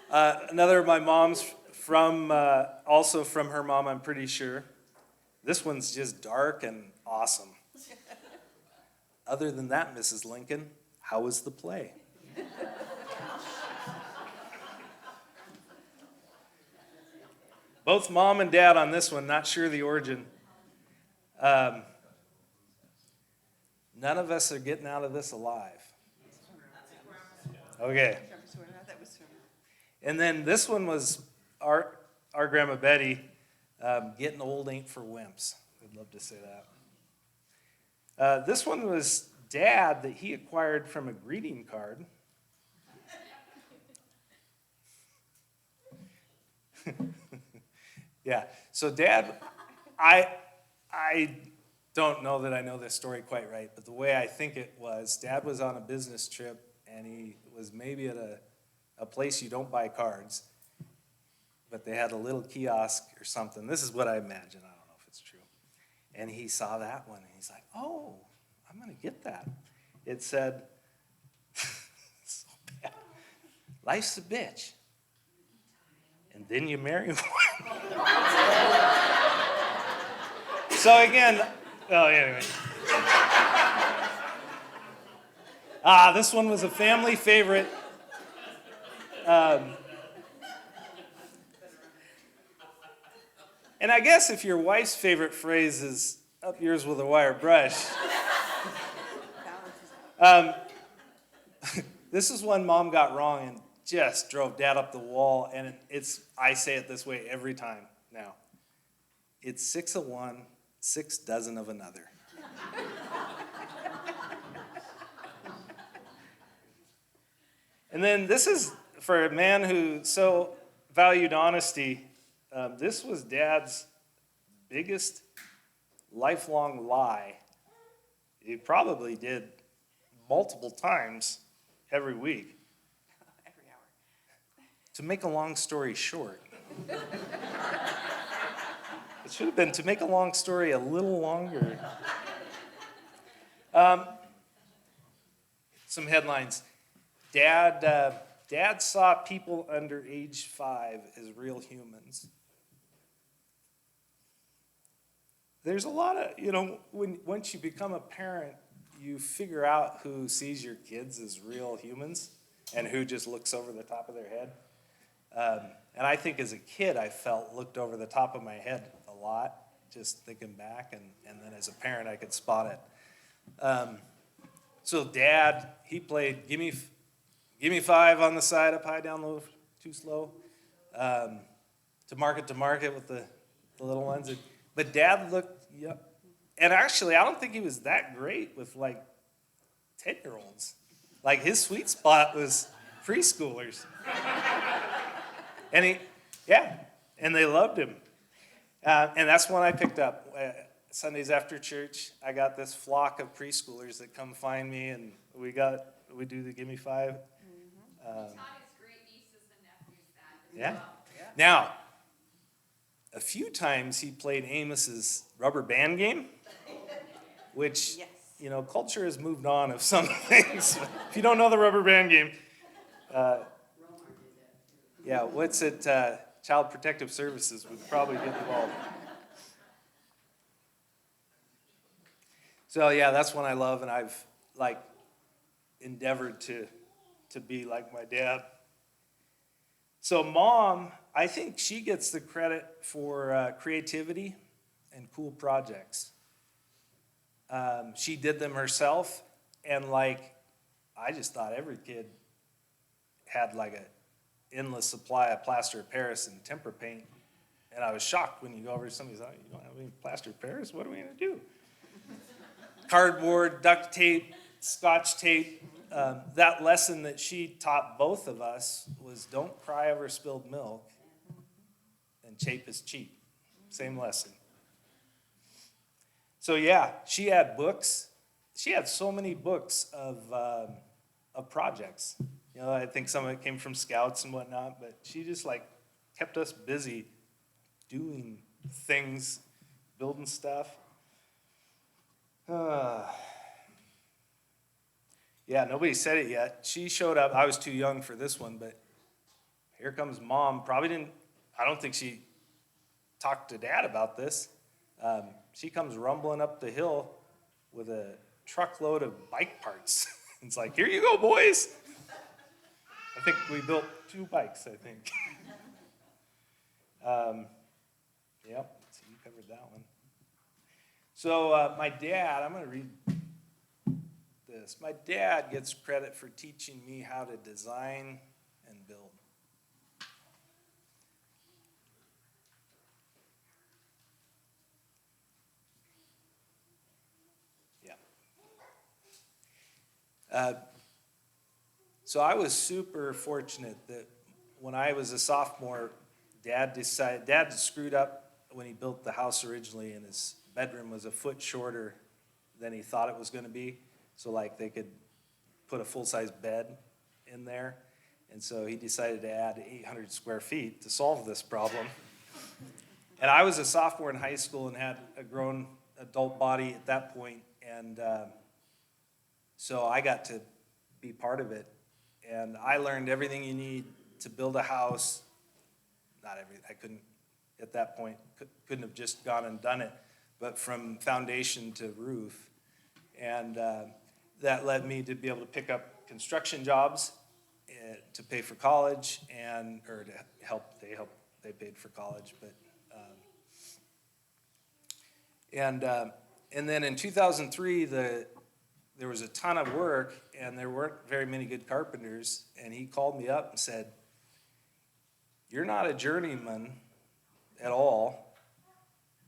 Another of my mom's also from her mom, I'm pretty sure. This one's just dark and awesome. "Other than that, Mrs. Lincoln, how was the play?" both mom and dad on this one, not sure the origin. None of us are getting out of this alive. Okay. And then this one was our Grandma Betty, getting old ain't for wimps. I'd love to say that. This one was Dad that he acquired from a greeting card. Yeah, so Dad, I don't know that I know this story quite right, but the way I think it was, Dad was on a business trip and he was maybe at a place you don't buy cards, but they had a little kiosk or something. This is what I imagine. I don't know if it's true. And he saw that one and he's like, oh, I'm going to get that. It said, so bad, life's a bitch. And then you marry one. So again, oh, anyway. This one was a family favorite. And I guess if your wife's favorite phrase is up yours with a wire brush. This is one Mom got wrong and just drove Dad up the wall, and I say it this way every time now. It's 6 of one, 6 dozen of another. And then this is for a man who so valued honesty. This was Dad's biggest lifelong lie. He probably did multiple times every week. To make a long story short, it should have been to make a long story a little longer. Some headlines. Dad saw people under age 5 as real humans. There's a lot of, once you become a parent, you figure out who sees your kids as real humans and who just looks over the top of their head. And I think as a kid, I felt looked over the top of my head a lot, just thinking back, and then as a parent, I could spot it. So Dad, he played Gimme 5 on the side, up high, down low, too slow, to market with the little ones. But Dad looked, and actually, I don't think he was that great with 10-year-olds. Like his sweet spot was preschoolers. And and they loved him. And that's when I picked up. Sundays after church, I got this flock of preschoolers that come find me, and we do the Gimme 5. He taught his great nieces and nephews that. Yeah. Now, a few times he played Amos's rubber band game, which, culture has moved on of some things. If you don't know the rubber band game, what's it? Child Protective Services would probably get involved. So that's one I love, and I've endeavored to be like my dad. So Mom, I think she gets the credit for creativity and cool projects. She did them herself, and I just thought every kid had an endless supply of plaster of Paris and tempera paint. And I was shocked when you go over to somebody's house, you don't have any plaster of Paris? What are we gonna do? Cardboard, duct tape, Scotch tape. That lesson that she taught both of us was don't cry over spilled milk, and tape is cheap. Same lesson. So she had books. She had so many books of projects. I think some of it came from scouts and whatnot, but she just kept us busy doing things, building stuff. Nobody said it yet. She showed up. I was too young for this one, but here comes Mom. I don't think she talked to Dad about this. She comes rumbling up the hill with a truckload of bike parts. It's like, here you go, boys. I think we built 2 bikes, I think. Yep, so you covered that one. So my dad, I'm going to read this. My dad gets credit for teaching me how to design and build. So I was super fortunate that when I was a sophomore, Dad screwed up when he built the house originally, and his bedroom was a foot shorter than he thought it was gonna be. So like they could put a full-size bed in there. And so he decided to add 800 square feet to solve this problem. And I was a sophomore in high school and had a grown adult body at that point, and so I got to be part of it. And I learned everything you need to build a house. Not everything, I couldn't, at that point, couldn't have just gone and done it, but from foundation to roof. And that led me to be able to pick up construction jobs to pay for college, or to help, they paid for college, but, and then in 2003, there was a ton of work, and there weren't very many good carpenters, and he called me up and said, "You're not a journeyman at all,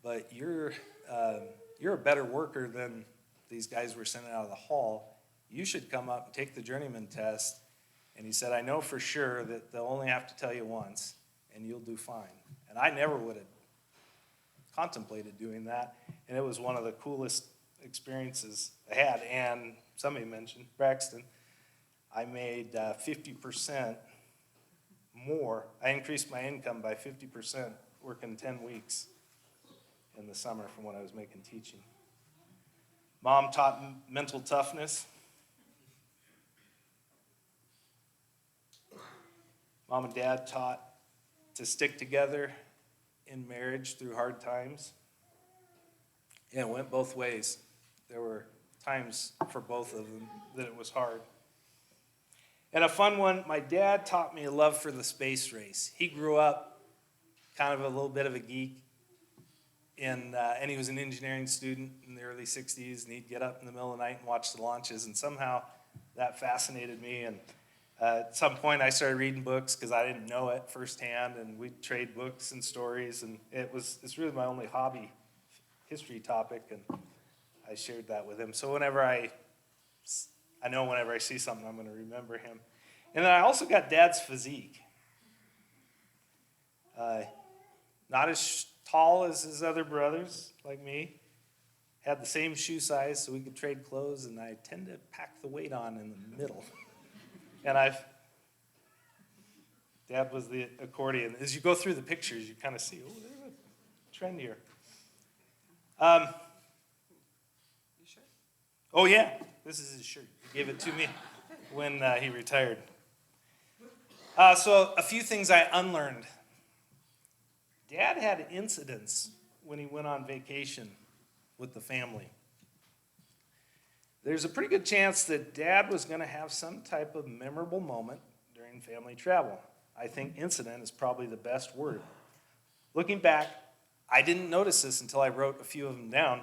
but you're a better worker than these guys were sending out of the hall. You should come up and take the journeyman test." And he said, "I know for sure that they'll only have to tell you once, and you'll do fine." And I never would have contemplated doing that, and it was one of the coolest experiences I had. And somebody mentioned Braxton, I made 50% more. I increased my income by 50% working 10 weeks in the summer from what I was making teaching. Mom taught mental toughness. Mom and Dad taught to stick together in marriage through hard times. And it went both ways. There were times for both of them that it was hard. And a fun one, my dad taught me a love for the space race. He grew up kind of a little bit of a geek, and he was an engineering student in the early 60s, and he'd get up in the middle of the night and watch the launches, and somehow that fascinated me. And at some point I started reading books because I didn't know it firsthand, and we'd trade books and stories, and it's really my only hobby history topic, and I shared that with him. So whenever I see something, I'm going to remember him. And then I also got Dad's physique. Not as tall as his other brothers, like me. Had the same shoe size, so we could trade clothes, and I tend to pack the weight on in the middle. And Dad was the accordion. As you go through the pictures, you kind of see, oh, there's a trend here. You sure? Oh yeah, this is his shirt. He gave it to me when he retired. So a few things I unlearned. Dad had incidents when he went on vacation with the family. There's a pretty good chance that Dad was going to have some type of memorable moment during family travel. I think incident is probably the best word. Looking back, I didn't notice this until I wrote a few of them down.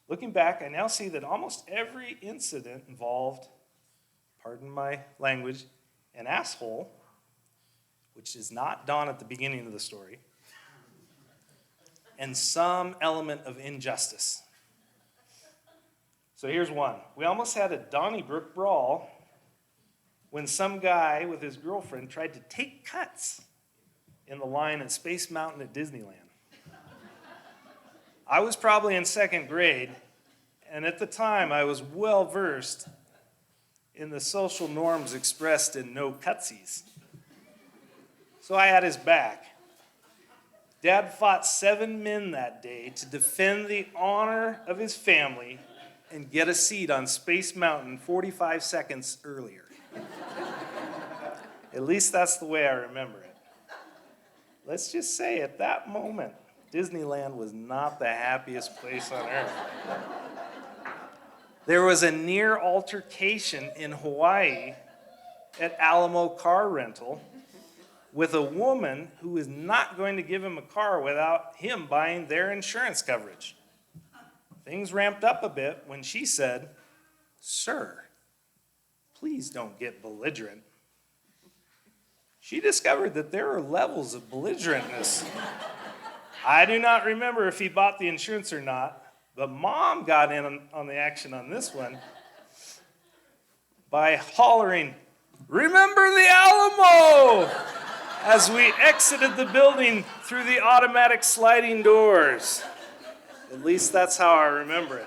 Looking back, I now see that almost every incident involved, pardon my language, an asshole, which is not Don at the beginning of the story, and some element of injustice. So here's one. We almost had a Donnybrook brawl when some guy with his girlfriend tried to take cuts in the line at Space Mountain at Disneyland. I was probably in second grade, and at the time I was well versed in the social norms expressed in no cutsies. So I had his back. Dad fought 7 men that day to defend the honor of his family and get a seat on Space Mountain 45 seconds earlier. At least that's the way I remember it. Let's just say at that moment, Disneyland was not the happiest place on earth. There was a near altercation in Hawaii at Alamo Car Rental with a woman who is not going to give him a car without him buying their insurance coverage. Things ramped up a bit when she said, "Sir, please don't get belligerent." She discovered that there are levels of belligerentness. I do not remember if he bought the insurance or not, but Mom got in on the action on this one by hollering, "Remember the Alamo!" as we exited the building through the automatic sliding doors. At least that's how I remember it.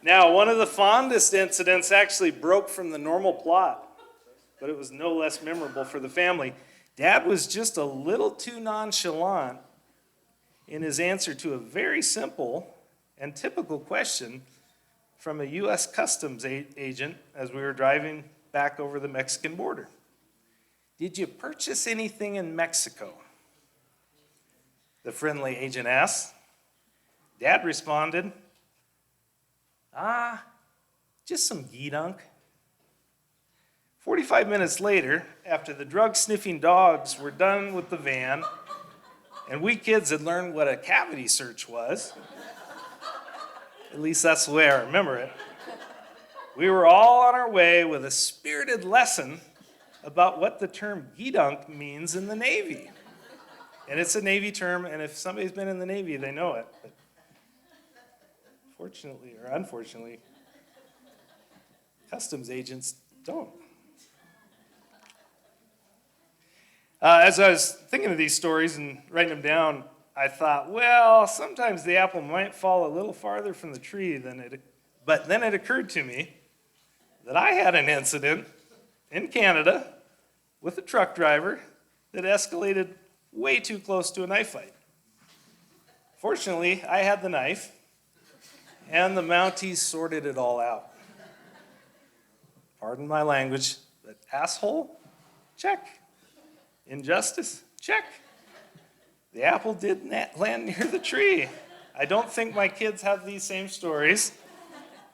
Now, one of the fondest incidents actually broke from the normal plot, but it was no less memorable for the family. Dad was just a little too nonchalant in his answer to a very simple and typical question from a U.S. Customs agent as we were driving back over the Mexican border. "Did you purchase anything in Mexico?" the friendly agent asked. Dad responded, "Just some geedunk." 45 minutes later, after the drug-sniffing dogs were done with the van, and we kids had learned what a cavity search was, at least that's the way I remember it, we were all on our way with a spirited lesson about what the term geedunk means in the Navy. And it's a Navy term, and if somebody's been in the Navy, they know it. But fortunately or unfortunately, customs agents don't. As I was thinking of these stories and writing them down, I thought, well, sometimes the apple might fall a little farther from the tree than it, but then it occurred to me that I had an incident in Canada with a truck driver that escalated way too close to a knife fight. Fortunately, I had the knife, and the Mounties sorted it all out. Pardon my language, but asshole? Check. Injustice? Check. The apple did land near the tree. I don't think my kids have these same stories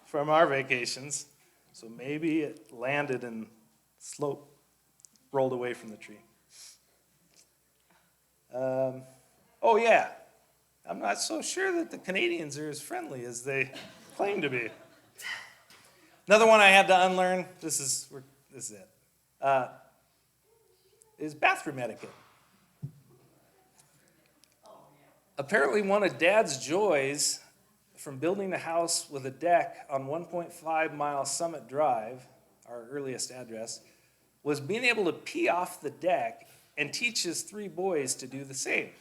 from our vacations, so maybe it landed and rolled away from the tree. Oh yeah, I'm not so sure that the Canadians are as friendly as they claim to be. Another one I had to unlearn, this is it, is bathroom etiquette. Apparently one of Dad's joys from building a house with a deck on 1.5 mile Summit Drive, our earliest address, was being able to pee off the deck and teach his 3 boys to do the same.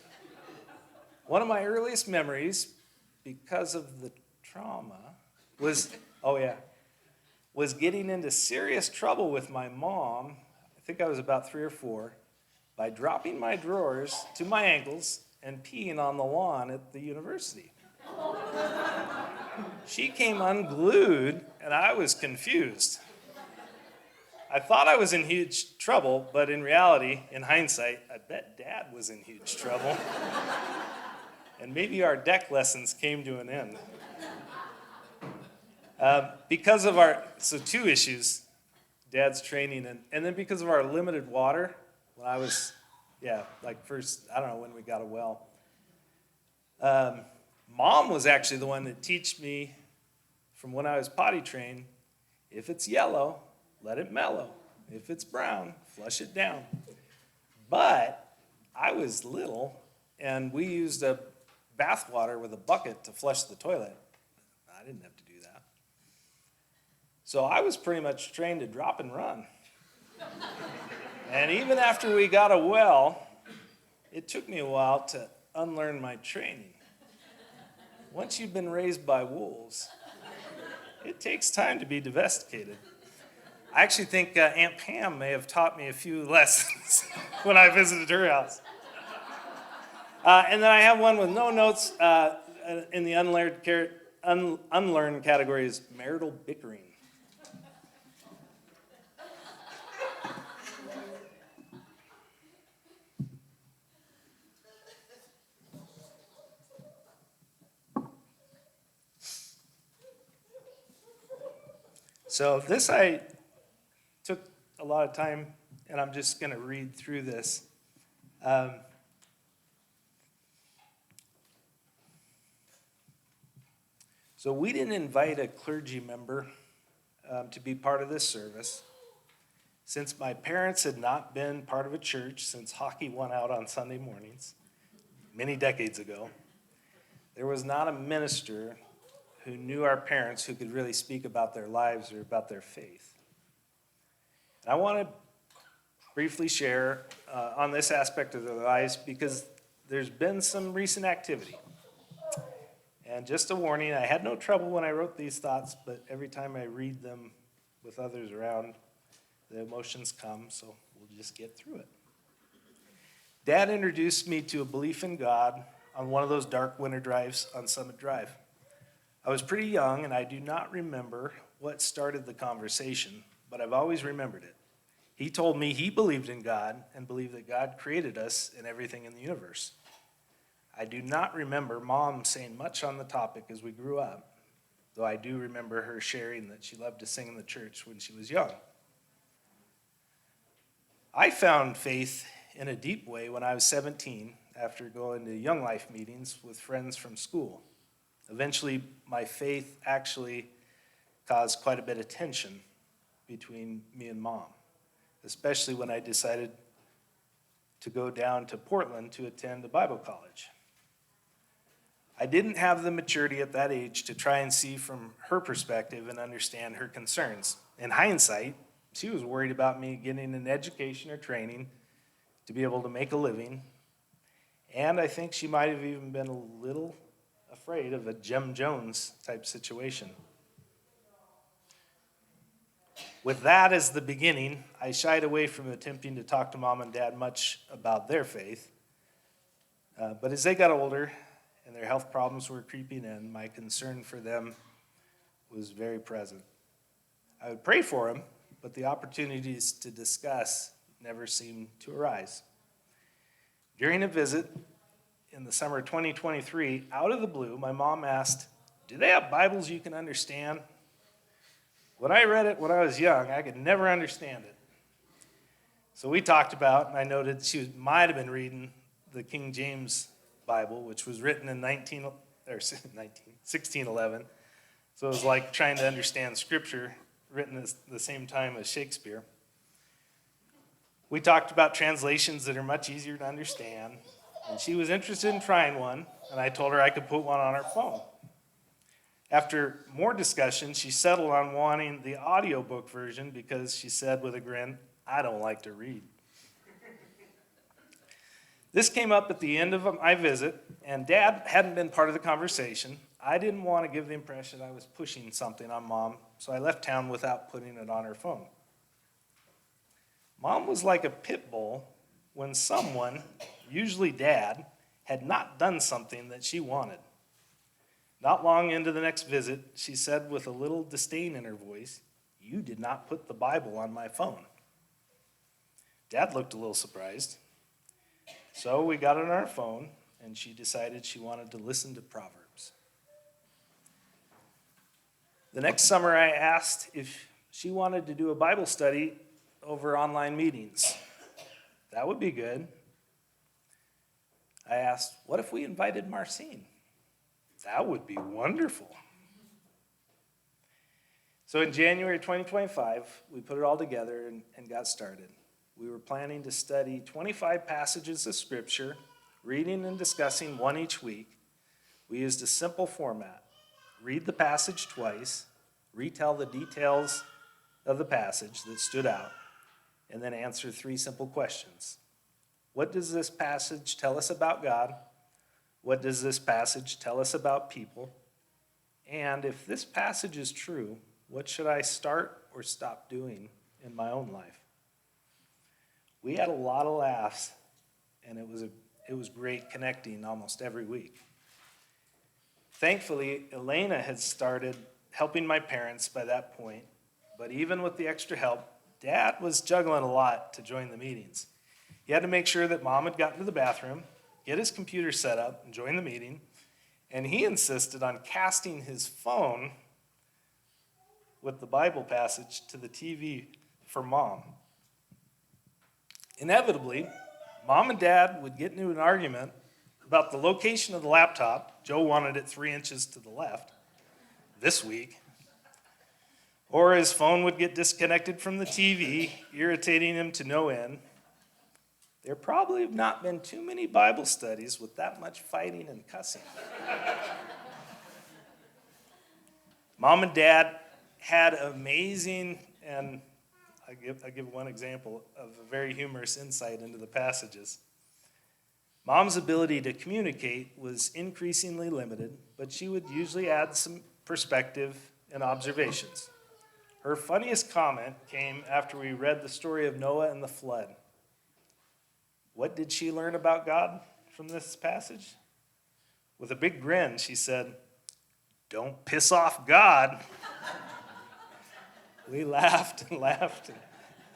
One of my earliest memories, because of the trauma, was getting into serious trouble with my mom, I think I was about 3 or 4, by dropping my drawers to my ankles and peeing on the lawn at the university. She came unglued, and I was confused. I thought I was in huge trouble, but in reality, in hindsight, I bet Dad was in huge trouble. And maybe our deck lessons came to an end. Because of so 2 issues, Dad's training, and then because of our limited water, when I was, first, I don't know when we got a well. Mom was actually the one that taught me from when I was potty trained, if it's yellow, let it mellow. If it's brown, flush it down. But I was little, and we used a bath water with a bucket to flush the toilet. I didn't have to do that. So I was pretty much trained to drop and run. And even after we got a well, it took me a while to unlearn my training. Once you've been raised by wolves, it takes time to be domesticated. I actually think Aunt Pam may have taught me a few lessons when I visited her house. And then I have one with no notes in the unlearned category is marital bickering. So this I took a lot of time, and I'm just going to read through this. So we didn't invite a clergy member to be part of this service. Since my parents had not been part of a church since hockey won out on Sunday mornings, many decades ago, there was not a minister who knew our parents who could really speak about their lives or about their faith. And I want to briefly share on this aspect of their lives because there's been some recent activity. And just a warning, I had no trouble when I wrote these thoughts, but every time I read them with others around, the emotions come, so we'll just get through it. Dad introduced me to a belief in God on one of those dark winter drives on Summit Drive. I was pretty young, and I do not remember what started the conversation, but I've always remembered it. He told me he believed in God and believed that God created us and everything in the universe. I do not remember Mom saying much on the topic as we grew up, though I do remember her sharing that she loved to sing in the church when she was young. I found faith in a deep way when I was 17 after going to Young Life meetings with friends from school. Eventually, my faith actually caused quite a bit of tension between me and Mom, especially when I decided to go down to Portland to attend a Bible college. I didn't have the maturity at that age to try and see from her perspective and understand her concerns. In hindsight, she was worried about me getting an education or training to be able to make a living, and I think she might have even been a little afraid of a Jim Jones type situation. With that as the beginning, I shied away from attempting to talk to Mom and Dad much about their faith. But as they got older and their health problems were creeping in, my concern for them was very present. I would pray for them, but the opportunities to discuss never seemed to arise. During a visit in the summer of 2023, out of the blue, my mom asked, "Do they have Bibles you can understand?" When I read it when I was young, I could never understand it. So we talked about, and I noted she might have been reading the King James Bible, which was written in 1611. So it was like trying to understand scripture written at the same time as Shakespeare. We talked about translations that are much easier to understand, and she was interested in trying one, and I told her I could put one on her phone. After more discussion, she settled on wanting the audiobook version because she said with a grin, "I don't like to read." This came up at the end of my visit, and Dad hadn't been part of the conversation. I didn't want to give the impression I was pushing something on Mom, so I left town without putting it on her phone. Mom was like a pit bull when someone, usually Dad, had not done something that she wanted. Not long into the next visit, she said with a little disdain in her voice, "You did not put the Bible on my phone." Dad looked a little surprised. So we got it on our phone, and she decided she wanted to listen to Proverbs. The next summer, I asked if she wanted to do a Bible study over online meetings. That would be good. I asked, what if we invited Marcine? That would be wonderful. So in January 2025, we put it all together and got started. We were planning to study 25 passages of Scripture, reading and discussing one each week. We used a simple format. Read the passage twice, retell the details of the passage that stood out, and then answer 3 simple questions. What does this passage tell us about God? What does this passage tell us about people? And if this passage is true, what should I start or stop doing in my own life? We had a lot of laughs, and it was great connecting almost every week. Thankfully, Elena had started helping my parents by that point, but even with the extra help, Dad was juggling a lot to join the meetings. He had to make sure that Mom had gotten to the bathroom, get his computer set up, and join the meeting, and he insisted on casting his phone with the Bible passage to the TV for Mom. Inevitably, Mom and Dad would get into an argument about the location of the laptop. Joe wanted it 3 inches to the left this week. Or his phone would get disconnected from the TV, irritating him to no end. There probably have not been too many Bible studies with that much fighting and cussing. Mom and Dad had amazing, and I give one example of a very humorous insight into the passages. Mom's ability to communicate was increasingly limited, but she would usually add some perspective and observations. Her funniest comment came after we read the story of Noah and the flood. What did she learn about God from this passage? With a big grin, she said, "Don't piss off God." We laughed and laughed,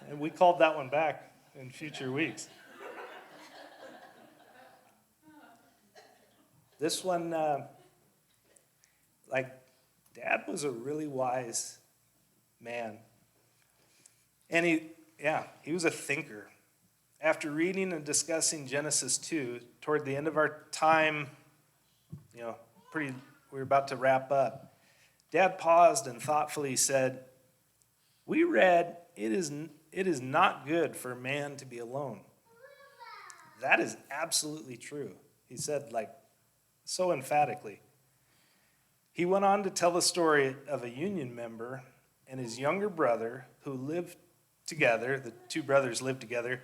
and we called that one back in future weeks. This one, Dad was a really wise man. And he was a thinker. After reading and discussing Genesis 2, toward the end of our time, we were about to wrap up, Dad paused and thoughtfully said, "We read, it is not good for man to be alone." That is absolutely true, he said, so emphatically. He went on to tell the story of a union member and his younger brother who lived together, the two brothers lived together,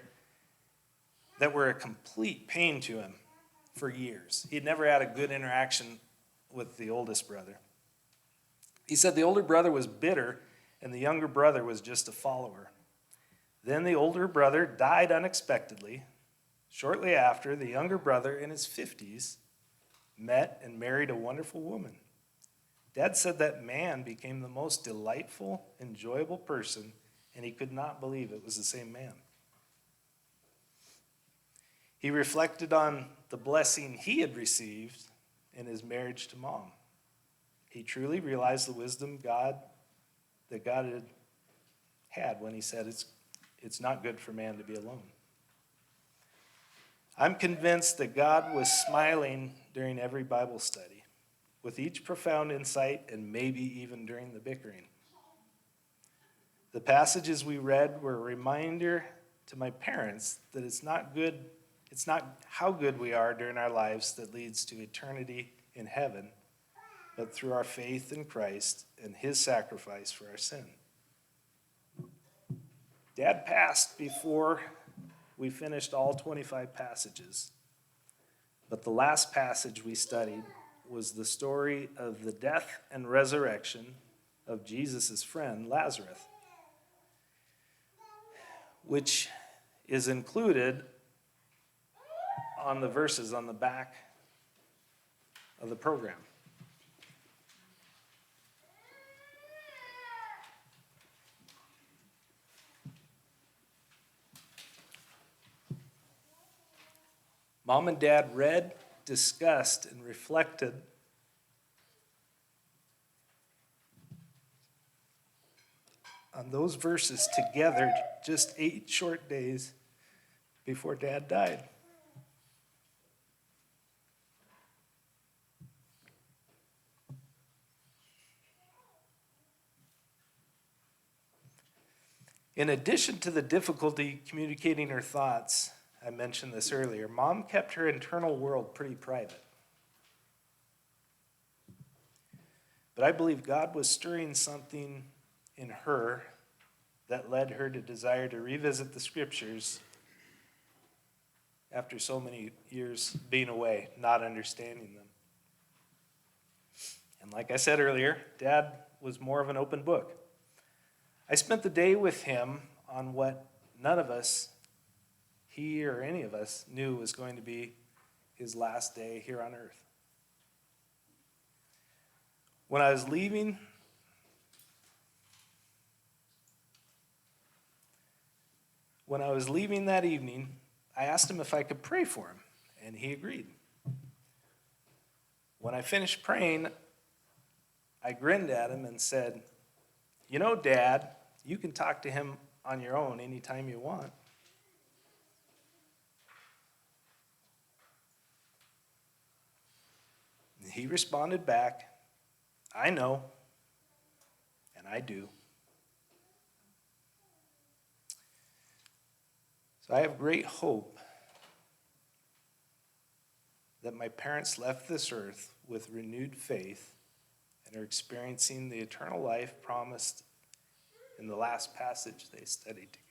that were a complete pain to him for years. He'd never had a good interaction with the oldest brother. He said the older brother was bitter and the younger brother was just a follower. Then the older brother died unexpectedly. Shortly after, the younger brother in his 50s met and married a wonderful woman. Dad said that man became the most delightful, enjoyable person, and he could not believe it was the same man. He reflected on the blessing he had received in his marriage to Mom. He truly realized the wisdom that God had when he said it's not good for man to be alone. I'm convinced that God was smiling during every Bible study, with each profound insight and maybe even during the bickering. The passages we read were a reminder to my parents that it's not how good we are during our lives that leads to eternity in heaven, but through our faith in Christ and his sacrifice for our sin. Dad passed before we finished all 25 passages, but the last passage we studied was the story of the death and resurrection of Jesus' friend Lazarus, which is included on the verses on the back of the program. Mom and Dad read, discussed, and reflected on those verses together just 8 short days before Dad died. In addition to the difficulty communicating her thoughts, I mentioned this earlier, Mom kept her internal world pretty private. But I believe God was stirring something in her that led her to desire to revisit the scriptures after so many years being away, not understanding them. And like I said earlier, Dad was more of an open book. I spent the day with him on what none of us, he or any of us, knew was going to be his last day here on earth. When I was leaving that evening, I asked him if I could pray for him, and he agreed. When I finished praying, I grinned at him and said, "You know, Dad, you can talk to him on your own anytime you want." He responded back, I know, and I do. So I have great hope that my parents left this earth with renewed faith and are experiencing the eternal life promised in the last passage they studied together.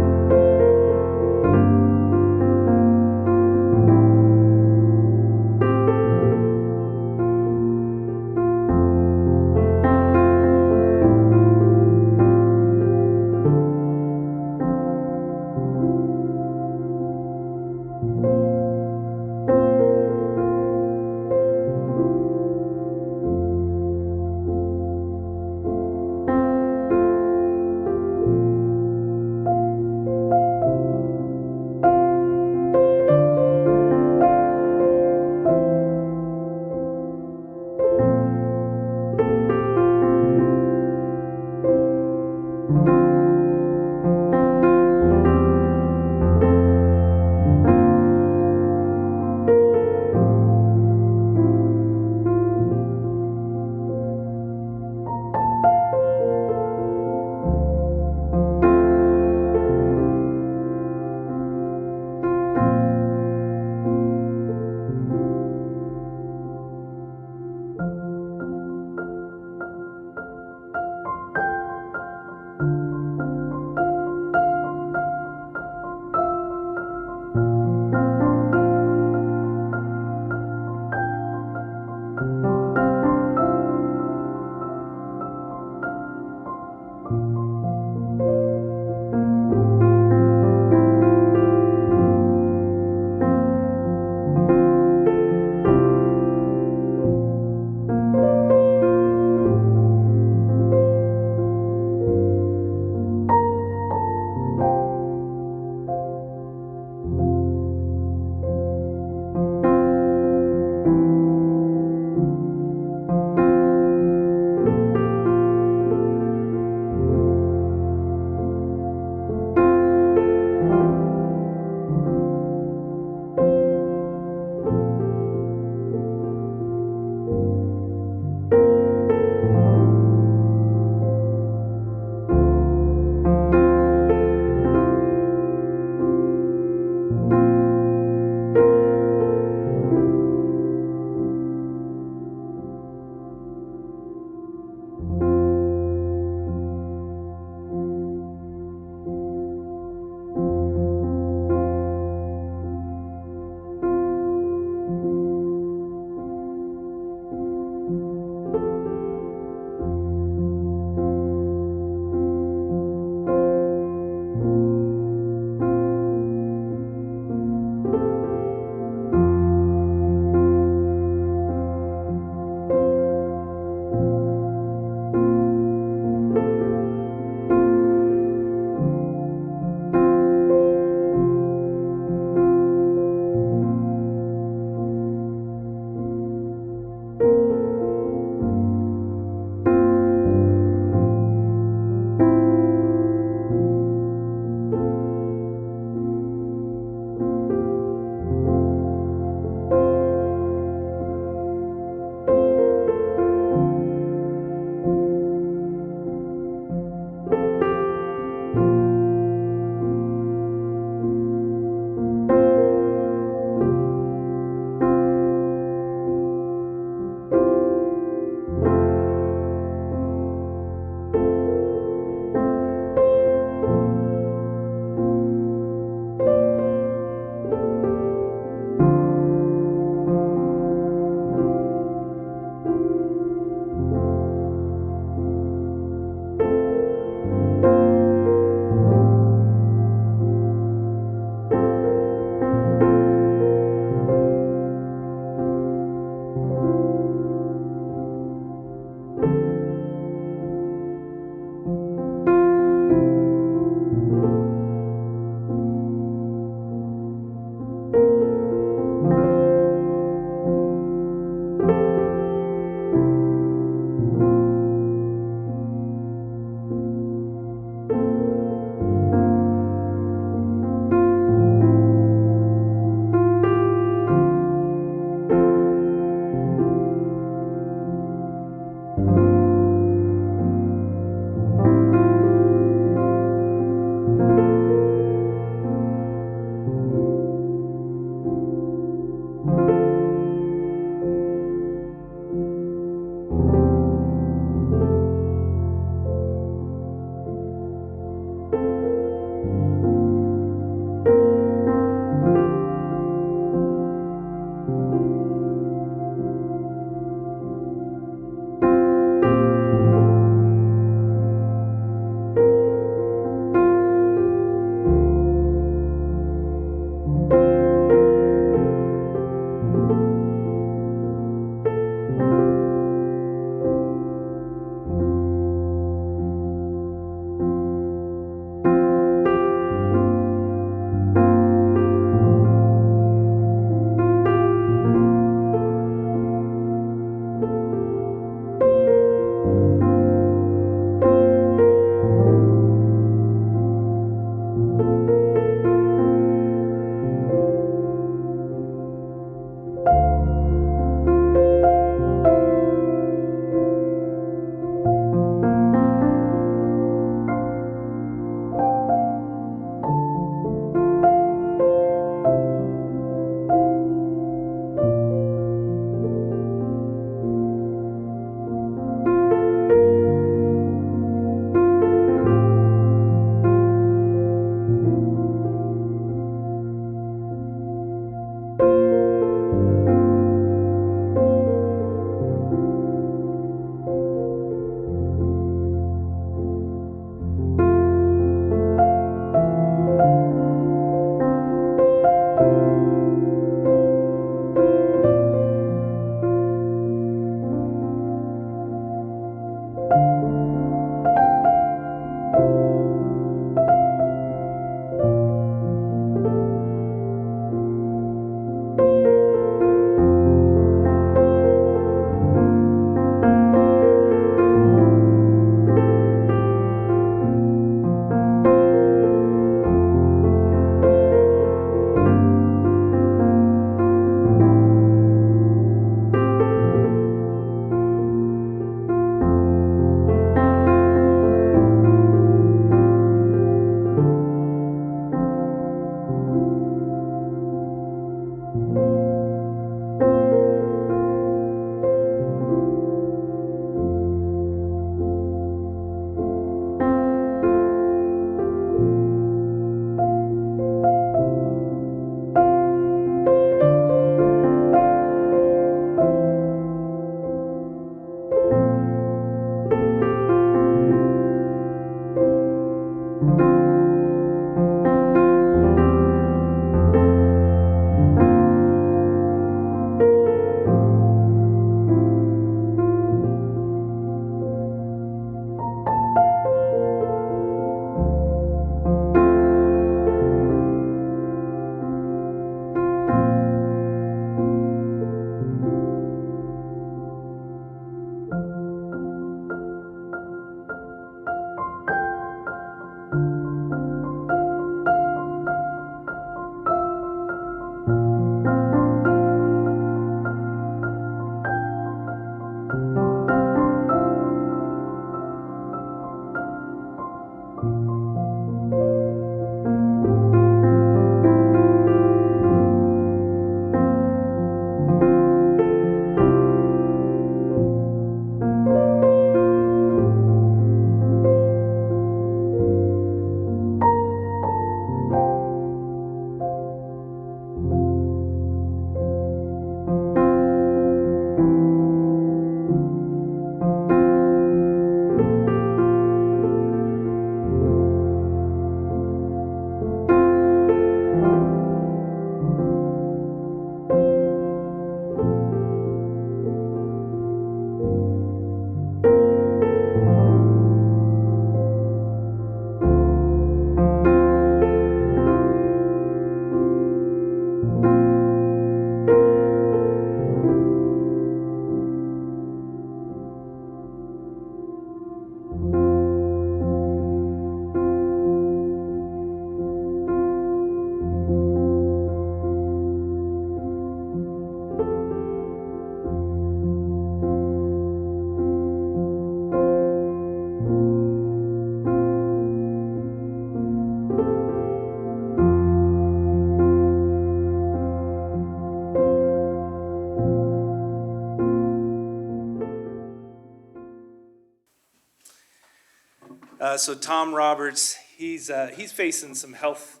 So Tom Roberts, he's facing some health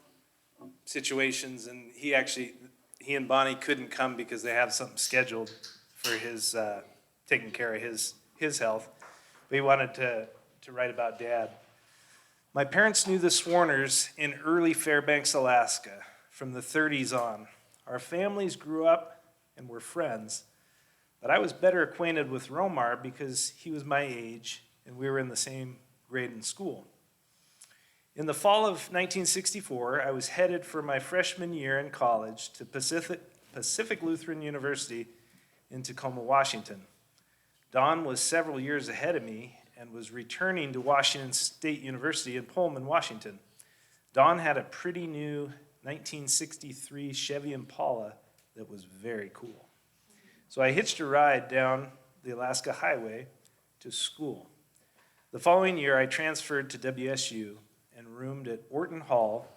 situations, and he and Bonnie couldn't come because they have something scheduled for his taking care of his health. But he wanted to write about Dad. My parents knew the Swarners in early Fairbanks, Alaska, from the 30s on. Our families grew up and were friends, but I was better acquainted with Romar because he was my age and we were in the same grade in school. In the fall of 1964, I was headed for my freshman year in college to Pacific Lutheran University in Tacoma, Washington. Don was several years ahead of me and was returning to Washington State University in Pullman, Washington. Don had a pretty new 1963 Chevy Impala that was very cool. So I hitched a ride down the Alaska Highway to school. The following year, I transferred to WSU and roomed at Orton Hall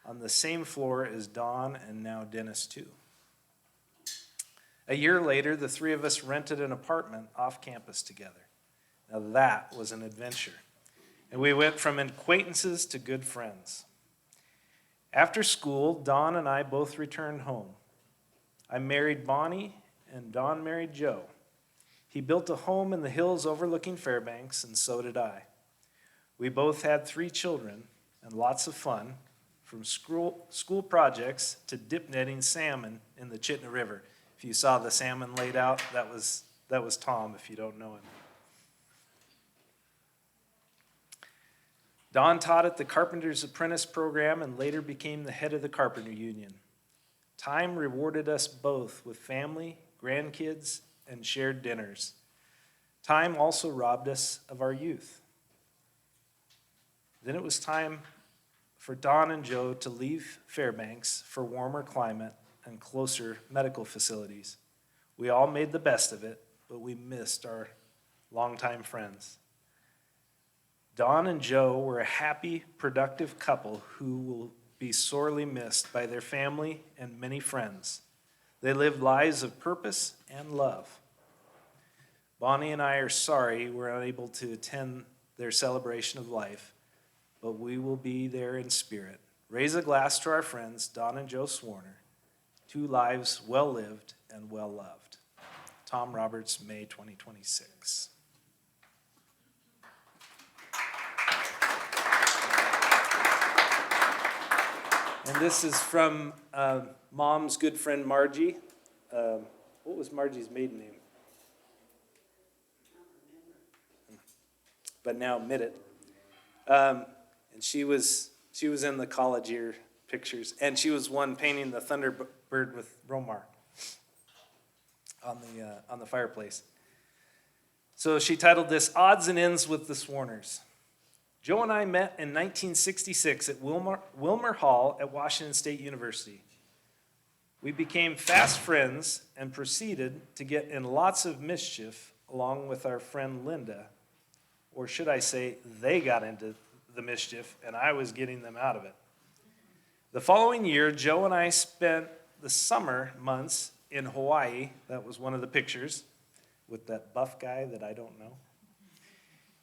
on the same floor as Don and now Dennis too. A year later, the three of us rented an apartment off campus together. Now that was an adventure. And we went from acquaintances to good friends. After school, Don and I both returned home. I married Bonnie, and Don married Joe. He built a home in the hills overlooking Fairbanks, and so did I. We both had 3 children and lots of fun, from school projects to dip netting salmon in the Chitna River. If you saw the salmon laid out, that was Tom, if you don't know him. Don taught at the Carpenter's Apprentice program and later became the head of the Carpenter Union. Time rewarded us both with family, grandkids, and shared dinners. Time also robbed us of our youth. Then it was time for Don and Joe to leave Fairbanks for warmer climate and closer medical facilities. We all made the best of it, but we missed our longtime friends. Don and Joe were a happy, productive couple who will be sorely missed by their family and many friends. They lived lives of purpose and love. Bonnie and I are sorry we're unable to attend their celebration of life, but we will be there in spirit. Raise a glass to our friends, Don and Joe Swarner. 2 lives well lived and well loved. Tom Roberts, May 2026. And this is from Mom's good friend Margie. What was Margie's maiden name? But now Middet. And she was in the college year pictures, and she was one painting the Thunderbird with Romar on the fireplace. So she titled this "Odds and Ends with the Swarners." Joe and I met in 1966 at Wilmer Hall at Washington State University. We became fast friends and proceeded to get in lots of mischief along with our friend Linda. Or should I say, they got into the mischief and I was getting them out of it. The following year, Joe and I spent the summer months in Hawaii. That was one of the pictures with that buff guy that I don't know.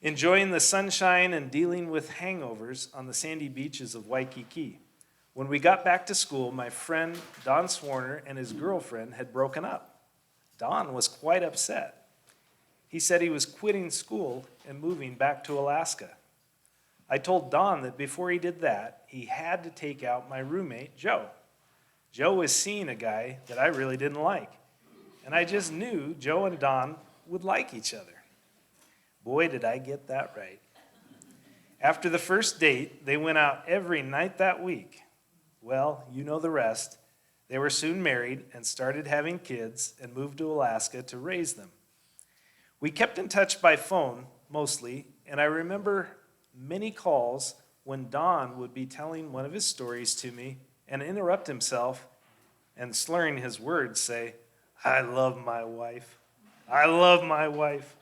Enjoying the sunshine and dealing with hangovers on the sandy beaches of Waikiki. When we got back to school, my friend Don Swarner and his girlfriend had broken up. Don was quite upset. He said he was quitting school and moving back to Alaska. I told Don that before he did that, he had to take out my roommate, Joe. Joe was seeing a guy that I really didn't like, and I just knew Joe and Don would like each other. Boy, did I get that right. After the first date, they went out every night that week. Well, you know the rest. They were soon married and started having kids and moved to Alaska to raise them. We kept in touch by phone, mostly, and I remember many calls when Don would be telling one of his stories to me and interrupt himself and, slurring his words, say, "I love my wife. I love my wife."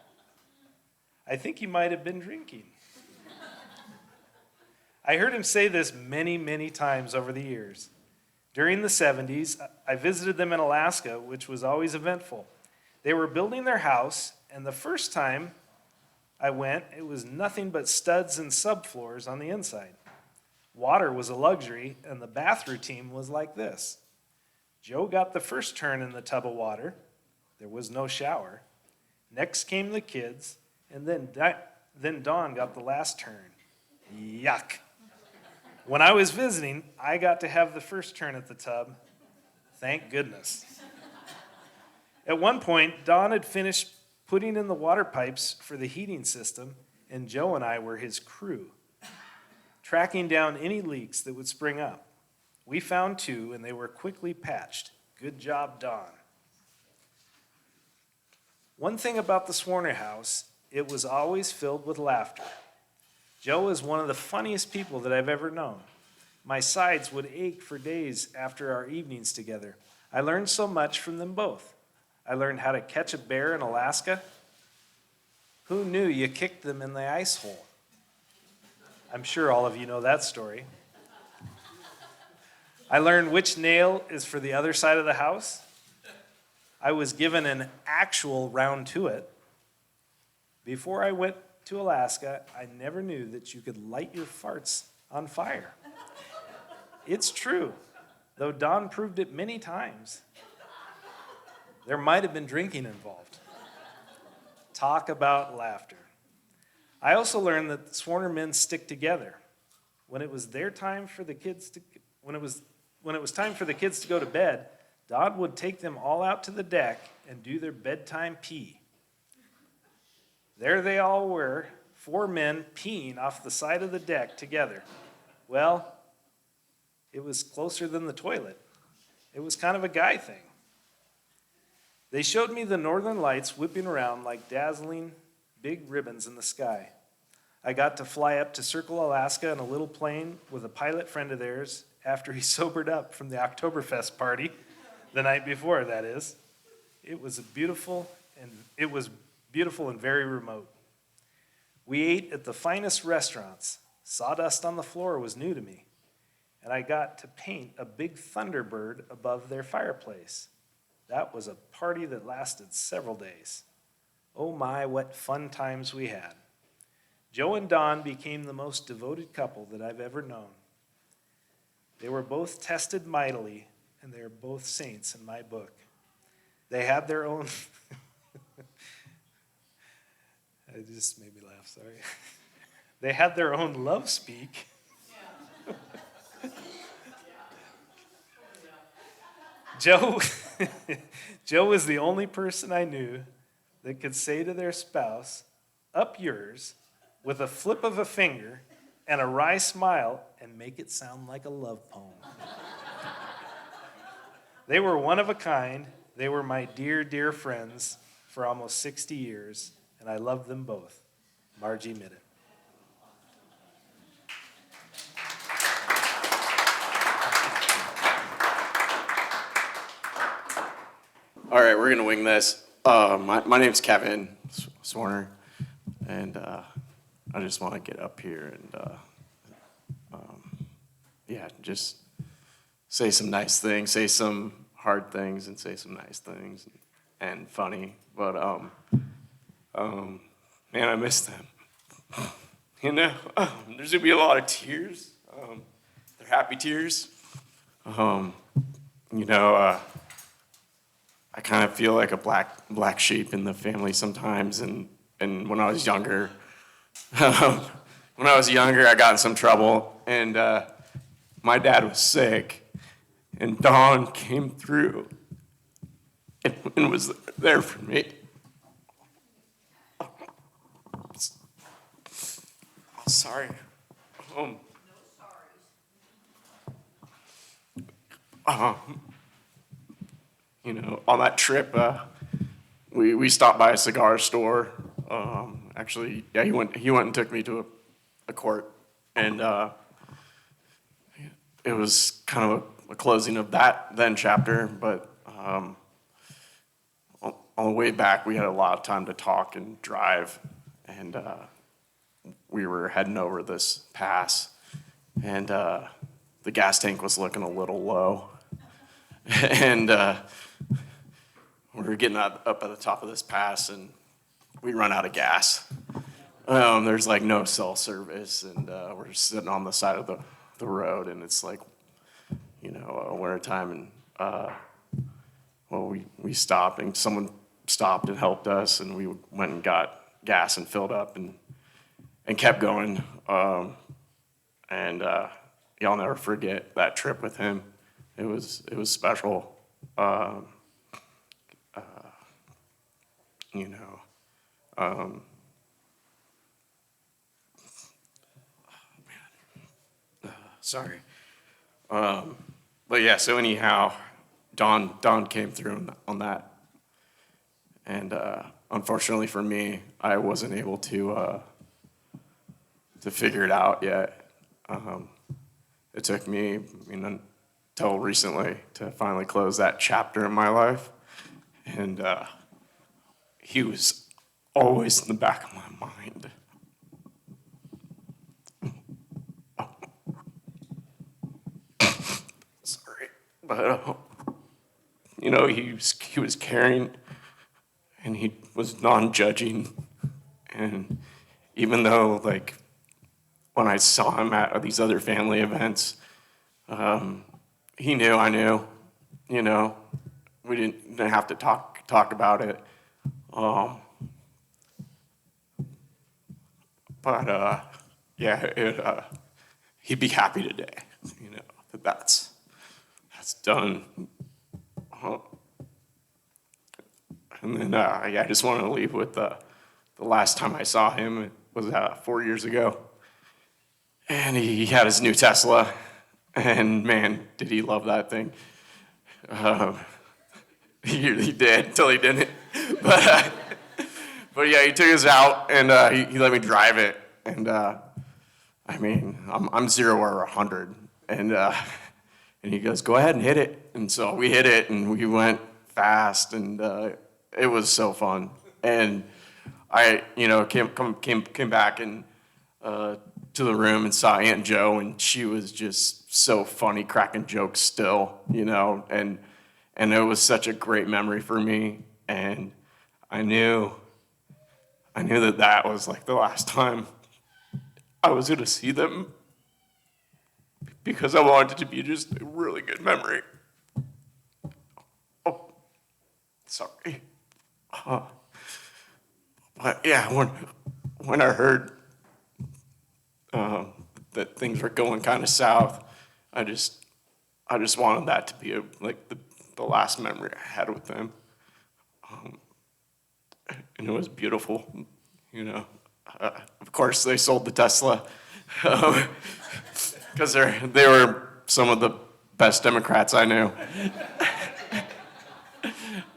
I think he might have been drinking. I heard him say this many, many times over the years. During the 70s, I visited them in Alaska, which was always eventful. They were building their house, and the first time I went, it was nothing but studs and subfloors on the inside. Water was a luxury, and the bath routine was like this. Joe got the first turn in the tub of water. There was no shower. Next came the kids, and then Dawn got the last turn. Yuck. When I was visiting, I got to have the first turn at the tub. Thank goodness. At one point, Dawn had finished putting in the water pipes for the heating system, and Joe and I were his crew, tracking down any leaks that would spring up. We found 2, and they were quickly patched. Good job, Dawn. One thing about the Swarner house, it was always filled with laughter. Joe is one of the funniest people that I've ever known. My sides would ache for days after our evenings together. I learned so much from them both. I learned how to catch a bear in Alaska. Who knew you kicked them in the ice hole? I'm sure all of you know that story. I learned which nail is for the other side of the house. I was given an actual round to it. Before I went to Alaska, I never knew that you could light your farts on fire. It's true, though Dawn proved it many times. There might have been drinking involved. Talk about laughter. I also learned that the Swarner men stick together. When it was time for the kids to go to bed, Dawn would take them all out to the deck and do their bedtime pee. There they all were, 4 men peeing off the side of the deck together. Well, it was closer than the toilet. It was kind of a guy thing. They showed me the northern lights whipping around like dazzling big ribbons in the sky. I got to fly up to Circle, Alaska in a little plane with a pilot friend of theirs after he sobered up from the Oktoberfest party, the night before, that is. It was beautiful and very remote. We ate at the finest restaurants. Sawdust on the floor was new to me, and I got to paint a big Thunderbird above their fireplace. That was a party that lasted several days. Oh my, what fun times we had. Joe and Dawn became the most devoted couple that I've ever known. They were both tested mightily, and they are both saints in my book. They had their own... It just made me laugh, sorry. They had their own love speak. Joe was the only person I knew that could say to their spouse, "Up yours," with a flip of a finger and a wry smile and make it sound like a love poem. They were one of a kind. They were my dear, dear friends for almost 60 years, and I loved them both. Margie Midden. All right, we're gonna wing this. My name's Kevin Swarner, and I just want to get up here and just say some nice things, say some hard things, and say some nice things and funny. But man, I miss them. You know, there's gonna be a lot of tears. They're happy tears. I kind of feel like a black sheep in the family sometimes, and when I was younger, I got in some trouble, and my dad was sick, and Dawn came through and was there for me. Sorry. On that trip, we stopped by a cigar store. He went and took me to a court, and it was kind of a closing of that then chapter. But on the way back, we had a lot of time to talk and drive, and we were heading over this pass, and the gas tank was looking a little low, and we were getting up at the top of this pass, and we run out of gas. There's like no cell service, and we're sitting on the side of the road, and it's like, winter time, and we stopped, and someone stopped and helped us, and we went and got gas and filled up and kept going. I'll never forget that trip with him. It was special. Sorry. But yeah, so anyhow, Don came through on that. And unfortunately for me, I wasn't able to figure it out yet. It took me, until recently to finally close that chapter in my life. And he was always in the back of my mind. Sorry, but he was caring, and he was non-judging, and even though when I saw him at these other family events, he knew I knew, we didn't have to talk about it. He'd be happy today, that's done. And then, I just want to leave with the last time I saw him, it was 4 years ago. And he had his new Tesla, and man, did he love that thing. He did, until he didn't. But yeah, he took us out, and he let me drive it. And I'm 0 or 100. And he goes, go ahead and hit it. And so we hit it, and we went fast, and it was so fun. And I, came back and to the room and saw Aunt Jo, and she was just so funny, cracking jokes still, and it was such a great memory for me. And I knew that was like the last time I was going to see them, because I wanted it to be just a really good memory. Oh, sorry. But yeah, when I heard that things were going kind of south, I just wanted that to be the last memory I had with them. And it was beautiful, Of course, they sold the Tesla because they were some of the best Democrats I knew.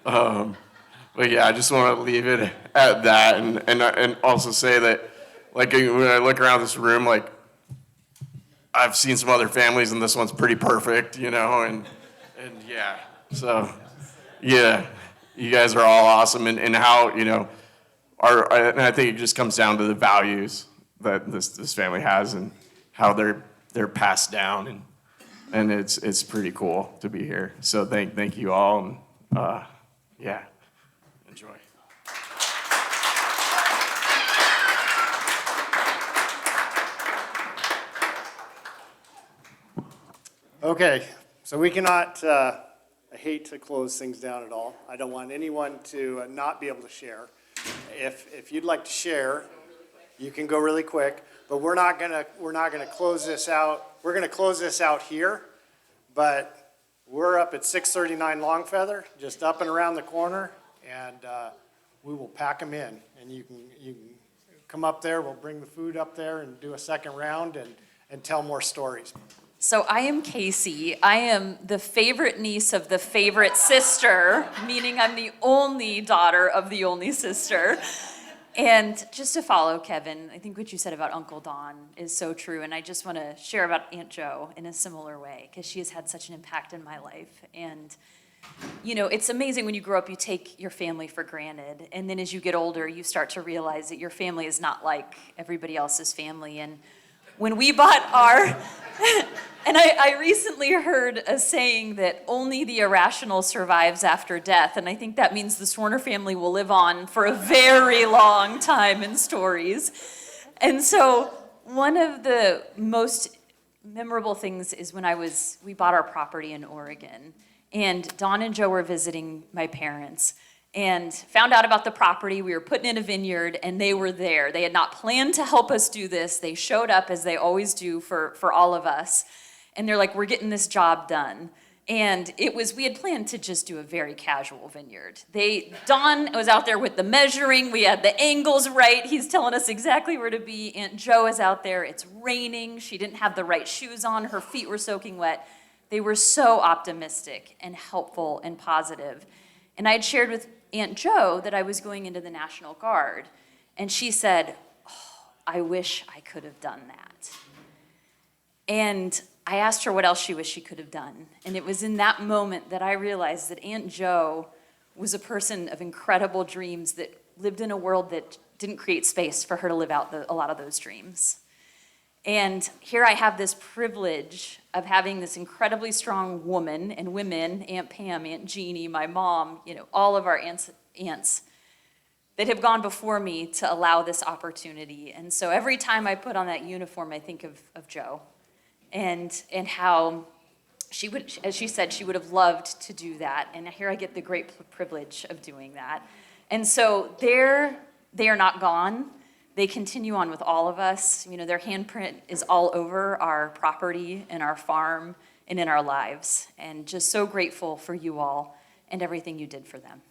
But yeah, I just want to leave it at that, and also say that, when I look around this room, I've seen some other families, and this one's pretty perfect, and yeah, so yeah, you guys are all awesome, and how and I think it just comes down to the values that this family has, and how they're passed down, and it's pretty cool to be here. So thank you all, and yeah, enjoy. Okay, so we cannot, I hate to close things down at all. I don't want anyone to not be able to share. If you'd like to share, you can go really quick, but we're not gonna close this out. We're gonna close this out here, but we're up at 639 Longfeather, just up and around the corner, and we will pack them in, and you can come up there. We'll bring the food up there and do a second round and tell more stories. So I am Casey. I am the favorite niece of the favorite sister, meaning I'm the only daughter of the only sister. And just to follow Kevin, I think what you said about Uncle Don is so true. And I just want to share about Aunt Jo in a similar way, because she has had such an impact in my life. And, it's amazing when you grow up, you take your family for granted. And then as you get older, you start to realize that your family is not like everybody else's family. And when we bought our... And I recently heard a saying that only the irrational survives after death, and I think that means the Swarner family will live on for a very long time in stories. And so one of the most memorable things is when we bought our property in Oregon, and Dawn and Joe were visiting my parents and found out about the property. We were putting in a vineyard, and they were there. They had not planned to help us do this. They showed up, as they always do, for all of us. And they're like, we're getting this job done. And we had planned to just do a very casual vineyard. Dawn was out there with the measuring. We had the angles right. He's telling us exactly where to be. Aunt Joe is out there. It's raining. She didn't have the right shoes on. Her feet were soaking wet. They were so optimistic and helpful and positive. And I had shared with Aunt Joe that I was going into the National Guard. And she said, oh, I wish I could have done that. And I asked her what else she wished she could have done. And it was in that moment that I realized that Aunt Joe was a person of incredible dreams that lived in a world that didn't create space for her to live out a lot of those dreams. And here I have this privilege of having this incredibly strong woman and women, Aunt Pam, Aunt Jeannie, my mom, all of our aunts that have gone before me to allow this opportunity. And so every time I put on that uniform, I think of Joe and how she would, as she said, she would have loved to do that. And here I get the great privilege of doing that. And so they are not gone. They continue on with all of us. Their handprint is all over our property and our farm and in our lives. And just so grateful for you all and everything you did for them.